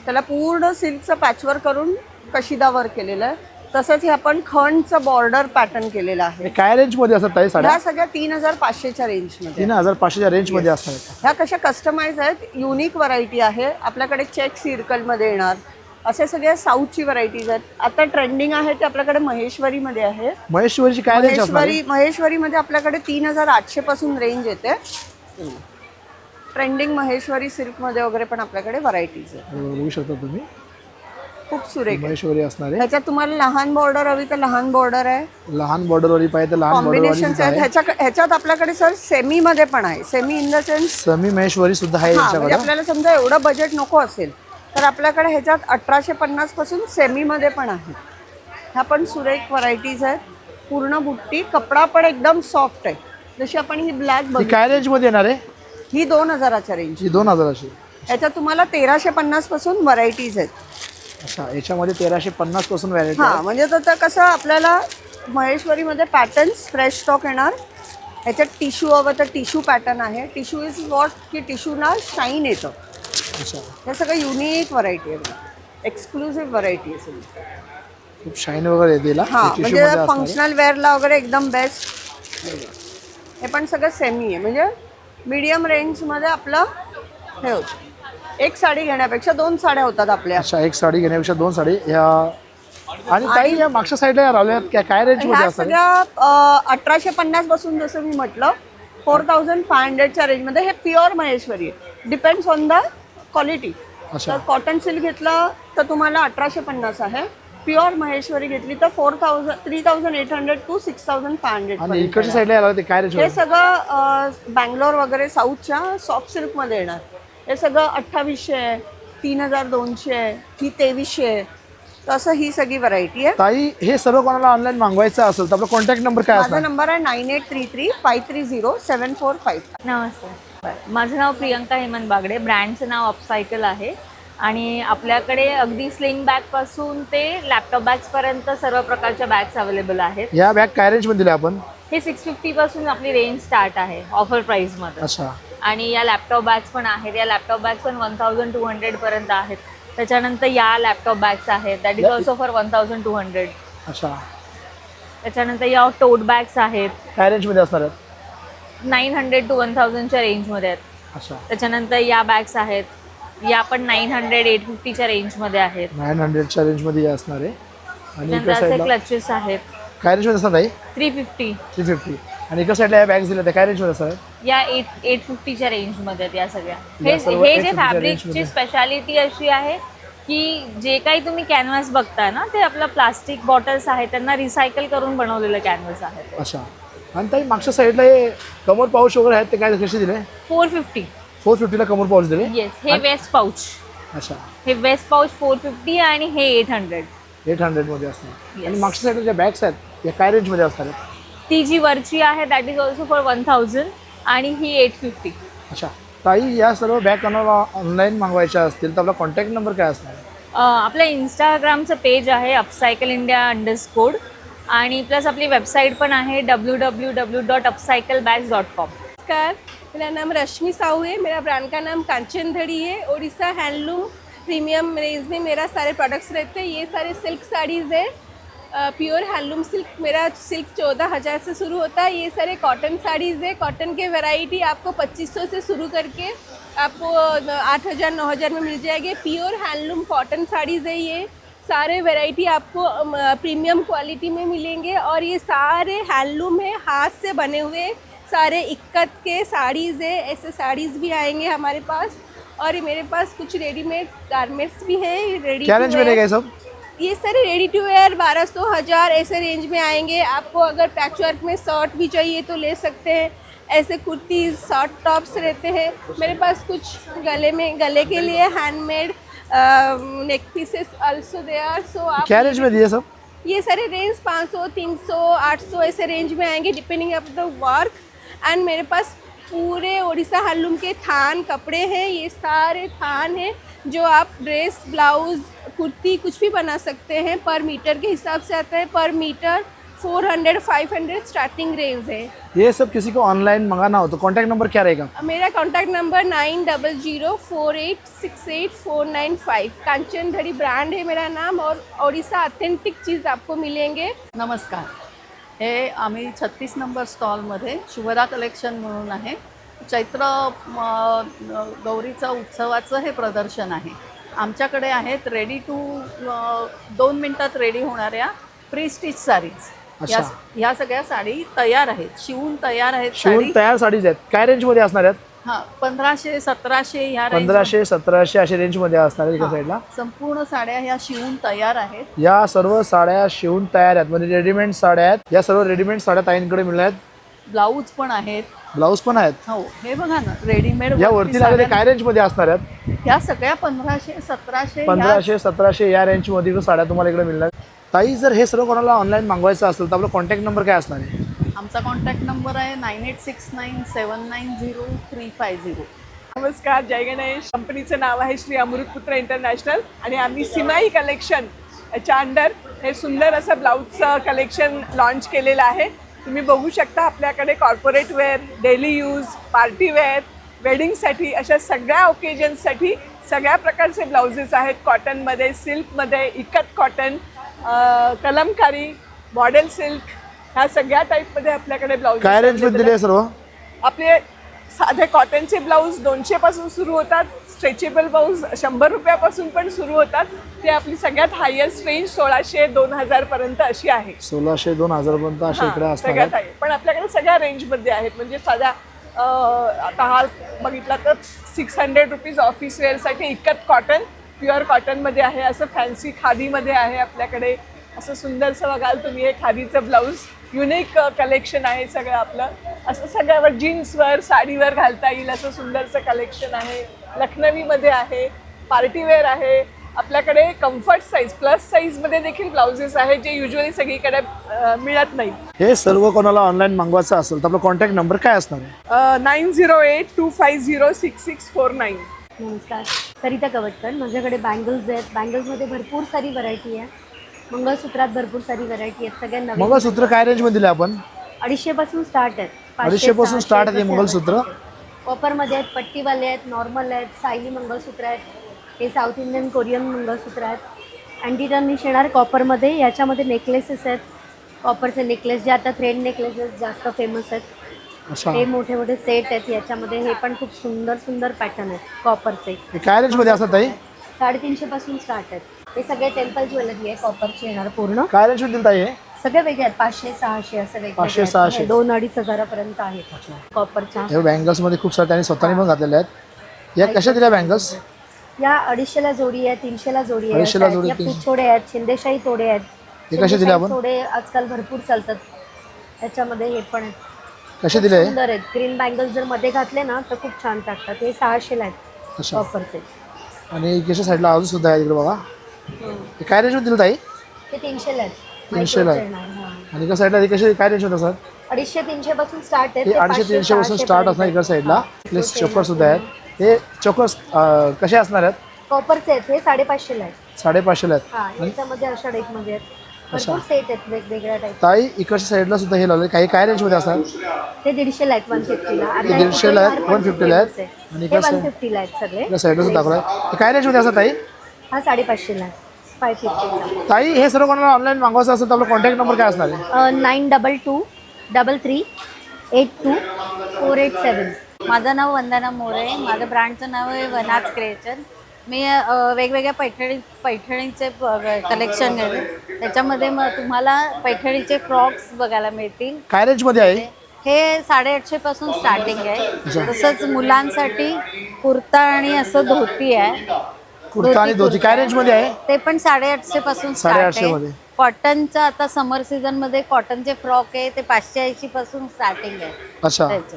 त्याला पूर्ण सिल्कचं पॅचवर्क करून कशिदावर केलेलं आहे. तसंच हे आपण खंडचं बॉर्डर पॅटर्न केलेलं आहे. काय रेंजमध्ये असतात ताई साड्या? ह्या सगळ्या 3500च्या रेंजमध्ये. 3500च्या रेंजमध्ये असणार आहेत. ह्या कशा कस्टमाइज आहेत, युनिक व्हरायटी आहे. आपल्याकडे चेक सर्कलमध्ये येणार, असे सगळ्या साऊथची व्हरायटीज आहेत. आता ट्रेंडिंग आहे ते आपल्याकडे महेश्वरीमध्ये आहे. महेश्वरीची काय रेंज असणार आहे? महेश्वरीमध्ये आपल्याकडे 3800 पासून रेंज येते. ट्रेंडिंग महेश्वरी सिल्कमध्ये वगैरे पण आपल्याकडे व्हरायटीज आहेत. बघू शकता तुम्ही, खूप सुरेख महेश्वरी असणार आहे. ह्याच्यात तुम्हाला लहान बॉर्डर हवी तर लहान बॉर्डर आहे, लहान बॉर्डरवाली पाहिजे तर लहान कॉम्बिनेशन्स आहेत. ह्याच्यात आपल्याकडे सर सेमीमध्ये पण आहे. Semi in the sense semi Maheshwari सुद्धा आहे. म्हणजे आपल्याला समजा एवढं बजेट नको असेल तर आपल्याकडे ह्याच्यात 1850 पासून सेमीमध्ये पण आहे. ह्या पण सुरेख व्हरायटीज आहेत. पूर्ण बुट्टी, कपडा पण एकदम सॉफ्ट आहे. जशी आपण ही ब्लॅक बघितली. काय रेंजमध्ये येणार आहे? ही 2000च्या रेंज. ही 2000ची. ह्याच्यात तुम्हाला 1350 पासून व्हरायटीज आहेत. अच्छा, याच्यामध्ये 1350 पासून व्हरायटी. हां, म्हणजे आता कसं आपल्याला महेश्वरीमध्ये पॅटर्न्स फ्रेश स्टॉक येणार. ह्याच्यात टिश्यू हवं तर टिश्यू पॅटर्न आहे. टिश्यू इज वॉट की टिश्यूना शाईन येतं. अच्छा, हे सगळं युनिक व्हरायटी आहे, एक्सक्लुझिव्ह व्हरायटी आहे सगळी. खूप शाईन वगैरे येते. हां, म्हणजे फंक्शनल वेअरला वगैरे एकदम बेस्ट. हे पण सगळं सेमी आहे, म्हणजे मीडियम रेंजमध्ये आपलं हे होतं. एक साडी घेण्यापेक्षा 2 साड्या होतात आपल्या. अच्छा, एक साडी घेण्यापेक्षा 2 साडी. ह्या आणि ताई या मागच्या साईडला रावल्यात काय रेंजमध्ये असतात? सगळ्या 1850 पासून, जसं मी म्हटलं, 4500च्या रेंजमध्ये. हे प्युअर महेश्वरी आहे. Depends on the quality. तर कॉटन सिल्क घेतलं तर तुम्हाला 1850 आहे. प्युअर महेश्वरी घेतली तर 3800 to 6500 आणि इकडच्या साईडला यायला ते काय रेंज हे सगळं बँगलोर वगैरे साऊथच्या सॉफ्ट सिल्कमध्ये येणार. हे सगळं 2800 आहे, 3200 आहे, ही 2300 आहे. तर असं ही सगळी व्हरायटी आहे. ताई हे सर्व कोणाला ऑनलाईन मागवायचं असेल तर आपला कॉन्टॅक्ट नंबर काय माझा असणार? नंबर आहे 9833530745. नमस्ते, माझं नाव प्रियंका हेमंत बागडे. ब्रँडचं नाव अपसायकल आहे आणि आपल्याकडे अगदी स्लिंग बॅगपासून ते लॅपटॉप बॅग्सपर्यंत सर्व प्रकारच्या बॅग्स अवेलेबल आहेत. या बॅग काय रेंजमध्ये दिल्या आपण? हे 650 पासून आपली रेंज स्टार्ट आहे ऑफर प्राईसमध्ये. अच्छा. आणि या लॅपटॉप बॅग्स पण आहेत. या लॅपटॉप बॅग्स पण 1200 पर्यंत आहेत. त्याच्यानंतर या लॅपटॉप बॅग्स आहेत, दॅट इज ऑल्सो फॉर 1200. अच्छा. त्याच्यानंतर या टोट बॅग्स आहेत, काय रेंजमध्ये असणार आहेत? 900 to 1000च्या रेंजमध्ये आहेत. अच्छा. त्याच्यानंतर या बॅग्स आहेत, या पण 900-850च्या रेंजमध्ये आहेत. 900च्या रेंजमध्ये या असणार आहे. आणि इकडे त्यानंतर साईडला क्लचेस आहेत, काय रेंजमध्ये असणार ताई? 350. आणि इकडे साईडला या बॅग्स दिल्या त्या काय रेंजमध्ये असणार? या 850च्या रेंजमध्ये आहेत या सगळ्या. या सर्व हे जे 850 च्या फॅब्रिकची रेंजमध्ये. स्पेशालिटी अशी आहे की जे काही तुम्ही कॅनव्हास बघताय ना ते आपलं प्लास्टिक बॉटल्स आहेत त्यांना रिसायकल करून बनवलेलं कॅनव्हास आहे. अच्छा. आणि ताई मागच्या साईडला हे कमर पाऊच वगैरे आहेत ते काय कसे दिले? 450ला कमर पाऊच दिले. येस, हे वेस्ट पाऊच. अच्छा. हे वेस्ट पाऊच 450 आणि हे 800 मध्ये असणार. आणि मागच्या साईडला ज्या बॅग्स आहेत या काय रेंजमध्ये असणार आहेत? ती जी वरची आहे दॅट इज ऑल्सो फॉर 1000 आणि ही 850. अच्छा. ताई या सर्व बॅग कोणाला ऑनलाईन मागवायच्या असतील तर आपला कॉन्टॅक्ट नंबर काय असणार? आपलं इंस्टाग्रामचं पेज आहे अपसायकल इंडिया _ आणि प्लस आपली वेबसाईट पण आहे www.upcyclebags.com. नमस्कार, मेरा नाम रश्मि साहू है. मेरा ब्रांड का नाम कांचन धड़ी है. ओडिशा हैंडलूम प्रीमियम रेंज में मेरा सारे प्रोडक्ट्स रहते हैं. ये सारे सिल्क साड़ीज़ है, प्योर हैंडलूम सिल्क. मेरा सिल्क 14,000 से शुरू होता है. ये सारे कॉटन साड़ीज़ है. कॉटन के वैरायटी आपको 2500 से शुरू करके आपको 8,000 9,000 में मिल जाएगी. प्योर हैंडलूम कॉटन साड़ीज़ है. ये सारे वैरायटी आपको प्रीमियम क्वालिटी में मिलेंगे और ये सारे हैंडलूम है, हाथ से बने हुए सारे इक्कत के साड़ीज़ है. ऐसे साड़ीज़ भी आएंगे हमारे पास. और मेरे पास कुछ रेडीमेड गारमेंट्स भी है. रेडी क्या रेंज में रहेगा सब? ये सारे रेडी टू वेयर 1200 1000 ऐसे रेंज में आएंगे. आपको अगर पैचवर्क में शर्ट भी चाहिए तो ले सकते हैं. ऐसे कुर्तीज़ शॉर्ट टॉप्स रहते हैं मेरे पास. कुछ गले के लिए handmade neck pieces also they are. So आप क्या रेंज में दिए सब? ये सारे रेंज 500 300 800 ऐसे रेंज में आएंगे depending of the work. End मेरे पास पूरे ओडिशा हैंडलूम के थान कपड़े हैं. ये सारे थान हैं जो आप ड्रेस ब्लाउज कुर्ती कुछ भी बना सकते हैं. पर मीटर के हिसाब से आता है. पर मीटर 400-500 स्टार्टिंग रेंज है. ये सब किसी को ऑनलाइन मंगाना हो तो कॉन्टैक्ट नंबर क्या रहेगा? मेरा कॉन्टैक्ट नंबर 9004868495. कांचन धड़ी ब्रांड है मेरा नाम. और ओडिशा ऑथेंटिक चीज़ आपको मिलेंगे. नमस्कार, हे आम्ही 36 नंबर स्टॉलमध्ये शुभदा कलेक्शन म्हणून आहे. चैत्र गौरीचा उत्सवाचं हे प्रदर्शन आहे. आमच्याकडे आहेत रेडी टू 2 मिनटात रेडी होणाऱ्या प्री स्टिच साडीज. ह्या सगळ्या साडी तयार आहेत, शिवून तयार आहेत. शिवून तयार साडीज आहेत. काय रेंजमध्ये असणार आहेत? हां, 1500-1700 ह्या 1500-1700 अशा रेंजमध्ये असणार आहे. एका साईडला संपूर्ण साड्या ह्या शिवून तयार आहेत. या सर्व साड्या शिवून तयार आहेत, म्हणजे रेडीमेड साड्या आहेत. या सर्व रेडीमेड साड्या ताईंकडे मिळणार आहेत. ब्लाऊज पण आहेत. ब्लाऊज पण आहेत. हो, हे बघा ना रेडीमेड. या वरती लागलेले काय रेंजमध्ये असणार आहेत? ह्या सगळ्या 1500-1700 1500-1700 या रेंजमध्ये साड्या तुम्हाला इकडे मिळणार. ताई जर हे सर्व कोणाला ऑनलाईन मागवायचं असेल तर आपला कॉन्टॅक्ट नंबर काय असणार आहे? आमचा कॉन्टॅक्ट नंबर आहे 9869790350. नमस्कार, जय गणेश. कंपनीचं नाव आहे श्री अमृतपुत्र इंटरनॅशनल आणि आम्ही सिमाई कलेक्शन याच्या अंडर हे सुंदर असं ब्लाऊजचं कलेक्शन लॉन्च केलेलं आहे. तुम्ही बघू शकता आपल्याकडे corporate wear, daily use, party wear, वेडिंगसाठी अशा सगळ्या ओकेजन्ससाठी सगळ्या प्रकारचे ब्लाउजेस आहेत. कॉटनमध्ये, सिल्कमध्ये, इकत कॉटन, कलमकारी, मॉडेल सिल्क, ह्या सगळ्या टाईपमध्ये आपल्याकडे ब्लाउज. काय रेंजमध्ये दिले सर्व? आपले साधे कॉटनचे ब्लाऊज 200 पासून सुरू होतात. स्ट्रेचेबल ब्लाऊज 100 रुपयापासून पण सुरू होतात. ते आपली सगळ्यात हायेस्ट रेंज 1600-2000 पर्यंत अशी आहे. 1600-2000 पर्यंत अशा इकडे असतात. सगळ्यात आहे, पण आपल्याकडे सगळ्या रेंजमध्ये आहेत. म्हणजे साध्या आता हा बघितला तर 600 रुपीज ऑफिस वेअरसाठी इकत कॉटन प्युअर कॉटनमध्ये आहे, असं फॅन्सी खादीमध्ये आहे आपल्याकडे. असं सुंदरसं बघाल तुम्ही हे खादीचं ब्लाऊज, युनिक कलेक्शन आहे सगळं आपलं. असं सगळ्यावर जीन्सवर साडीवर घालता येईल असं सुंदरसं कलेक्शन आहे. लखनवीमध्ये आहे, पार्टीवेअर आहे. आपल्याकडे कम्फर्ट साईज प्लस साईजमध्ये देखील ब्लाउजेस आहेत जे युजली सगळीकडे मिळत नाही. हे सर्व कोणाला ऑनलाईन मागवायचं असेल तर आपला कॉन्टॅक्ट नंबर काय असणार आहे? 9082506649. नमस्कार, सरिता कवटकर. माझ्याकडे बँगल्स आहेत. बँगल्समध्ये भरपूर सारी व्हरायटी आहे. मंगळसूत्रात भरपूर सारी व्हरायटी आहेत. सगळ्या नवीन मंगळसूत्र काय रेंजमध्ये दिले आपण? 250 पासून स्टार्ट आहेत. 250 पासून स्टार्ट आहे मंगळसूत्र. कॉपरमध्ये आहेत, पट्टीवाले आहेत, नॉर्मल आहेत, सायली मंगळसूत्र आहेत. हे साऊथ इंडियन कोरियन मंगळसूत्र आहेत. अँटी टर्निश येणार कॉपरमध्ये. याच्यामध्ये नेकलेसेस आहेत, कॉपरचे नेकलेस जे आता थ्रेड नेकलेसेस जास्त फेमस आहेत. हे मोठे मोठे सेट आहेत याच्यामध्ये. हे पण खूप सुंदर सुंदर पॅटर्न आहेत कॉपरचे. काय रेंजमध्ये असतात ताई? 350 पासून स्टार्ट आहेत. हे सगळे टेम्पल ज्वेलरी आहे, कॉपरची येणार पूर्ण. काय रेंजमध्ये दिलं ताई? सगळे वेगळे आहेत, 500-600 असं वेगळे. 500-600. 2-2.5 हजारापर्यंत आहेत कॉपरच्या. हे बँगल्समध्ये खूप सारे त्यांनी स्वतःने पण घातलेले आहेत. या कशा दिल्या बँगल्स? या 250ला जोडी आहे, 300ला जोडी आहे. 250ला जोडी, या पुछोडे आहेत, शिंदेशाही तोडे आहेत. हे कसे दिले आपण? तोडे आजकाल भरपूर चालतात. त्याच्यामध्ये हे पण आहेत. कसे दिले? सुंदर आहेत. ग्रीन बँगल्स जर मध्ये घातले ना तर खूप छान टाकतात. हे 600ला आहेत अच्छा. कॉपरचे. आणि कशा साईडला अजून सुद्धा आहे तिकडे बघा. हे काय रेंजमध्ये दिलं ताई? ते 300ला आहेत. 300ला आहे. आणि इकडे साईडला हे कसे काय रेंजमध्ये असतात? 250-300 पासून स्टार्ट आहे. हे 250-300 पासून स्टार्ट असणार इकडे साईडला. प्लस चोकर सुद्धा आहेत. हे चोकर्स कसे असणार आहेत? कॉपरचे आहेत. हे 550ला आहेत. 550ला आहेत. हा, याच्यामध्ये अशा टाईपमध्ये आहेत. भरपूर सेट आहेत वेगवेगळ्या टाईप. ताई इकडच्या साईडला सुद्धा हे लावले. काही काय रेंजमध्ये असणार? ते 150ला आहेत, 150ला. ते 150ला आहेत, 150ला आहेत. आणि हे इकडे 150ला आहेत सगळे. इकडे साईडला सुद्धा दाखवलं आहे. काय रेंजमध्ये असतात ताई? हा 550ला आहे, 550ला. ताई हे सर्व कोणाला ऑनलाईन मागवायचं असेल तर आपला कॉन्टॅक्ट नंबर काय असणार आहे? 92233487. माझं नाव वंदना मोरे. माझं ब्रँडचं नाव आहे वनाज क्रिएशन. मी वेगवेगळ्या पैठणीचे कलेक्शन घेते. त्याच्यामध्ये मग तुम्हाला पैठणीचे फ्रॉक्स बघायला मिळतील. काय रेंजमध्ये आहे? हे 850 पासून स्टार्टिंग आहे. तसंच मुलांसाठी कुर्ता आणि असं धोती आहे. कुर्ता आणि धोती काय रेंजमध्ये आहे? ते पण 850 पासून स्टार्ट 850 मध्ये. आहे. कॉटनचं आता समर सीझन मध्ये कॉटनचे फ्रॉक आहे ते 580 पासून स्टार्टिंग आहे. अच्छा. त्याचे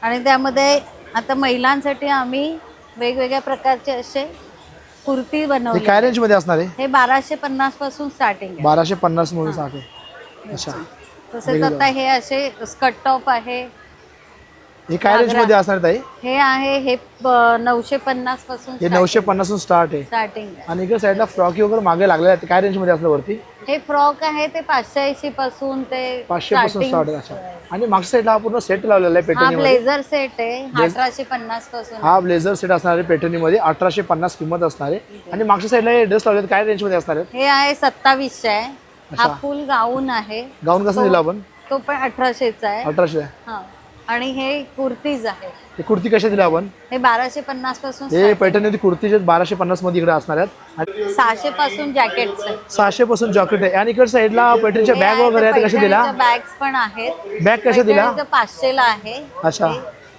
आणि त्यामध्ये आता महिलांसाठी आम्ही वेगवेगळ्या प्रकारचे असे कुर्ती बनवली. काय रेंजमध्ये असणार आहे? हे 1250 पासून स्टार्टिंग आहे. 1250 म्हणून सांगते. अच्छा. तसेच आता हे असे स्कर्ट टॉप आहे. हे काय रेंजमध्ये असणार ताई? हे आहे हे 950 पासून हे 950 पासून स्टार्ट आहे. स्टार्टिंग आहे. आणि इकडे साईडला फ्रॉक वगैरे मागे लागले आहेत. काय रेंजमध्ये असणार वरती? हे फ्रॉक आहे ते 580 पासून ते 500 पासून स्टार्ट आहे. अच्छा. आणि मागच्या साईडला हा पूर्ण सेट लावलेला आहे हा पेटणीमध्ये. ब्लेझर सेट आहे 1850 पासून. हा ब्लेझर सेट असणार आहे पेटणीमध्ये. 1850 किंमत असणार आहे. आणि मागच्या साईडला हे ड्रेस लावले काय रेंजमध्ये असणार आहे? हे आहे 2700 आहे. हा अच्छा. फुल गाऊन आहे. गाऊन कसा दिला आपण? तो पण 1800चा आहे. 1800. हा. आणि हे कुर्तीज आहे. हे कुर्ती कशा दिल्या आपण? हे 1250 पासून हे पैठणी कुर्ती 1250 मध्ये इकडे असणार आहेत. आणि 600 पासून जॅकेट्स आहे. 600 पासून जॉकेट आहे. आणि इकडे साईडला पैठणीच्या बॅग वगैरे आहेत कशा दिल्या? बॅग्स पण आहेत. बॅग कशा दिल्या? 500ला आहे. अच्छा.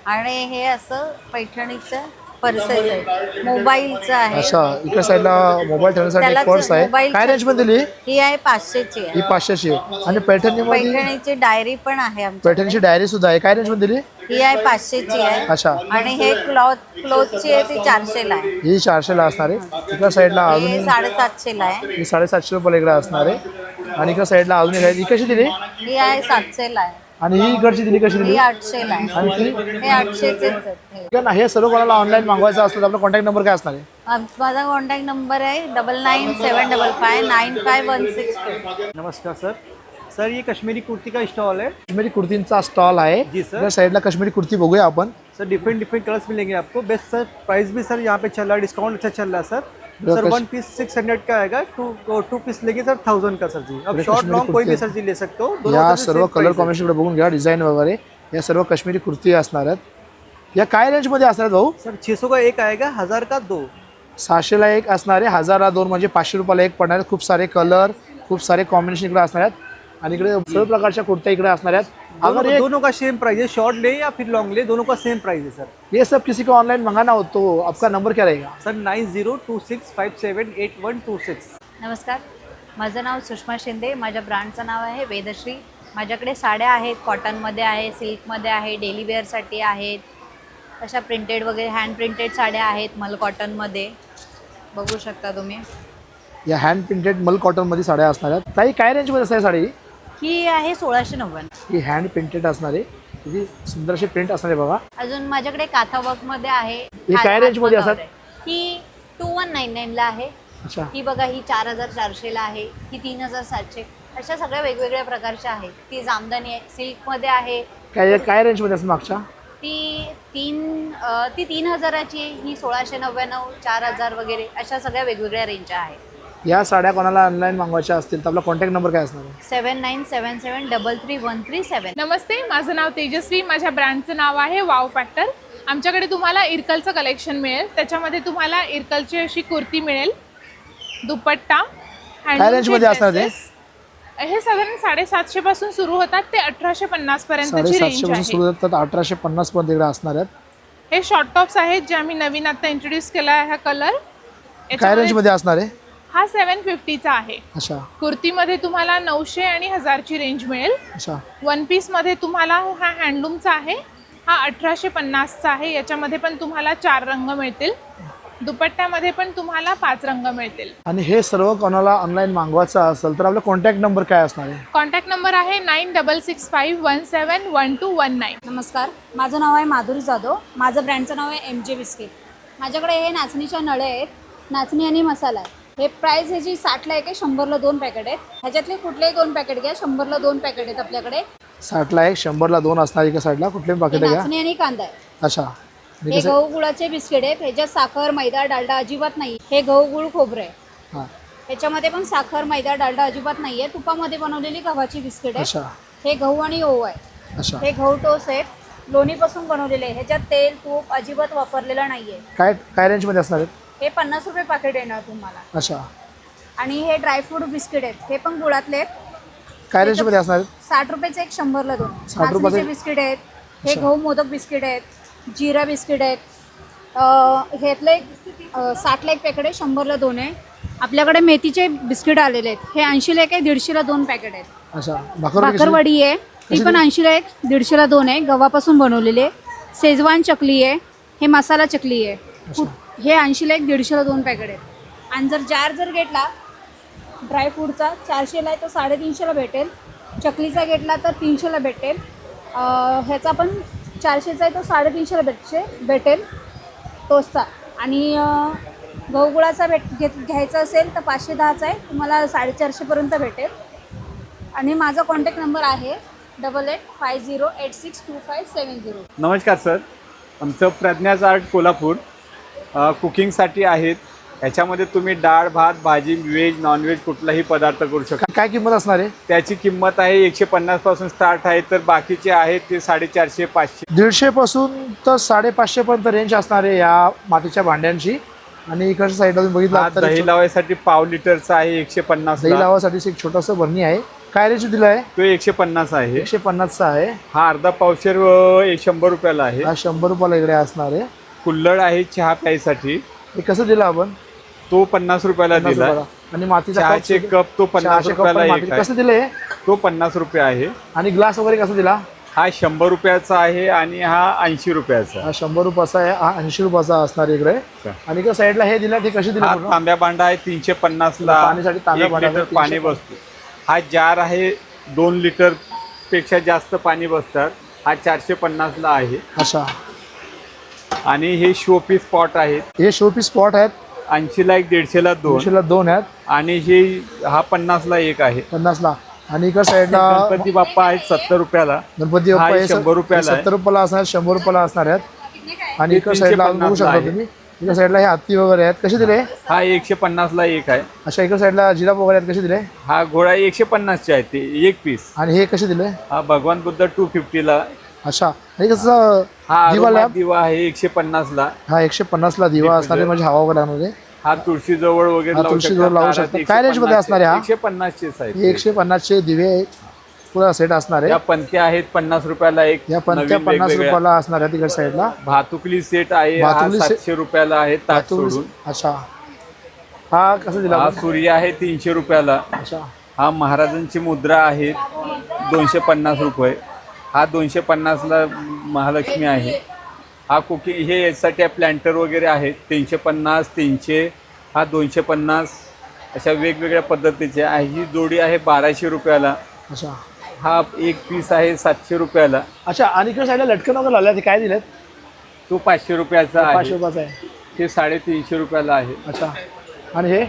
आणि हे असं पैठणीचं पर्सेस आहे. मोबाईलचं आहे. अच्छा. इकडे साईडला मोबाईल ठेवण्यासाठी एक पर्स आहे. काय रेंज मध्ये दिली? ही आहे 500ची आहे. ही 500ची आहे. आणि पैठणीमध्ये पैठणीची डायरी पण आहे आमची. पैठणीची डायरी सुद्धा आहे. काय रेंज मध्ये दिली? ही आहे 500ची आहे. अच्छा. आणि हे क्लॉथची आहे ती 400ला आहे. ही 400ला असणार आहे. इकडे साईडला हे अजून 750ला आहे. ही 750 रुपये इकडे असणार आहे. आणि इकडे साईडला अजून एक आहे. ही कशी दिली? ही आहे 700ला आहे. आणि ही इकडची दिली कशी दिली? ही 800ला आहे. आणि ती? हे 800चेच आहेत. हे सर्व कोणाला ऑनलाईन मागवायचं असलं तर आपला कॉन्टॅक्ट नंबर काय असणार आहे? माझा कॉन्टॅक्ट नंबर आहे 9975559516. नमस्कार सर. सर ये कश्मीरी कुर्ती का स्टॉल है. कश्मीरी कुर्तींचा स्टॉल आहे. जी सर. इकडे साईडला कश्मीरी कुर्ती बघूया आपण. सर डिफरेंट कलर्स मिलेंगे आपको. बेस्ट सर प्राइस भी सर यहाँ पे चल रहा है. डिस्काउंट अच्छा चल रहा है सर. सर 1 पीस 600 का आएगा. टू पीस लेंगे सर 1000 का सर जी. अब शॉर्ट लॉन्ग कोई भी सर जी ले सकते हो. या सर्व कलर कॉम्बिनेशन बघून घ्या. डिझाईन वगैरे या सर्व कश्मीरी कुर्ती असणार आहेत. या काय रेंज मध्ये असणार भाऊ? सर 600 का एक आएगा, 1000 का 2. 600ला एक असणार आहे, 1000ला 2 म्हणजे 500 रुपयाला एक पडणार आहेत. खूप सारे कलर खूप सारे कॉम्बिनेशन इकडे असणार आहेत. आणि इकडे सर्व प्रकारच्या कुर्त्या इकडे असणार आहेत. अगर ये दोनों का सेम प्राइस है, शॉर्ट ले या फिर लॉन्ग ले, दोनों का सेम प्राइस है सर। ये सब किसी को ऑनलाइन मंगाना हो तो आपका नंबर क्या रहेगा? सर 9026578126। नमस्कार, माझं नाव सुषमा शिंदे, माझ्या ब्रँडचं नाव आहे वेदश्री। माझ्याकडे साड्या आहेत, कॉटनमध्ये आहे, सिल्कमध्ये आहे, डेली वेअरसाठी आहेत, अशा प्रिंटेड वगैरे हँड प्रिंटेड साड्या आहेत मल कॉटनमध्ये, बघू शकता तुम्ही। या हँड प्रिंटेड मल कॉटनमध्ये साड्या असणार आहेत। ताई काय रेंजमध्ये असणार साडी? ही आहे 1690। ही हँड प्रिंटेड असणार आहे, किती सुंदर अशी प्रिंट असणार आहे बघा। अजून माझ्याकडे काथा वर्कमध्ये आहे। हे काय रेंजमध्ये असतात? ही 2199 ला आहे। अच्छा, ही बघा, ही 4400 ला आहे, ही 3700, अशा सगळ्या वेगवेगळ्या प्रकारच्या आहेत। ती जामदानी आहे, सिल्कमध्ये आहे। काय काय रेंजमध्ये असणार मागच्या? ती 3000ची आहे, ही 1699, 4000 वगैरे, अशा सगळ्या वेगवेगळ्या रेंजच्या आहेत। या साड्या कोणाला ऑनलाईन मागवायच्या असतील तर आपला कॉन्टॅक्ट नंबर काय असणार आहे? 7977333137। नमस्ते, माझं नाव तेजस्वी, माझ्या ब्रँडचं नाव आहे वाव फॅक्टर। आमच्याकडे तुम्हाला इरकलचं कलेक्शन मिळेल, त्याच्यामध्ये तुम्हाला इरकलची अशी कुर्ती मिळेल, दुपट्टा, काय रेंजमध्ये असणार ते? हे साधारण 750 पासून सुरू होतात ते 1850 पर्यंतची रेंज 750 पासून आहे। सुरू होतात, 1850 पर्यंत इकडे असणार आहेत। हे शॉर्ट टॉप्स आहेत जे आम्ही नवीन आता इंट्रोड्यूस केला आहे, हा कलर काय रेंजमध्ये असणार आहे? हा 750चा आहे। अच्छा कुर्तीमध्ये तुम्हाला 900 आणि 1000ची रेंज मिळेल। अच्छा, वन पीसमध्ये तुम्हाला हा हँडलूमचा आहे, हा 1850चा आहे। याच्यामध्ये पण तुम्हाला 4 रंग मिळतील, दुपट्ट्यामध्ये पण तुम्हाला 5 रंग मिळतील। आणि हे सर्व कोणाला ऑनलाईन मागवायचं असेल तर आपला कॉन्टॅक्ट नंबर काय असणार आहे? कॉन्टॅक्ट नंबर आहे 9665171219। नमस्कार, माझं नाव आहे माधुरी जाधव, माझं ब्रँडचं नाव आहे MJ बिस्किट। माझ्याकडे हे नाचणीच्या नळे आहेत, नाचणी आणि मसाला आहे। हे प्राईस ह्याची 60ला एक आहे, 100ला 2 पॅकेट आहेत। ह्याच्यातले कुठलेही 2 पॅकेट घ्या, 100ला 2 पॅकेट आहेत आपल्याकडे। 60ला 1, 100ला 2 असणार एका साईडला, कुठले पाकिट घ्या। नाचणी आणि कांदा आहे। अच्छा, हे गहू गुळाचे बिस्किट आहेत, ह्याच्यात साखर मैदा डालडा अजिबात नाही। हे गहू गुळ खोबरं आहे, हां ह्याच्यामध्ये पण साखर मैदा डालडा अजिबात नाही आहे। तुपामध्ये बनवलेली गव्हाची बिस्किट आहे। अच्छा हे गहू आणि ओव आहे। अच्छा, हे गहू टोस आहेत, लोणीपासून बनवलेले आहे, ह्याच्यात तेल तूप अजिबात वापरलेलं नाही आहे। काय काय रेंजमध्ये असणार आहेत? हे 50 रुपये पाकिट येणार तुम्हाला। अच्छा, आणि हे ड्रायफ्रूट बिस्किट आहेत, हे पण गुळातले आहेत। काय रेंजमध्ये असणार आहेत? 60 रुपयाचे एक, 100ला 2। 60 रुपयाचे नाचणीचे बिस्किट आहेत, हे अच्छा. गहू मोदक बिस्किट आहेत, जिरा बिस्किट आहेत। ह्यातले 60ला एक पॅकेट आहे, 100ला 2 आहे। आपल्याकडे मेथीचे बिस्किट आलेले आहेत, हे 80ला एक आहे, 150ला 2 पॅकेट आहेत। अच्छा, भाकरवडी आहे, ती पण 80ला एक, 150ला 2 आहे, गव्हापासून बनवलेली आहे। शेजवान चकली आहे, हे मसाला चकली आहे, हे 80ला एक, 150ला 2 पॅकेट आहेत। आणि जर जार जर घेतला ड्रायफ्रूटचा 400ला आहे तो 350ला भेटेल, चकलीचा घेतला तर 300ला भेटेल, ह्याचा पण 400चा आहे तो 350ला भेटेल टोस्टचा। आणि गहूगुळाचा घ्यायचा असेल तर 510चा आहे, तुम्हाला 450पर्यंत भेटेल। आणि माझा कॉन्टॅक्ट नंबर आहे 8850862570। नमस्कार सर, आमचं प्रज्ञाज आर्ट कोल्हापूर कुकिंगसाठी आहेत। ह्याच्यामध्ये तुम्ही डाळ भात भाजी व्हेज नॉनव्हेज कुठलाही पदार्थ करू शकता। काय किंमत असणार आहे? त्याची किंमत आहे 150 पासून स्टार्ट आहे, तर बाकीचे आहेत ते 450 500 150 पासून तर 550 पर्यंत रेंज असणार आहे या मातीच्या भांड्यांची। आणि इकडच्या साईडला तुम्ही बघितलं तर दही लावायसाठी पाव लिटरचा आहे 150। दही लावासाठी एक छोटंसं भरणी आहे, काय रेंज दिला आहे? तो 150 आहे। 150चा आहे। हा अर्धा पावशेर 100 रुपयाला आहे। हा 100 रुपयाला इकडे असणार आहे। कुल्हड आहे चहा प्यायसाठी, हे कसं दिलं आपण? तो 50 रुपयाला 50 दिला। रुपयाला। आणि मातीचा चहाचे कप तो 50 रुपयाला एक आहे। कसं दिलं? तो 50 रुपये आहे। आणि ग्लास वगैरे कसं दिला? हा 100 रुपयाचा आहे आणि हा 80 रुपयाचा। हा 100 रुपयाचा आहे, हा 80 रुपयाचा असणार इकडे। आणि इकडे साईडला हे दिलं, ते कसे दिलं? तांब्या भांडा आहे 350ला, पाणीसाठी तांब्या 1 भांडा लिटर पाणी बसतो। हा जार आहे 2 लिटर पेक्षा जास्त पाणी बसतात, हा 450ला आहे। अच्छा, आणि हे शोपीस पॉट आहेत, हे शोपीस पॉट आहेत 80ला एक 150ला 2 150ला 2 आहेत। आणि हे हा 50ला एक आहे 50ला। आणि इकडे साईडला गणपती बाप्पा आहेत 70 रुपयाला। गणपती हा बाप्पा 100 रुपयाला आहे। 70 रुपयाला असणार, 100 रुपयाला असणार आहेत। आणि इकडे साईडला बघू 350 शकता आहे। तुम्ही, इकडे साईडला हे हत्ती वगैरे आहेत, कसे दिले? हा 150ला एक आहे। अच्छा, इकडे साईडला जिराफ वगैरे आहेत, कसे दिले? हा घोडा 150चे आहे, ते एक पीस। आणि हे कसे दिले? हा भगवान बुद्ध 250ला। अच्छा, हे कसं हा दिवा लॅब? दिवा आहे 150ला। हा 150ला दिवा असणार आहे, म्हणजे हवा वगैरे आणून हा तुळशी जवळ वगैरे तुळशी जवळ लावू शकता। काय रेंज मध्ये असणार आहे? हा 150 चे आहे। 150 चे दिवे आहेत। पुरा सेट असणार आहे. या पंत्या आहेत 50 रुपयाला एक. या पंत्या नवीन 50 वेगवेगळ्या. रुपयाला असणार आहे तिकडे साईडला. भातुकली सेट आहे हा भातुकली 700 रुपयाला आहे ताट सोडून. अच्छा, हा कसं दिला हा आपण? सूर्य आहे 300 रुपयाला. अच्छा, हा महाराजांची मुद्रा आहे 250 रुपये. हा 250ला महालक्ष्मी आहे. हा कुकिंग हे यासाठी प्लॅन्टर वगैरे आहेत 350, 300, हा 250 अशा वेगवेगळ्या पद्धतीचे आहे. ही जोडी आहे 1200 रुपयाला. अच्छा, हा एक पीस आहे 700 रुपयाला. अच्छा. आणि इकडे साईडला लटकन वगैरे लावले ते काय दिलेत? तो 500 रुपयाचा आहे. 500 रुपयाचा आहे. ते 350 रुपयाला आहे. अच्छा, आणि हे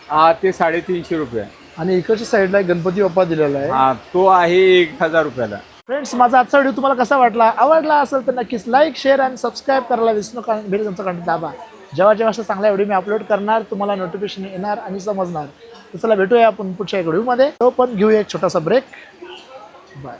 हा ते 350 रुपये. आणि इकडच्या साईडला एक गणपती बाप्पा दिलेला आहे. हा तो आहे 1000 रुपयाला. फ्रेंड्स, माझा आजचा व्हिडिओ तुम्हाला कसा वाटला? आवडला असेल तर नक्कीच लाईक, शेअर आणि सबस्क्राईब करायला विसरू नका. भेटेल तुमचा कंटेंट दाबा. जेव्हा जेव्हा अशा चांगला व्हिडिओ मी अपलोड करणार तुम्हाला नोटिफिकेशन येणार आणि समजणार. तर चला भेटूया आपण पुढच्या एक व्हिडिओमध्ये. तो पण घेऊया एक छोटासा ब्रेक. बाय.